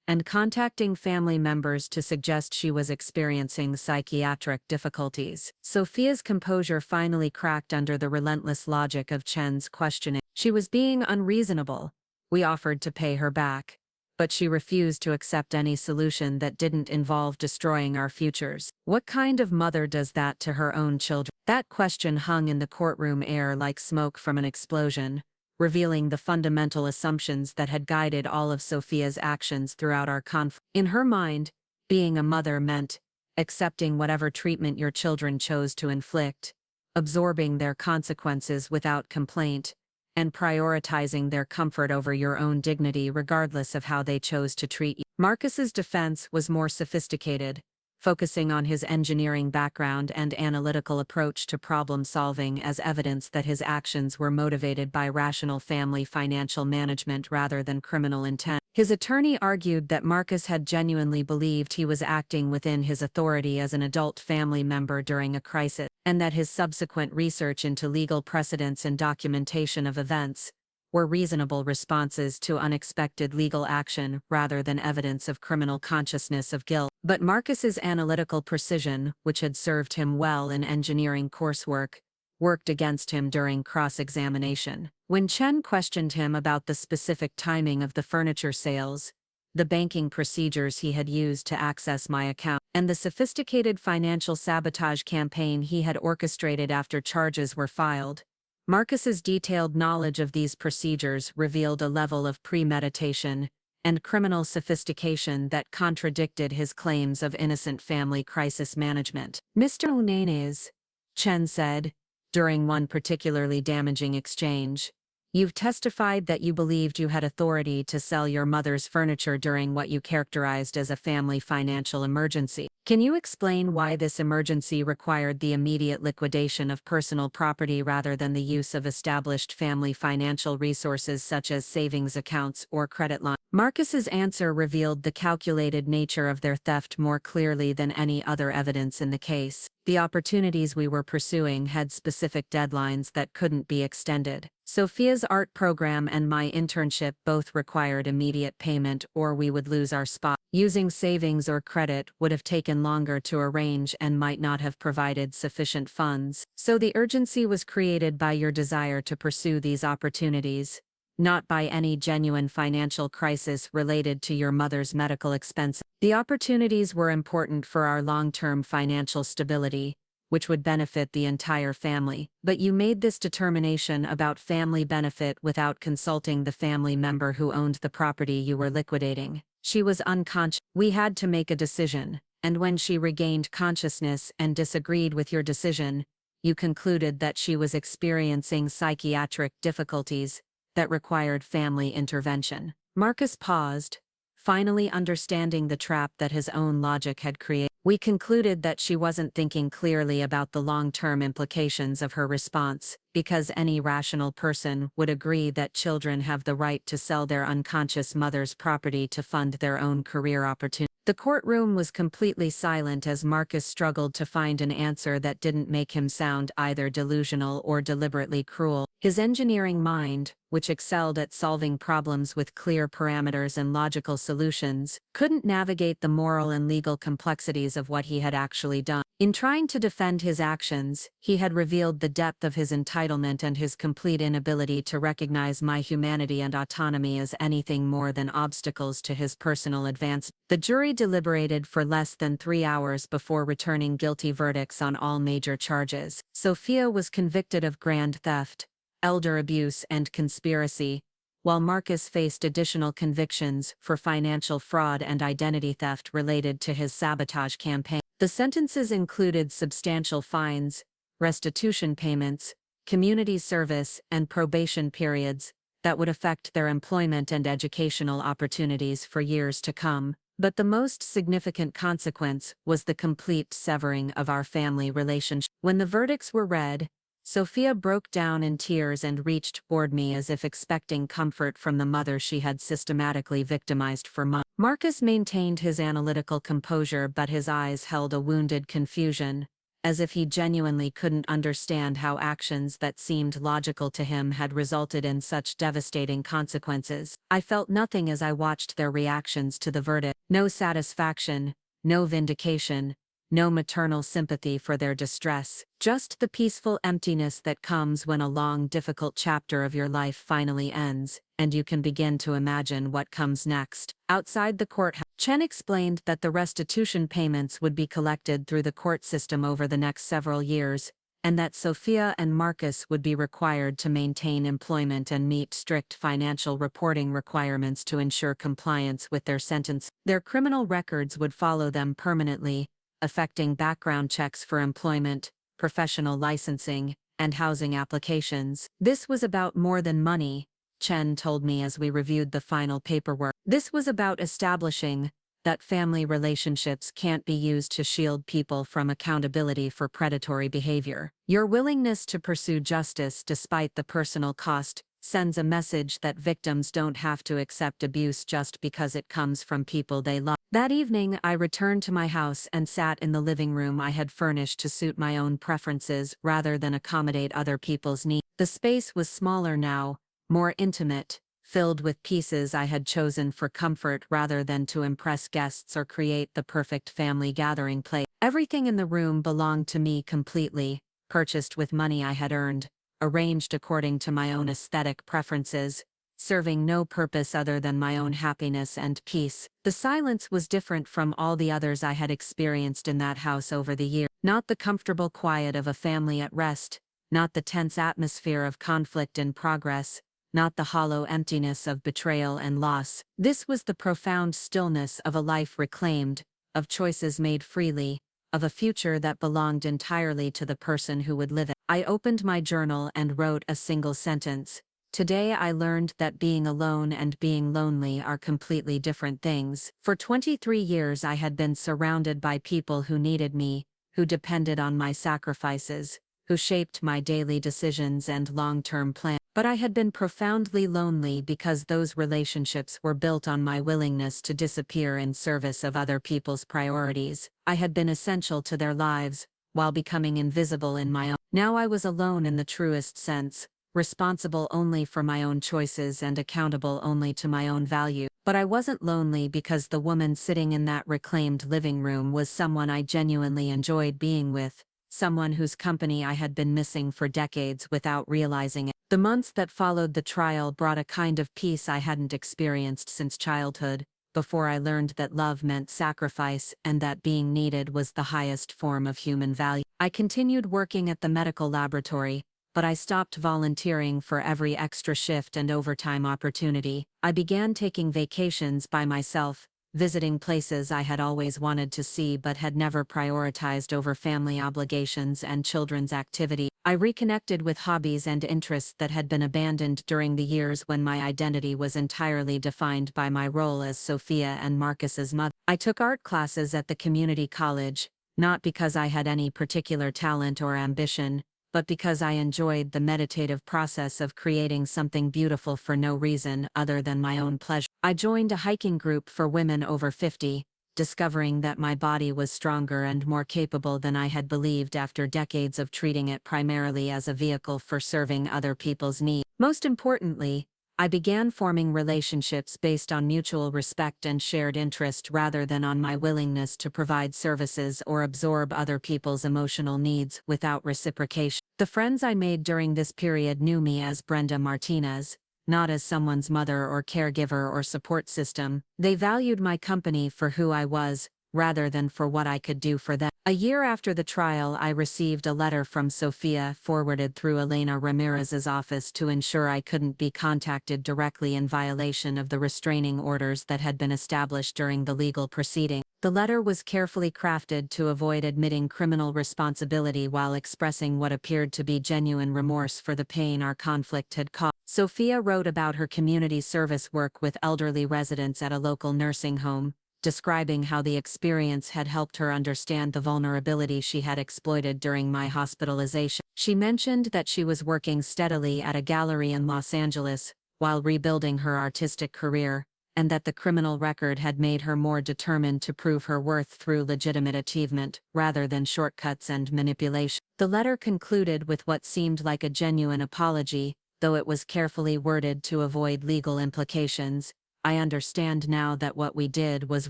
[SPEAKER 1] and contacting family members to suggest she was experiencing psychiatric difficulties, Sophia's composure finally cracked under the relentless logic of Chen's questioning. She was being unreasonable. We offered to pay her back, but she refused to accept any solution that didn't involve destroying our futures. What kind of mother does that to her own children? That question hung in the courtroom air like smoke from an explosion, revealing the fundamental assumptions that had guided all of Sophia's actions throughout our conflict. In her mind, being a mother meant accepting whatever treatment your children chose to inflict, absorbing their consequences without complaint, and prioritizing their comfort over your own dignity regardless of how they chose to treat you. Marcus's defense was more sophisticated, focusing on his engineering background and analytical approach to problem solving as evidence that his actions were motivated by rational family financial management rather than criminal intent. His attorney argued that Marcus had genuinely believed he was acting within his authority as an adult family member during a crisis, and that his subsequent research into legal precedents and documentation of events were reasonable responses to unexpected legal action rather than evidence of criminal consciousness of guilt. But Marcus's analytical precision, which had served him well in engineering coursework, worked against him during cross-examination. When Chen questioned him about the specific timing of the furniture sales, the banking procedures he had used to access my account, and the sophisticated financial sabotage campaign he had orchestrated after charges were filed, Marcus's detailed knowledge of these procedures revealed a level of premeditation and criminal sophistication that contradicted his claims of innocent family crisis management. "Mr. Unanez," Chen said, during one particularly damaging exchange, "you've testified that you believed you had authority to sell your mother's furniture during what you characterized as a family financial emergency. Can you explain why this emergency required the immediate liquidation of personal property rather than the use of established family financial resources such as savings accounts or credit lines?" Marcus's answer revealed the calculated nature of their theft more clearly than any other evidence in the case. The opportunities we were pursuing had specific deadlines that couldn't be extended. Sophia's art program and my internship both required immediate payment or we would lose our spot. Using savings or credit would have taken longer to arrange and might not have provided sufficient funds. So the urgency was created by your desire to pursue these opportunities, not by any genuine financial crisis related to your mother's medical expenses. The opportunities were important for our long-term financial stability, which would benefit the entire family. But you made this determination about family benefit without consulting the family member who owned the property you were liquidating. She was unconscious. We had to make a decision, and when she regained consciousness and disagreed with your decision, you concluded that she was experiencing psychiatric difficulties that required family intervention. Marcus paused, finally understanding the trap that his own logic had created. We concluded that she wasn't thinking clearly about the long-term implications of her response, because any rational person would agree that children have the right to sell their unconscious mother's property to fund their own career opportunities. The courtroom was completely silent as Marcus struggled to find an answer that didn't make him sound either delusional or deliberately cruel. His engineering mind, which excelled at solving problems with clear parameters and logical solutions, couldn't navigate the moral and legal complexities of what he had actually done. In trying to defend his actions, he had revealed the depth of his entitlement and his complete inability to recognize my humanity and autonomy as anything more than obstacles to his personal advancement. The jury deliberated for less than 3 hours before returning guilty verdicts on all major charges. Sophia was convicted of grand theft, elder abuse, and conspiracy, while Marcus faced additional convictions for financial fraud and identity theft related to his sabotage campaign. The sentences included substantial fines, restitution payments, community service, and probation periods that would affect their employment and educational opportunities for years to come.
[SPEAKER 2] But the most significant consequence was the complete severing of our family relationship. When the verdicts were read, Sophia broke down in tears and reached toward me as if expecting comfort from the mother she had systematically victimized for months. Marcus maintained his analytical composure, but his eyes held a wounded confusion, as if he genuinely couldn't understand how actions that seemed logical to him had resulted in such devastating consequences. I felt nothing as I watched their reactions to the verdict. No satisfaction, no vindication, no maternal sympathy for their distress. Just the peaceful emptiness that comes when a long, difficult chapter of your life finally ends, and you can begin to imagine what comes next. Outside the courthouse, Chen explained that the restitution payments would be collected through the court system over the next several years, and that Sophia and Marcus would be required to maintain employment and meet strict financial reporting requirements to ensure compliance with their sentence. Their criminal records would follow them permanently, affecting background checks for employment, professional licensing, and housing applications. This was about more than money, Chen told me as we reviewed the final paperwork. This was about establishing that family relationships can't be used to shield people from accountability for predatory behavior. Your willingness to pursue justice despite the personal cost sends a message that victims don't have to accept abuse just because it comes from people they love. That evening, I returned to my house and sat in the living room I had furnished to suit my own preferences rather than accommodate other people's needs. The space was smaller now, more intimate, filled with pieces I had chosen for comfort rather than to impress guests or create the perfect family gathering place. Everything in the room belonged to me completely, purchased with money I had earned, arranged according to my own aesthetic preferences, serving no purpose other than my own happiness and peace. The silence was different from all the others I had experienced in that house over the years. Not the comfortable quiet of a family at rest, not the tense atmosphere of conflict in progress, not the hollow emptiness of betrayal and loss. This was the profound stillness of a life reclaimed, of choices made freely, of a future that belonged entirely to the person who would live it. I opened my journal and wrote a single sentence. Today I learned that being alone and being lonely are completely different things. For 23 years I had been surrounded by people who needed me, who depended on my sacrifices, who shaped my daily decisions and long-term plans. But I had been profoundly lonely because those relationships were built on my willingness to disappear in service of other people's priorities. I had been essential to their lives, while becoming invisible in my own. Now I was alone in the truest sense, responsible only for my own choices and accountable only to my own value. But I wasn't lonely because the woman sitting in that reclaimed living room was someone I genuinely enjoyed being with, someone whose company I had been missing for decades without realizing it. The months that followed the trial brought a kind of peace I hadn't experienced since childhood, before I learned that love meant sacrifice and that being needed was the highest form of human value. I continued working at the medical laboratory, but I stopped volunteering for every extra shift and overtime opportunity. I began taking vacations by myself, visiting places I had always wanted to see but had never prioritized over family obligations and children's activity. I reconnected with hobbies and interests that had been abandoned during the years when my identity was entirely defined by my role as Sophia and Marcus's mother. I took art classes at the community college, not because I had any particular talent or ambition, but because I enjoyed the meditative process of creating something beautiful for no reason other than my own pleasure. I joined a hiking group for women over 50, discovering that my body was stronger and more capable than I had believed after decades of treating it primarily as a vehicle for serving other people's needs. Most importantly, I began forming relationships based on mutual respect and shared interest rather than on my willingness to provide services or absorb other people's emotional needs without reciprocation. The friends I made during this period knew me as Brenda Martinez, not as someone's mother or caregiver or support system. They valued my company for who I was, rather than for what I could do for them. A year after the trial, I received a letter from Sophia forwarded through Elena Ramirez's office to ensure I couldn't be contacted directly in violation of the restraining orders that had been established during the legal proceeding. The letter was carefully crafted to avoid admitting criminal responsibility while expressing what appeared to be genuine remorse for the pain our conflict had caused. Sophia wrote about her community service work with elderly residents at a local nursing home, describing how the experience had helped her understand the vulnerability she had exploited during my hospitalization. She mentioned that she was working steadily at a gallery in Los Angeles while rebuilding her artistic career, and that the criminal record had made her more determined to prove her worth through legitimate achievement, rather than shortcuts and manipulation. The letter concluded with what seemed like a genuine apology, though it was carefully worded to avoid legal implications. I understand now that what we did was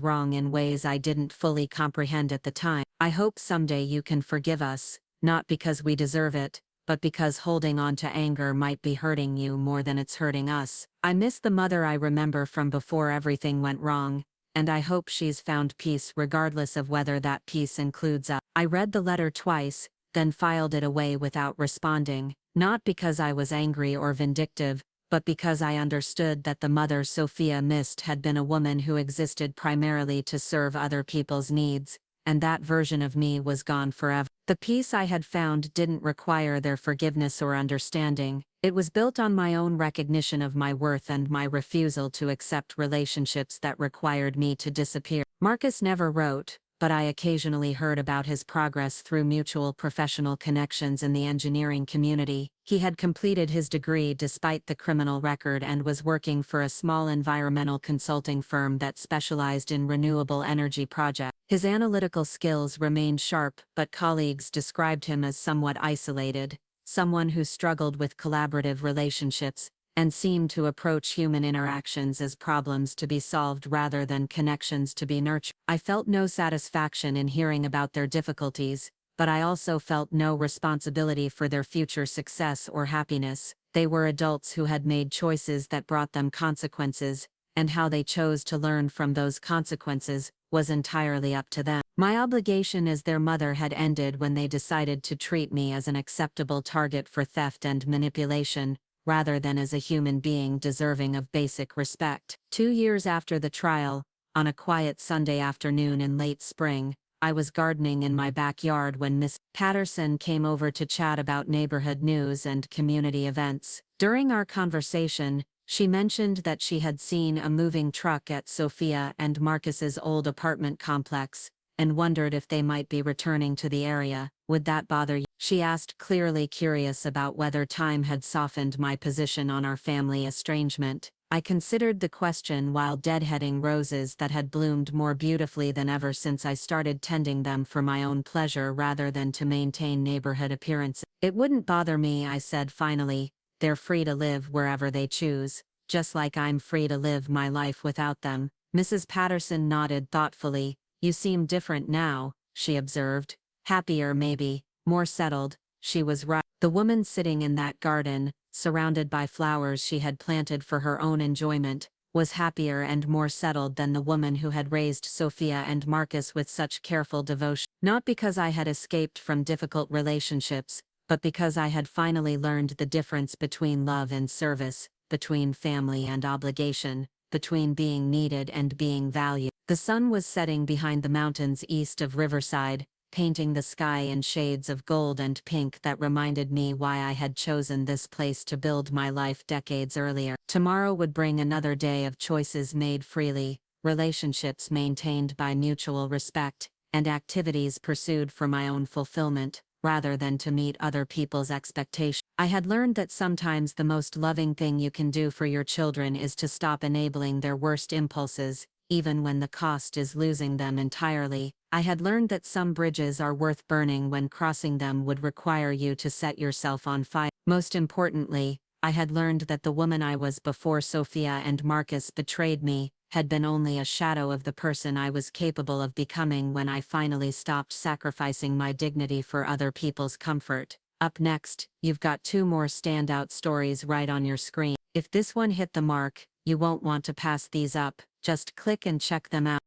[SPEAKER 2] wrong in ways I didn't fully comprehend at the time. I hope someday you can forgive us, not because we deserve it, but because holding on to anger might be hurting you more than it's hurting us. I miss the mother I remember from before everything went wrong, and I hope she's found peace regardless of whether that peace includes us. I read the letter twice, then filed it away without responding, not because I was angry or vindictive, but because I understood that the mother Sophia missed had been a woman who existed primarily to serve other people's needs, and that version of me was gone forever. The peace I had found didn't require their forgiveness or understanding. It was built on my own recognition of my worth and my refusal to accept relationships that required me to disappear. Marcus never wrote, but I occasionally heard about his progress through mutual professional connections in the engineering community. He had completed his degree despite the criminal record and was working for a small environmental consulting firm that specialized in renewable energy projects. His analytical skills remained sharp, but colleagues described him as somewhat isolated, someone who struggled with collaborative relationships, and seemed to approach human interactions as problems to be solved rather than connections to be nurtured. I felt no satisfaction in hearing about their difficulties, but I also felt no responsibility for their future success or happiness. They were adults who had made choices that brought them consequences, and how they chose to learn from those consequences was entirely up to them. My obligation as their mother had ended when they decided to treat me as an acceptable target for theft and manipulation, rather than as a human being deserving of basic respect. 2 years after the trial, on a quiet Sunday afternoon in late spring, I was gardening in my backyard when Miss Patterson came over to chat about neighborhood news and community events. During our conversation, she mentioned that she had seen a moving truck at Sophia and Marcus's old apartment complex, and wondered if they might be returning to the area. Would that bother you? She asked, clearly curious about whether time had softened my position on our family estrangement. I considered the question while deadheading roses that had bloomed more beautifully than ever since I started tending them for my own pleasure rather than to maintain neighborhood appearances. It wouldn't bother me, I said finally. They're free to live wherever they choose, just like I'm free to live my life without them. Mrs. Patterson nodded thoughtfully. You seem different now, she observed. Happier maybe, more settled. She was right. The woman sitting in that garden, surrounded by flowers she had planted for her own enjoyment, was happier and more settled than the woman who had raised Sophia and Marcus with such careful devotion. Not because I had escaped from difficult relationships, but because I had finally learned the difference between love and service, between family and obligation, between being needed and being valued. The sun was setting behind the mountains east of Riverside, painting the sky in shades of gold and pink that reminded me why I had chosen this place to build my life decades earlier. Tomorrow would bring another day of choices made freely, relationships maintained by mutual respect, and activities pursued for my own fulfillment, rather than to meet other people's expectations. I had learned that sometimes the most loving thing you can do for your children is to stop enabling their worst impulses, even when the cost is losing them entirely. I had learned that some bridges are worth burning when crossing them would require you to set yourself on fire. Most importantly, I had learned that the woman I was before Sophia and Marcus betrayed me had been only a shadow of the person I was capable of becoming when I finally stopped sacrificing my dignity for other people's comfort. Up next, you've got 2 more standout stories right on your screen. If this one hit the mark, you won't want to pass these up. Just click and check them out.